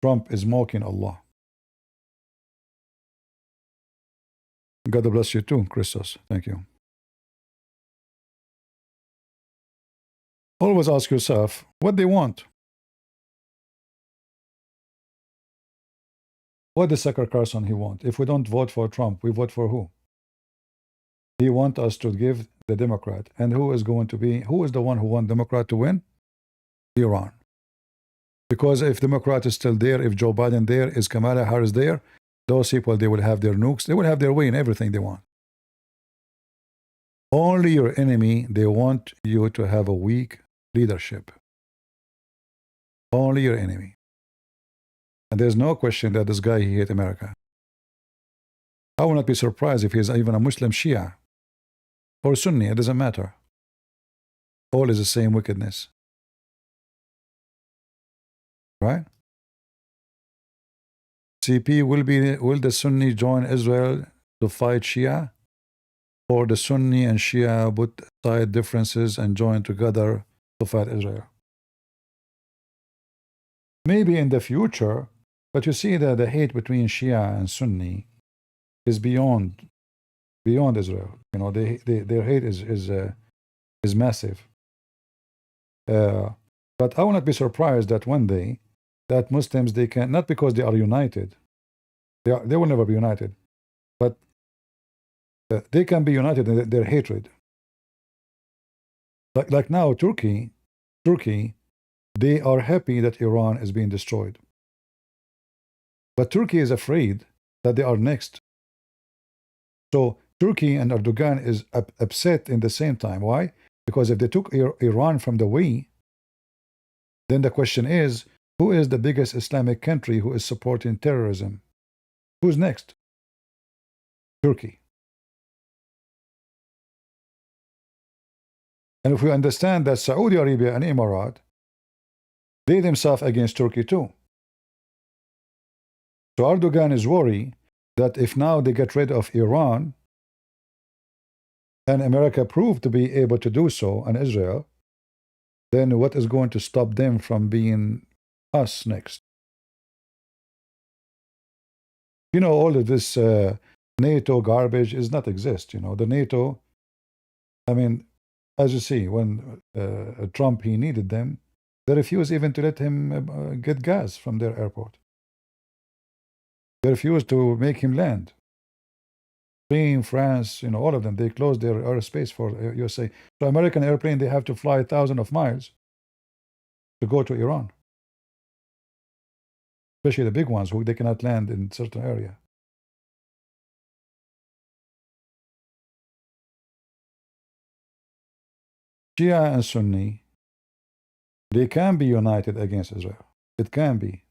Trump is mocking Allah. God bless you too, Christos. Thank you. Always ask yourself what they want. What does Tucker Carlson he want? If we don't vote for Trump, we vote for who? He wants us to give the Democrat. And who is the one who wants Democrat to win? Iran. Because if Democrat is still there, if Joe Biden there, is Kamala Harris there, those people, they will have their nukes. They will have their way in everything they want. Only your enemy, they want you to have a weak leadership. Only your enemy. And there's no question that this guy, he hates America. I will not be surprised if he's even a Muslim Shia or Sunni, it doesn't matter. All is the same wickedness. Right? CP, will the Sunni join Israel to fight Shia? Or the Sunni and Shia put aside differences and join together to fight Israel? Maybe in the future, but you see that the hate between Shia and Sunni is beyond Israel. You know, their hate is massive. But I will not be surprised that one day that Muslims, they can, not because they are united, they will never be united, but they can be united in their hatred. Like now, Turkey, they are happy that Iran is being destroyed. But Turkey is afraid that they are next. So Turkey and Erdogan is upset in the same time. Why? Because if they took Iran from the way, then the question is, who is the biggest Islamic country who is supporting terrorism? Who's next? Turkey. And if we understand that Saudi Arabia and Emirates, they themselves against Turkey too. So Erdogan is worried that if now they get rid of Iran, and America proved to be able to do so, and Israel, then what is going to stop them from being us next? You know, all of this NATO garbage is not exist. You know, the NATO, I mean, as you see, when Trump, he needed them, they refused even to let him get gas from their airport. They refused to make him land. Spain, France, you know, all of them, they closed their airspace for USA. So American airplane, they have to fly thousands of miles to go to Iran. Especially the big ones who they cannot land in certain area. Shia and Sunni, they can be united against Israel. It can be.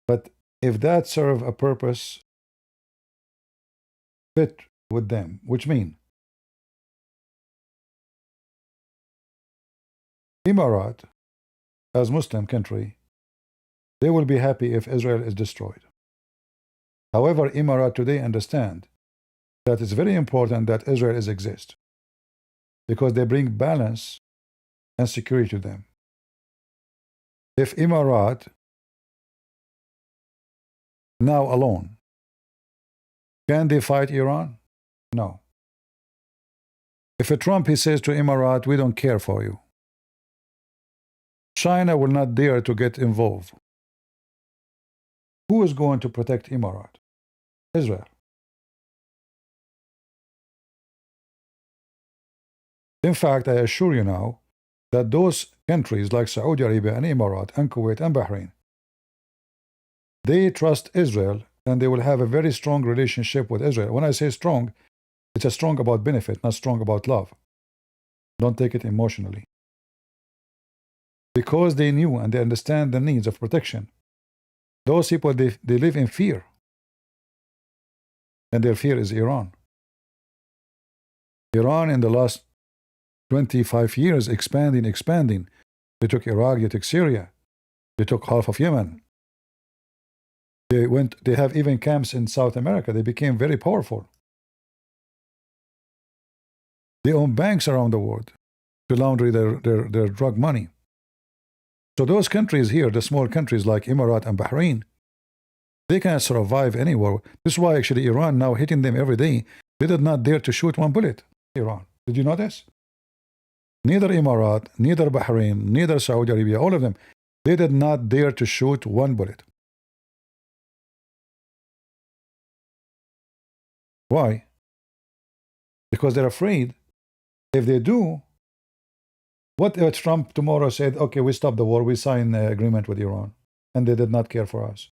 But if that serves a purpose fit with them, which means Emirates, as Muslim country, they will be happy if Israel is destroyed. However, Emirates today understand that it's very important that Israel exists because they bring balance and security to them. If Emirat now alone, can they fight Iran? No. If a Trump, he says to Emirat, we don't care for you, China will not dare to get involved. Who is going to protect Emirat? Israel. In fact, I assure you now that those countries like Saudi Arabia and Emirat and Kuwait and Bahrain, they trust Israel and they will have a very strong relationship with Israel. When I say strong, it's a strong about benefit, not strong about love. Don't take it emotionally. Because they knew and they understand the needs of protection. Those people, they live in fear. And their fear is Iran. Iran in the last 25 years expanding. They took Iraq, they took Syria, they took half of Yemen. They have even camps in South America. They became very powerful. They own banks around the world to launder their drug money. So those countries here, the small countries like Emirat and Bahrain, they can't survive anywhere. This is why actually Iran now hitting them every day. They did not dare to shoot one bullet. Iran. Did you notice? Neither Emirat, neither Bahrain, neither Saudi Arabia, all of them, they did not dare to shoot one bullet. Why? Because they're afraid if they do, what if Trump tomorrow said, okay, we stop the war, we sign an agreement with Iran, and they did not care for us?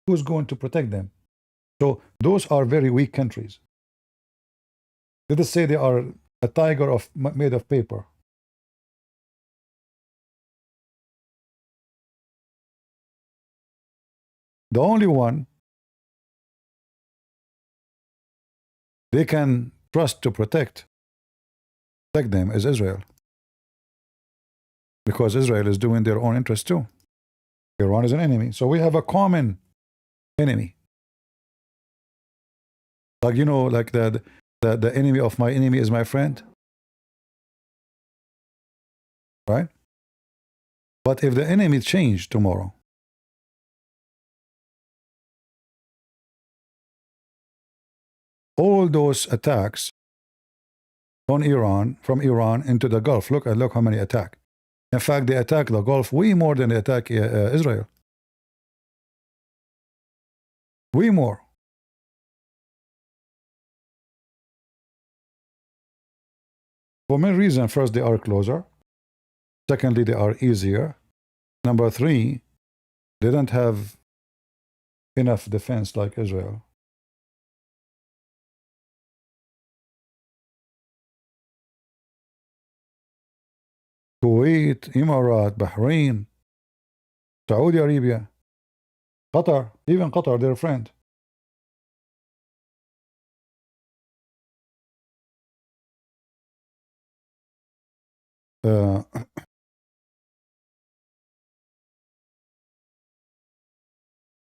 Who's going to protect them? So those are very weak countries. Let us say they are a tiger made of paper. The only one they can trust to protect them is Israel. Because Israel is doing their own interest too. Iran is an enemy. So we have a common enemy. Like, you know, like the enemy of my enemy is my friend. Right? But if the enemy changed tomorrow, all those attacks on Iran, from Iran into the Gulf, look how many attack. In fact, they attack the Gulf way more than they attack Israel. Way more. For many reasons. First, they are closer. Secondly, they are easier. Number three, they don't have enough defense like Israel. Kuwait, Emirat, Bahrain, Saudi Arabia, Qatar, even Qatar, their friend.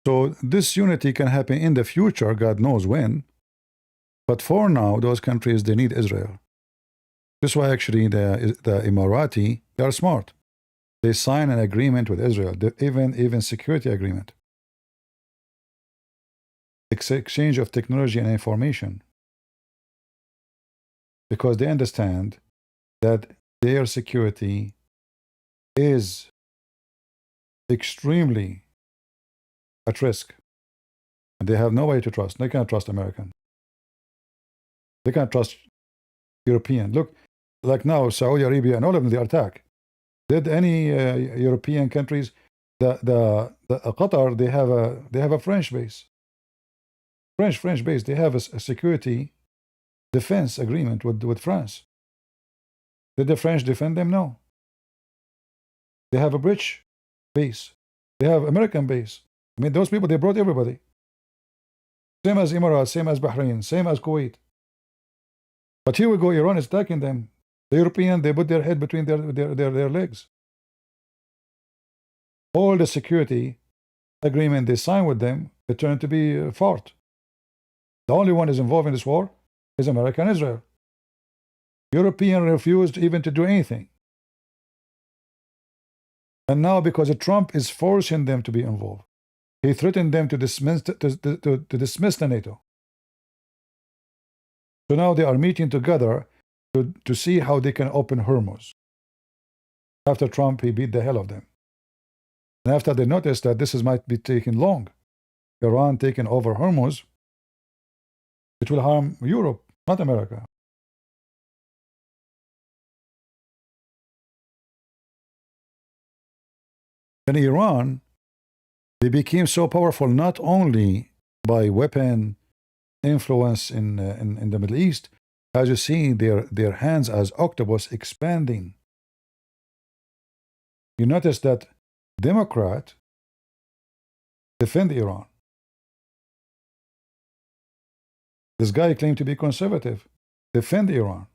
So this unity can happen in the future, God knows when. But for now, those countries, they need Israel. This is why actually the Emirati, they are smart. They sign an agreement with Israel, even security agreement. Exchange of technology and information. Because they understand that their security is extremely at risk. And they have no way to trust. They can't trust American. They can't trust European. Look, like now, Saudi Arabia and all of them, they attack. Did any European countries, the Qatar, they have a French base. French base. They have a security defense agreement with France. Did the French defend them? No. They have a British base. They have American base. I mean, those people, they brought everybody. Same as Emirates, same as Bahrain, same as Kuwait. But here we go, Iran is attacking them. The European, they put their head between their legs. All the security agreement they signed with them, it turned to be fought. The only one is involved in this war is America and Israel. Europeans refused even to do anything. And now, because Trump is forcing them to be involved, he threatened them to dismiss the NATO. So now they are meeting together to see how they can open Hormuz. After Trump, he beat the hell of them. And after they noticed that this might be taking long, Iran taking over Hormuz, it will harm Europe, not America. In Iran, they became so powerful not only by weapon influence in the Middle East, as you see their hands as octopus expanding. You notice that Democrat defend Iran. This guy claimed to be conservative, defend Iran.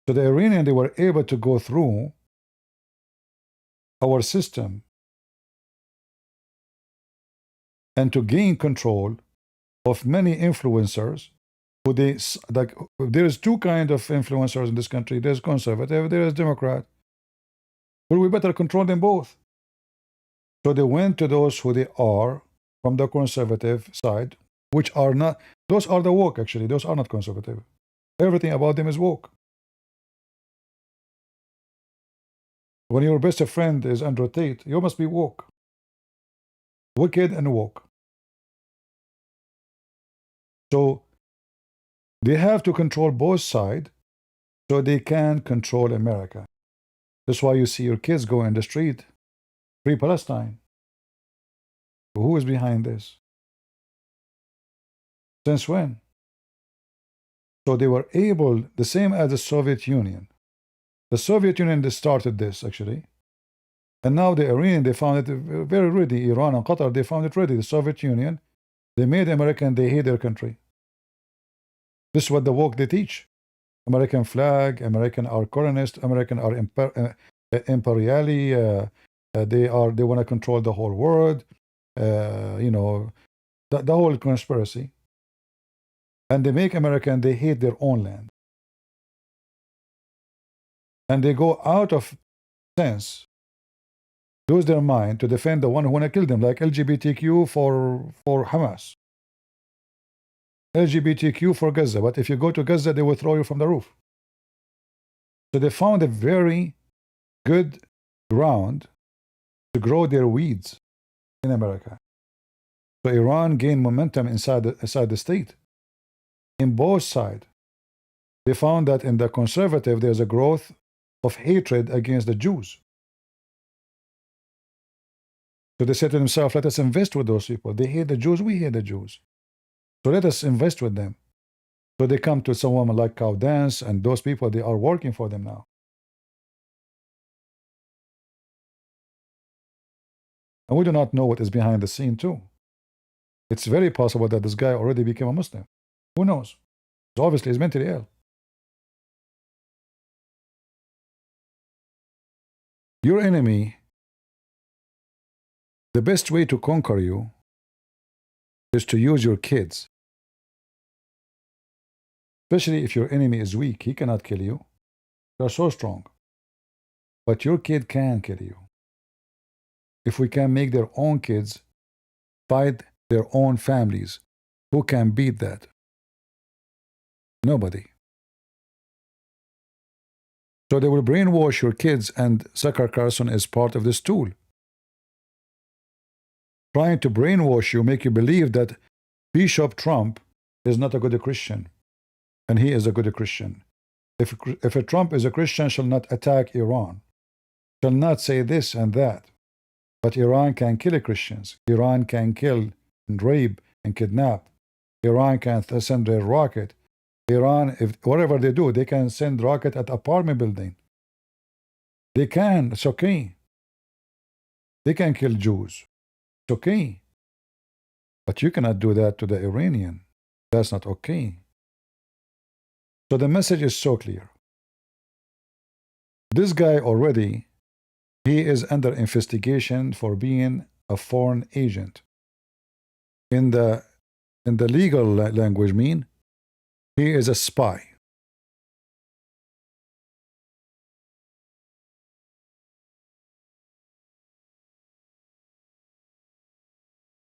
So the Iranians, they were able to go through our system and to gain control of many influencers who they like. There's two kinds of influencers in this country. There's conservative, there's Democrat. Well, we better control them both. So they went to those who they are from the conservative side, which are not, those are the woke actually, those are not conservative. Everything about them is woke. When your best friend is Andrew Tate, you must be woke. Wicked and woke. So they have to control both sides so they can control America. That's why you see your kids go in the street, free Palestine. Who is behind this? Since when? So they were able, the same as the Soviet Union. The Soviet Union, they started this actually. And now the Iranian, they found it very ready. Iran and Qatar, they found it ready. The Soviet Union, they made American, they hate their country. This is what the woke they teach. American flag, American are colonist, American are imperially, they want to control the whole world, you know, the whole conspiracy. And they make American, they hate their own land. And they go out of sense, lose their mind to defend the one who want to kill them, like LGBTQ for Hamas. LGBTQ for Gaza, but if you go to Gaza, they will throw you from the roof. So they found a very good ground to grow their weeds in America. So Iran gained momentum inside the state. In both sides, they found that in the conservative, there's a growth of hatred against the Jews. So they said to themselves, let us invest with those people. They hate the Jews, we hate the Jews. So let us invest with them. So they come to someone like Cow Dance, and those people, they are working for them now. And we do not know what is behind the scene too. It's very possible that this guy already became a Muslim. Who knows? So obviously he's mentally ill. Your enemy, the best way to conquer you is to use your kids. Especially if your enemy is weak, he cannot kill you. You are so strong. But your kid can kill you. If we can make their own kids fight their own families, who can beat that? Nobody. So they will brainwash your kids, and Tucker Carlson is part of this tool. Trying to brainwash you, make you believe that Bishop Trump is not a good Christian, and he is a good Christian. If a Trump is a Christian, shall not attack Iran, shall not say this and that. But Iran can kill Christians. Iran can kill and rape and kidnap. Iran can send a rocket. Iran, if whatever they do, they can send rocket at apartment building. They can. It's okay. They can kill Jews. It's okay. But you cannot do that to the Iranian. That's not okay. So the message is so clear. This guy already, he is under investigation for being a foreign agent in the in the legal language mean he is a spy.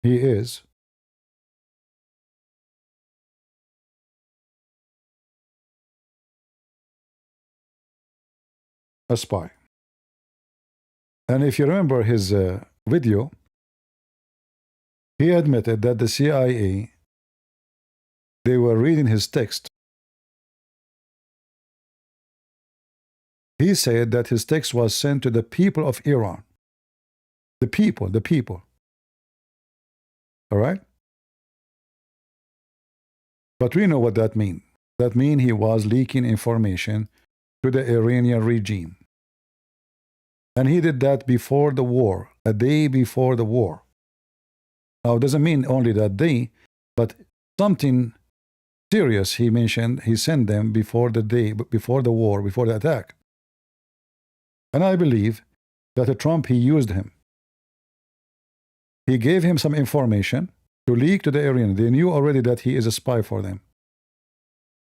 He is a spy. And if you remember his video, he admitted that the CIA, they were reading his text. He said that his text was sent to the people of Iran. The people. All right? But we know what that means. That means he was leaking information to the Iranian regime. And he did that before the war, a day before the war. Now, it doesn't mean only that day, but something serious he mentioned, he sent them before the day, before the war, before the attack. And I believe that Trump, he used him. He gave him some information to leak to the Iranians. They knew already that he is a spy for them.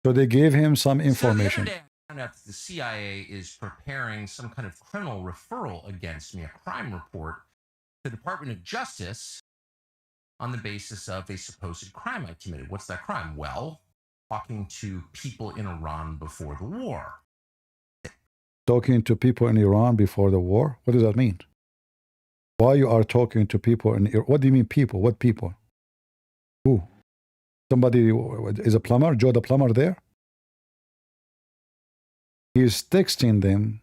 So they gave him some information. So the other day I found out that the CIA is preparing some kind of criminal referral against me, a crime report, to the Department of Justice on the basis of a supposed crime I committed. What's that crime? Well, talking to people in Iran before the war. Talking to people in Iran before the war? What does that mean? Why you are talking to people in Iran? What do you mean people? What people? Who? Somebody is a plumber? Joe the plumber there? He's texting them,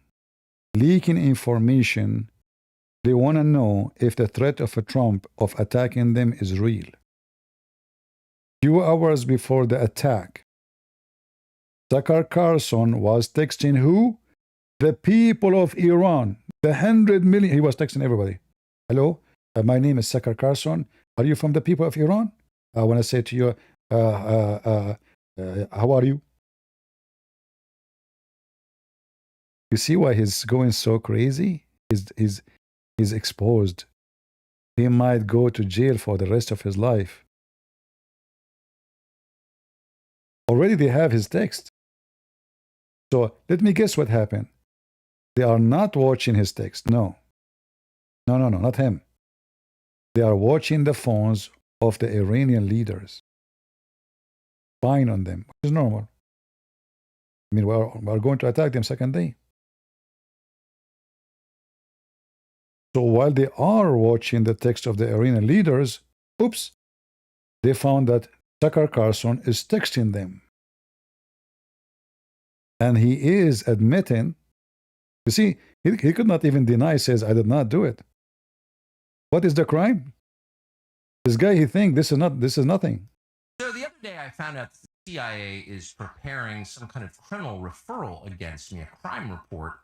leaking information. They want to know if the threat of a Trump of attacking them is real. Few hours before the attack, Tucker Carlson was texting who? The people of Iran. The 100 million. He was texting everybody. Hello, my name is Tucker Carlson. Are you from the people of Iran? I want to say to you, how are you? You see why he's going so crazy? He's exposed. He might go to jail for the rest of his life. Already they have his text. So let me guess what happened. They are not watching his text. No, not him. They are watching the phones of the Iranian leaders, spying on them, which is normal. I mean, we're going to attack them second day. So while they are watching the text of the Iranian leaders, oops, they found that Tucker Carlson is texting them. And he is admitting, you see, he could not even deny, says, I did not do it. What is the crime? This guy, he thinks this is nothing. So the other day I found out that the CIA is preparing some kind of criminal referral against me, a crime report,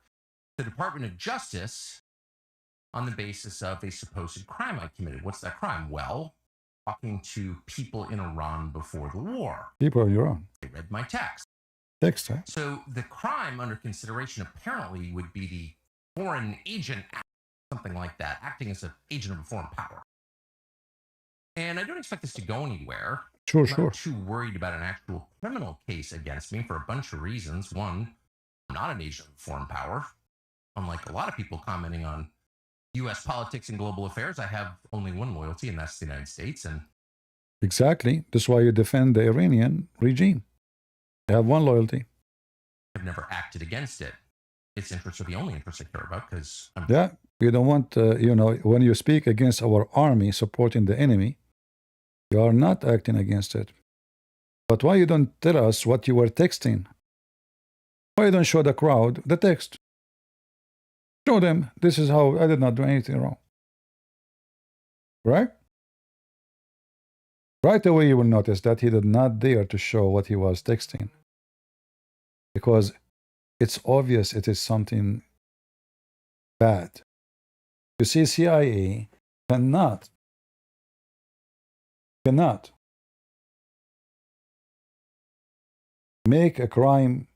to the Department of Justice on the basis of a supposed crime I committed. What's that crime? Well, talking to people in Iran before the war. People in Iran. They read my text. Text, huh? So the crime under consideration apparently would be the Foreign Agent Act, something like that, acting as an agent of a foreign power. And I don't expect this to go anywhere. Sure. I'm not too worried about an actual criminal case against me for a bunch of reasons. One, I'm not an agent of a foreign power. Unlike a lot of people commenting on U.S. politics and global affairs, I have only one loyalty, and that's the United States. And exactly. That's why you defend the Iranian regime. You have one loyalty. I've never acted against it. Its interests are the only interests I care about because I'm... Yeah, you don't want, when you speak against our army supporting the enemy, you are not acting against it. But why you don't tell us what you were texting? Why you don't show the crowd the text? Show them, this is how I did not do anything wrong. Right? Right away you will notice that he did not dare to show what he was texting. Because it's obvious it is something bad. You see, CIA cannot make a crime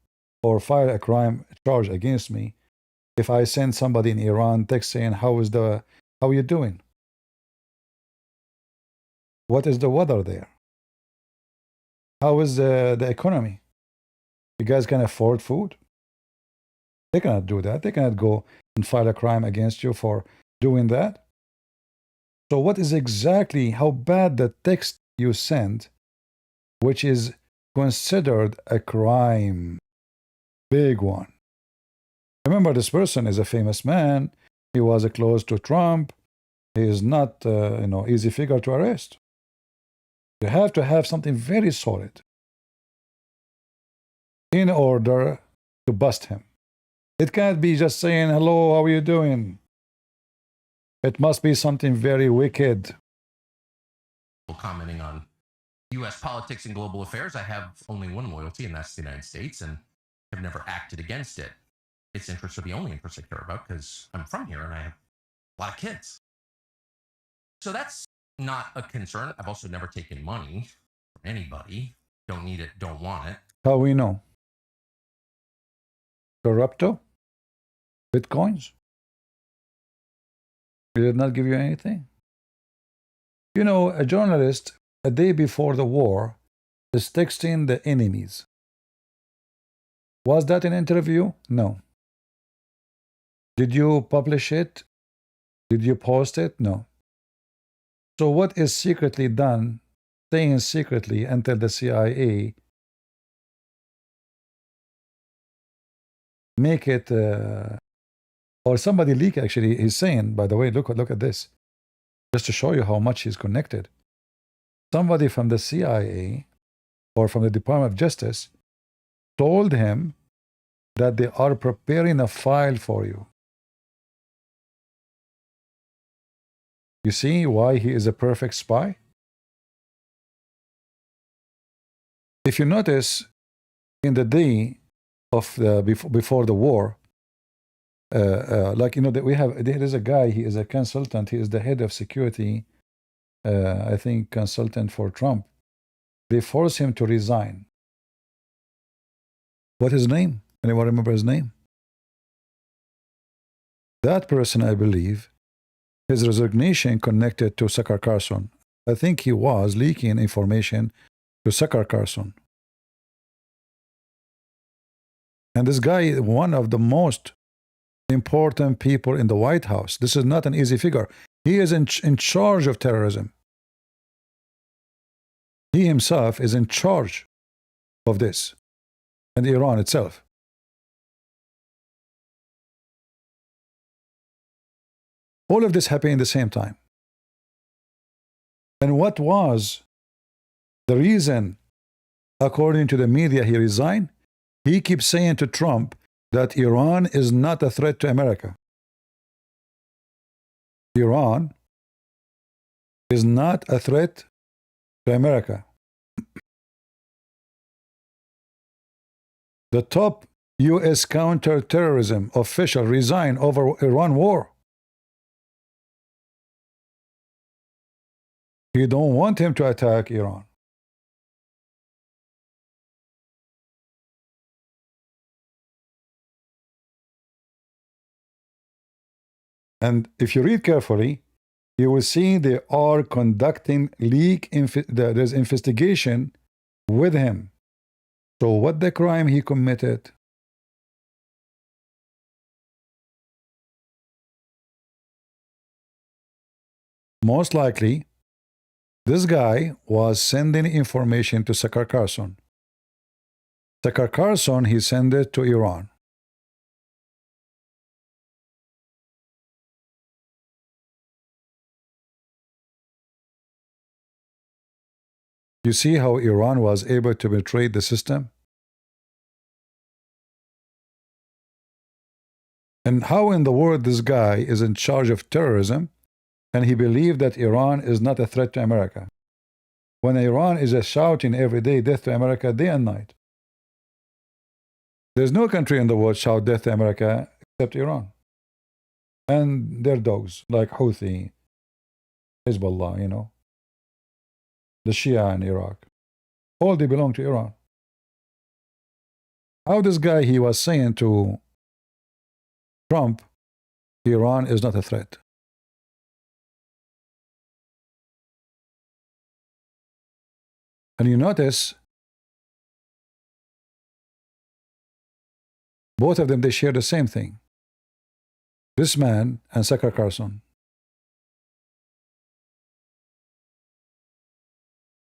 or file a crime charge against me if I send somebody in Iran text saying, how are you doing? What is the weather there? How is the economy? You guys can afford food? They cannot do that. They cannot go and file a crime against you for doing that. So what is exactly, how bad the text you send, which is considered a crime, big one. Remember, this person is a famous man. He was close to Trump. He is not, easy figure to arrest. You have to have something very solid in order to bust him. It can't be just saying, hello, how are you doing? It must be something very wicked. Commenting on U.S. politics and global affairs, I have only one loyalty, and that's the United States, and have never acted against it. Its interests are the only interests I care about because I'm from here and I have a lot of kids. So that's not a concern. I've also never taken money from anybody. Don't need it, don't want it. How we know? Corrupto? Bitcoins? He did not give you anything. You know, a journalist, a day before the war, is texting the enemies. Was that an interview? No. Did you publish it? Did you post it? No. So what is secretly done, staying secretly until the CIA make it, or somebody leak actually, he's saying, by the way, look at this, just to show you how much he's connected. Somebody from the CIA or from the Department of Justice told him that they are preparing a file for you. You see why he is a perfect spy? If you notice, in the day of the before the war, there is a guy. He is a consultant. He is the head of security. I think consultant for Trump. They force him to resign. What his name? Anyone remember his name? That person, I believe, his resignation connected to Carlson. I think he was leaking information to Carlson. And this guy is one of the most important people in the White House. This is not an easy figure. He is in charge of terrorism. He himself is in charge of this, and Iran itself. All of this happened at the same time. And what was the reason, according to the media, he resigned? He keeps saying to Trump that Iran is not a threat to America. Iran is not a threat to America. The top U.S. counterterrorism official resigned over Iran war. You don't want him to attack Iran. And if you read carefully, you will see they are conducting there's investigation with him. So what the crime he committed? Most likely, this guy was sending information to Carlson. Carlson, he sent it to Iran. You see how Iran was able to betray the system? And how in the world this guy is in charge of terrorism and he believed that Iran is not a threat to America, when Iran is shouting every day death to America day and night. There's no country in the world shout death to America except Iran. And their dogs, like Houthi, Hezbollah, the Shia in Iraq. All they belong to Iran. How this guy, he was saying to Trump, Iran is not a threat. And you notice Both of them, they share the same thing. This man and Tucker Carlson.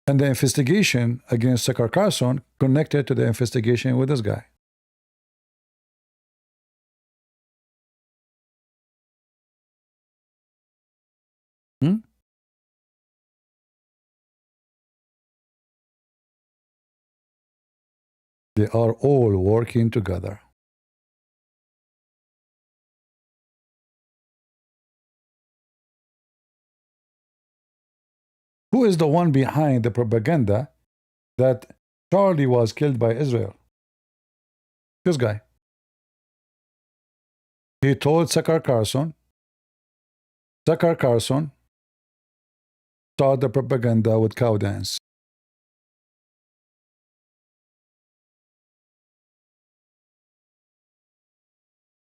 And the investigation against Tucker Carlson connected to the investigation with this guy. They are all working together. Who is the one behind the propaganda that Charlie was killed by Israel? This guy. He told Tucker Carlson. Tucker Carlson started the propaganda with cow dance.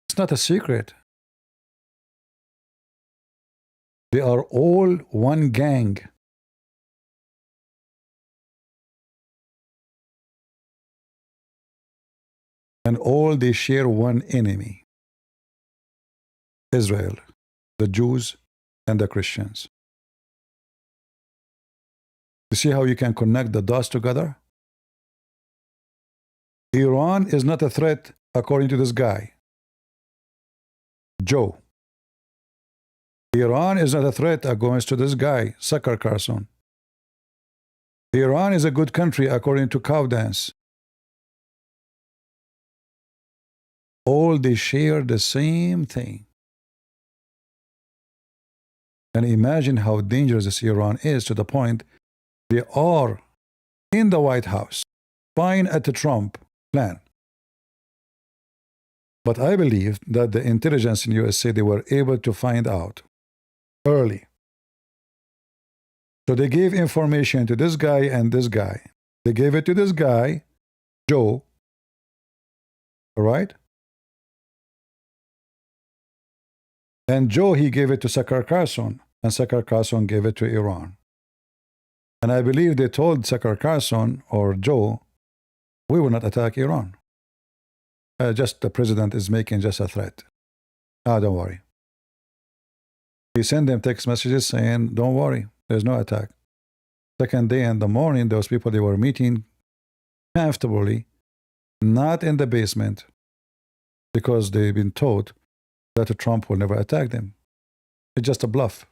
It's not a secret. They are all one gang. And all they share one enemy. Israel, the Jews, and the Christians. You see how you can connect the dots together? Iran is not a threat according to this guy, Joe. Iran is not a threat according to this guy, Tucker Carlson. Iran is a good country according to cow dance. All they share the same thing. And imagine how dangerous this Iran is, to the point they are in the White House, spying at the Trump plan. But I believe that the intelligence in USA, they were able to find out early. So they gave information to this guy and this guy. They gave it to this guy, Joe, all right? And Joe, he gave it to Tucker Carlson, and Tucker Carlson gave it to Iran. And I believe they told Tucker Carlson or Joe, we will not attack Iran. Just the president is making just a threat. Don't worry. He sent them text messages saying, don't worry, there's no attack. Second day in the morning, those people, they were meeting comfortably, not in the basement, because they've been told that Trump will never attack them. It's just a bluff.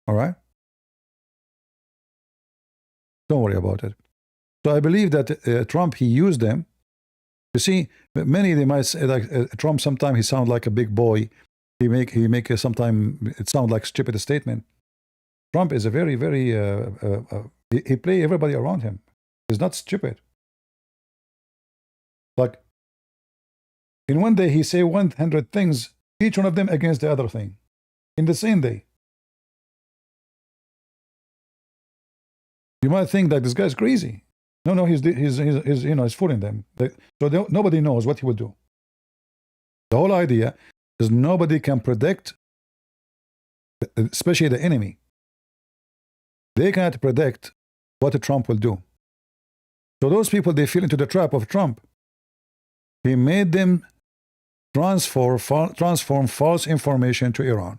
All right? Don't worry about it. So I believe that Trump, he used them. You see, many, they might say, like Trump, sometimes he sounds like a big boy. He make sometimes it sounds like a stupid statement. Trump is a very, very, he play everybody around him. He's not stupid. Like, in one day, he say 100 things, each one of them against the other thing, in the same day. You might think that this guy's crazy. No, he's you know, he's fooling them. So nobody knows what he will do. The whole idea is nobody can predict, especially the enemy. They cannot predict what Trump will do. So those people, they fell into the trap of Trump. He made them transform false information to Iran.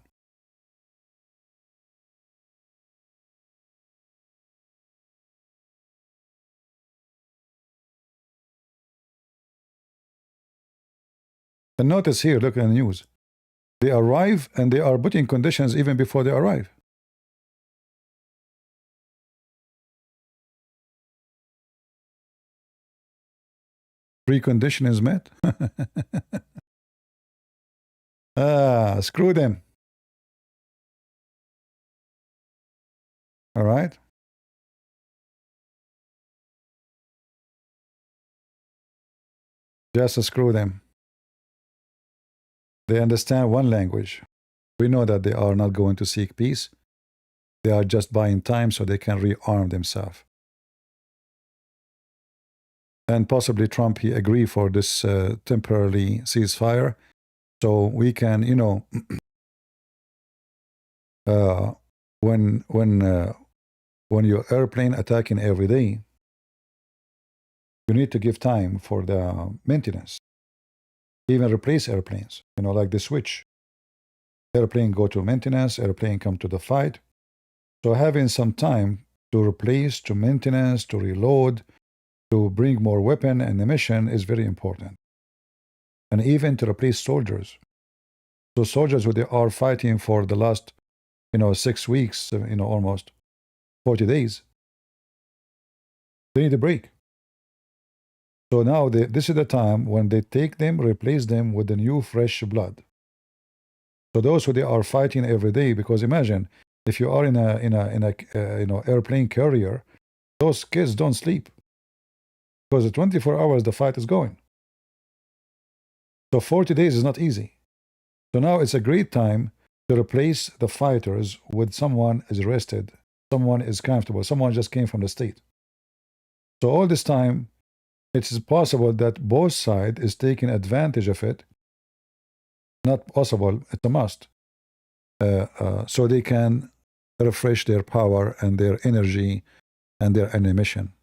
And notice here, look at the news. They arrive and they are putting conditions even before they arrive. Precondition is met. Screw them. All right. Just screw them. They understand one language. We know that they are not going to seek peace. They are just buying time so they can rearm themselves. And possibly Trump, he agreed for this temporary ceasefire, so we can, you know, when your airplane attacking every day, you need to give time for the maintenance. Even replace airplanes, like the switch. Airplane go to maintenance, airplane come to the fight. So having some time to replace, to maintenance, to reload, to bring more weapon and ammunition is very important. And even to replace soldiers. So soldiers who they are fighting for the last, 6 weeks, almost 40 days, they need a break. So now this is the time when they take them, replace them with the new fresh blood. So those who they are fighting every day, because imagine if you are in a airplane carrier, those kids don't sleep because the 24 hours the fight is going. So 40 days is not easy. So now it's a great time to replace the fighters with someone is rested, someone is comfortable, someone just came from the state. So all this time, it is possible that both sides is taking advantage of it. Not possible, it's a must. So they can refresh their power and their energy and their animation.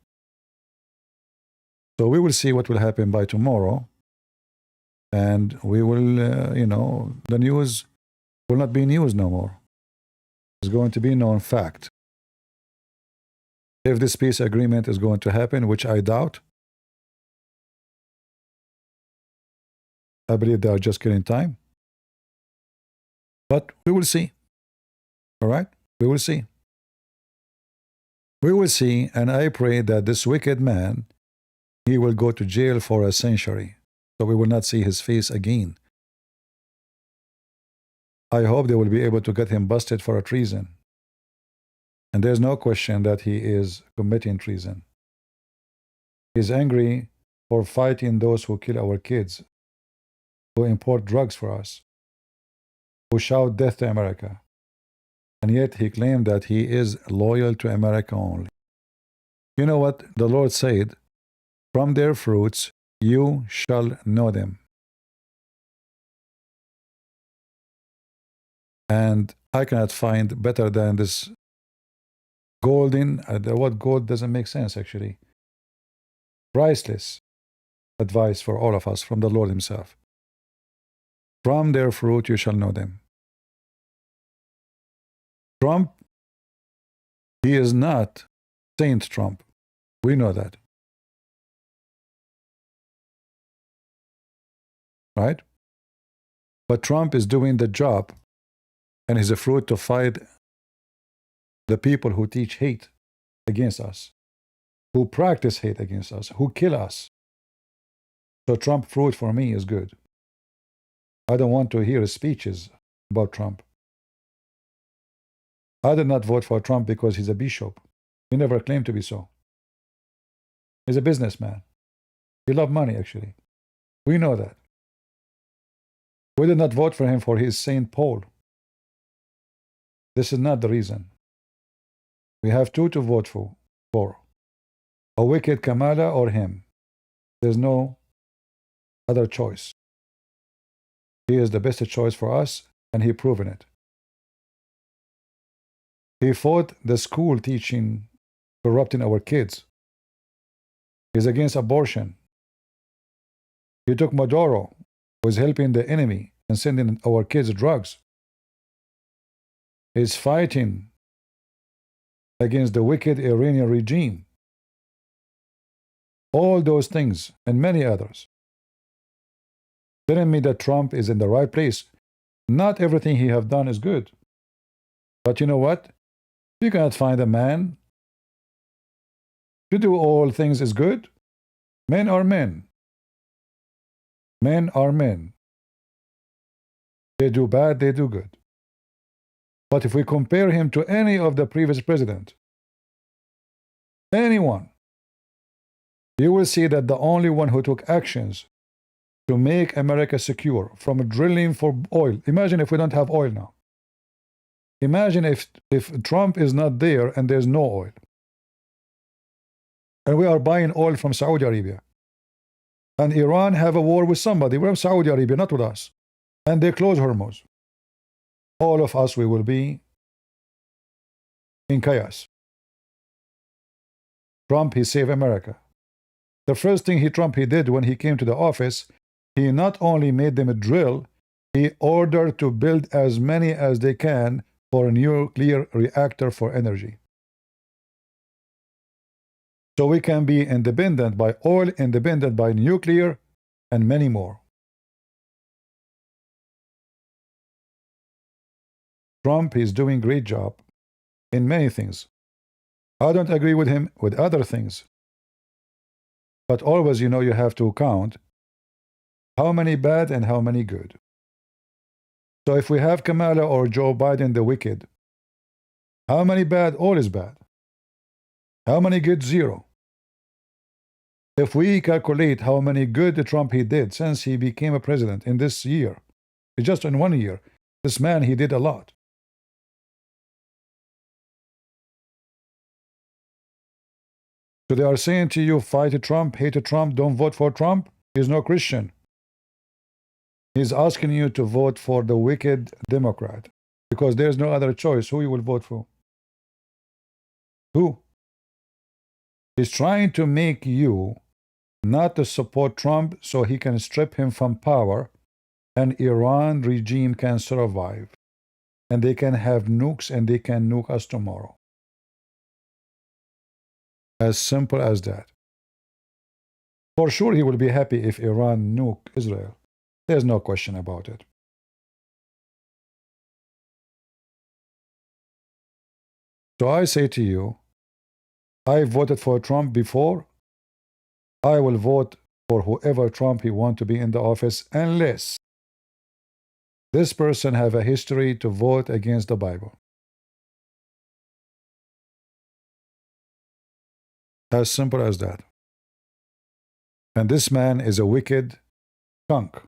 So we will see what will happen by tomorrow. And we will, the news will not be news no more. It's going to be known fact. If this peace agreement is going to happen, which I doubt, I believe they are just killing time. But we will see. All right? We will see. We will see, and I pray that this wicked man, he will go to jail for a century, so we will not see his face again. I hope they will be able to get him busted for a treason. And there's no question that he is committing treason. He's angry for fighting those who kill our kids, who import drugs for us, who shout death to America. And yet he claimed that he is loyal to America only. You know what the Lord said? From their fruits you shall know them. And I cannot find better than this golden, the word gold doesn't make sense actually. Priceless advice for all of us from the Lord himself. From their fruit you shall know them. Trump, he is not Saint Trump. We know that. Right? But Trump is doing the job and is a fruit to fight the people who teach hate against us, who practice hate against us, who kill us. So Trump fruit for me is good. I don't want to hear speeches about Trump. I did not vote for Trump because he's a bishop. He never claimed to be so. He's a businessman. He loves money, actually. We know that. We did not vote for him for his St. Paul. This is not the reason. We have two to vote for. A wicked Kamala or him. There's no other choice. He is the best choice for us, and he proven it. He fought the school teaching, corrupting our kids. He's against abortion. He took Maduro, who is helping the enemy and sending our kids drugs. He's fighting against the wicked Iranian regime. All those things and many others. Telling me that Trump is in the right place. Not everything he have done is good. But you know what? You cannot find a man to do all things is good. Men are men. Men are men. They do bad, they do good. But if we compare him to any of the previous presidents, anyone, you will see that the only one who took actions to make America secure from drilling for oil. Imagine if we don't have oil now. Imagine if Trump is not there and there's no oil. And we are buying oil from Saudi Arabia. And Iran have a war with somebody. We're Saudi Arabia, not with us. And they close Hormuz. All of us, we will be in chaos. Trump, he saved America. The first thing Trump did when he came to the office, he not only made them drill, he ordered to build as many as they can for a nuclear reactor for energy. So we can be independent by oil, independent by nuclear, and many more. Trump is doing a great job in many things. I don't agree with him with other things. But always, you have to count how many bad and how many good. So if we have Kamala or Joe Biden, the wicked, how many bad? All is bad. How many good? Zero. If we calculate how many good Trump he did since he became a president in this year, just in 1 year, this man, he did a lot. So they are saying to you, fight Trump, hate Trump, don't vote for Trump. He's no Christian. He's asking you to vote for the wicked Democrat because there's no other choice. Who you will vote for? Who? He's trying to make you not to support Trump so he can strip him from power and Iran regime can survive. And they can have nukes and they can nuke us tomorrow. As simple as that. For sure he will be happy if Iran nuke Israel. There's no question about it. So I say to you, I voted for Trump before. I will vote for whoever Trump he want to be in the office unless this person have a history to vote against the Bible. As simple as that. And this man is a wicked skunk.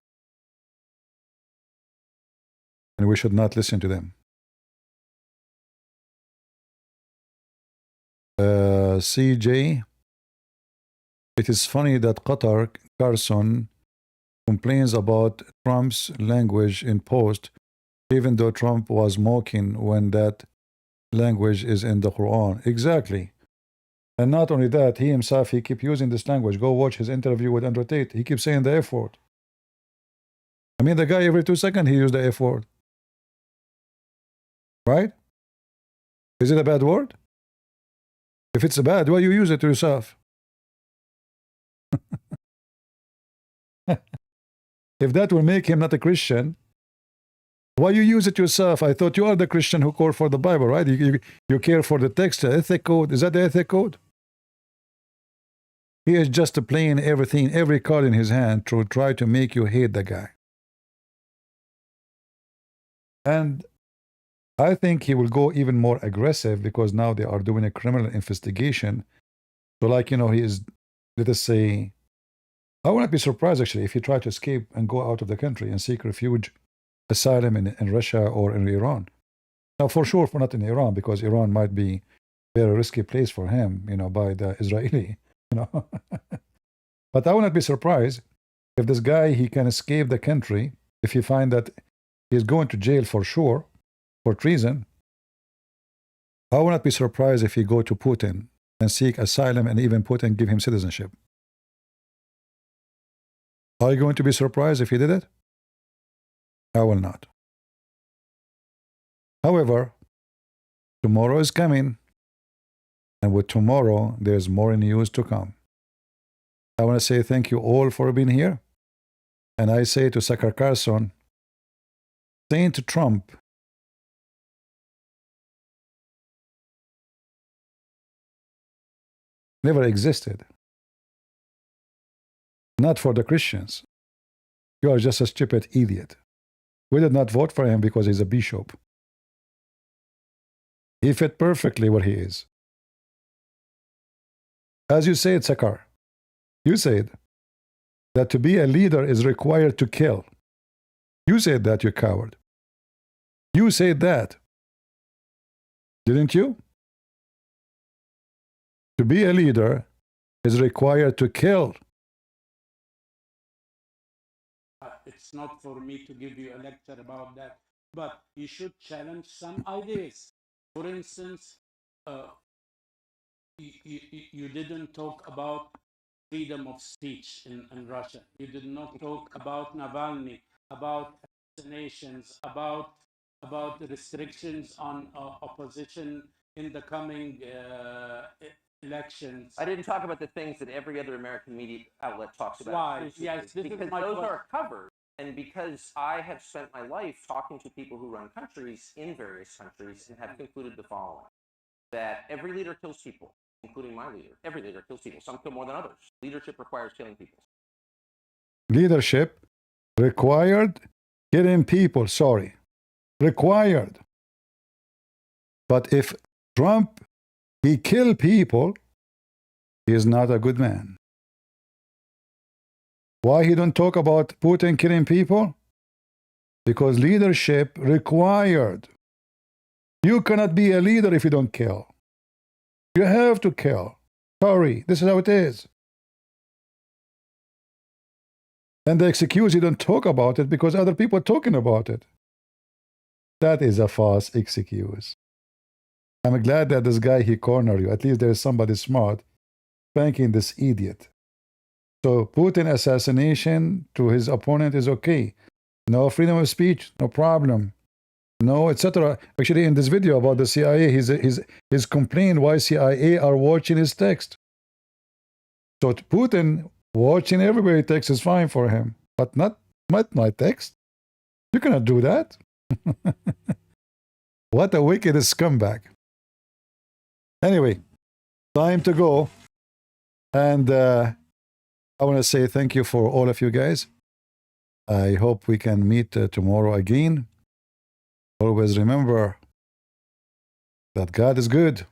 And we should not listen to them. CJ, it is funny that Carlson complains about Trump's language in post, even though Trump was mocking when that language is in the Quran. Exactly. And not only that, he himself, he keeps using this language. Go watch his interview with Andrew Tate. He keeps saying the F word. I mean, the guy every 2 seconds, he used the F word. Right? Is it a bad word? If it's a bad, why you use it to yourself? If that will make him not a Christian, why you use it yourself? I thought you are the Christian who called for the Bible, right? You care for the text, the ethic code. Is that the ethic code? He is just playing everything, every card in his hand to try to make you hate the guy. And I think he will go even more aggressive because now they are doing a criminal investigation. So like, he is, let us say, I would not be surprised actually if he tried to escape and go out of the country and seek refuge, asylum in Russia or in Iran. Now for sure, not in Iran, because Iran might be a very risky place for him, by the Israeli, But I would not be surprised if this guy, he can escape the country if he find that he's going to jail for sure, for treason. I would not be surprised if he go to Putin and seek asylum and even Putin give him citizenship. Are you going to be surprised if he did it? I will not. However, tomorrow is coming, and with tomorrow, there's more news to come. I want to say thank you all for being here. And I say to Tucker Carlson, saying to Trump, never existed. Not for the Christians. You are just a stupid idiot. We did not vote for him because he's a bishop. He fit perfectly where he is. As you said, Sakar, you said that to be a leader is required to kill. You said that, you coward. You said that. Didn't you? To be a leader is required to kill. It's not for me to give you a lecture about that, but you should challenge some ideas. For instance, you didn't talk about freedom of speech in Russia. You did not talk about Navalny, about assassinations, about the restrictions on opposition in the coming elections. I didn't talk about the things that every other American media outlet talks about. Why? exclusively, Yes, this is because my those question. are covered. And because I have spent my life talking to people who run countries in various countries and have concluded the following: that every leader kills people, including my leader. Every leader kills people. Some kill more than others. Leadership requires killing people. Leadership required killing people, sorry. Required. But if Trump, he kill people, he is not a good man. Why he don't talk about Putin killing people? Because leadership required. You cannot be a leader if you don't kill. You have to kill. Sorry, this is how it is. And the excuse you don't talk about it because other people are talking about it. That is a false excuse. I'm glad that this guy, he cornered you. At least there is somebody smart spanking this idiot. So Putin assassination to his opponent is okay. No freedom of speech, no problem. No, etc. Actually, in this video about the CIA, he's complained why CIA are watching his text. So Putin watching everybody text is fine for him, but not my text. You cannot do that. What a wicked scumbag. Anyway, time to go. And I want to say thank you for all of you guys. I hope we can meet tomorrow again. Always remember that God is good.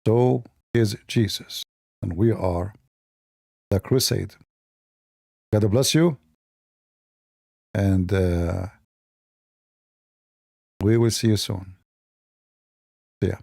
So is Jesus. And we are the crusade. God bless you. And we will see you soon. See ya.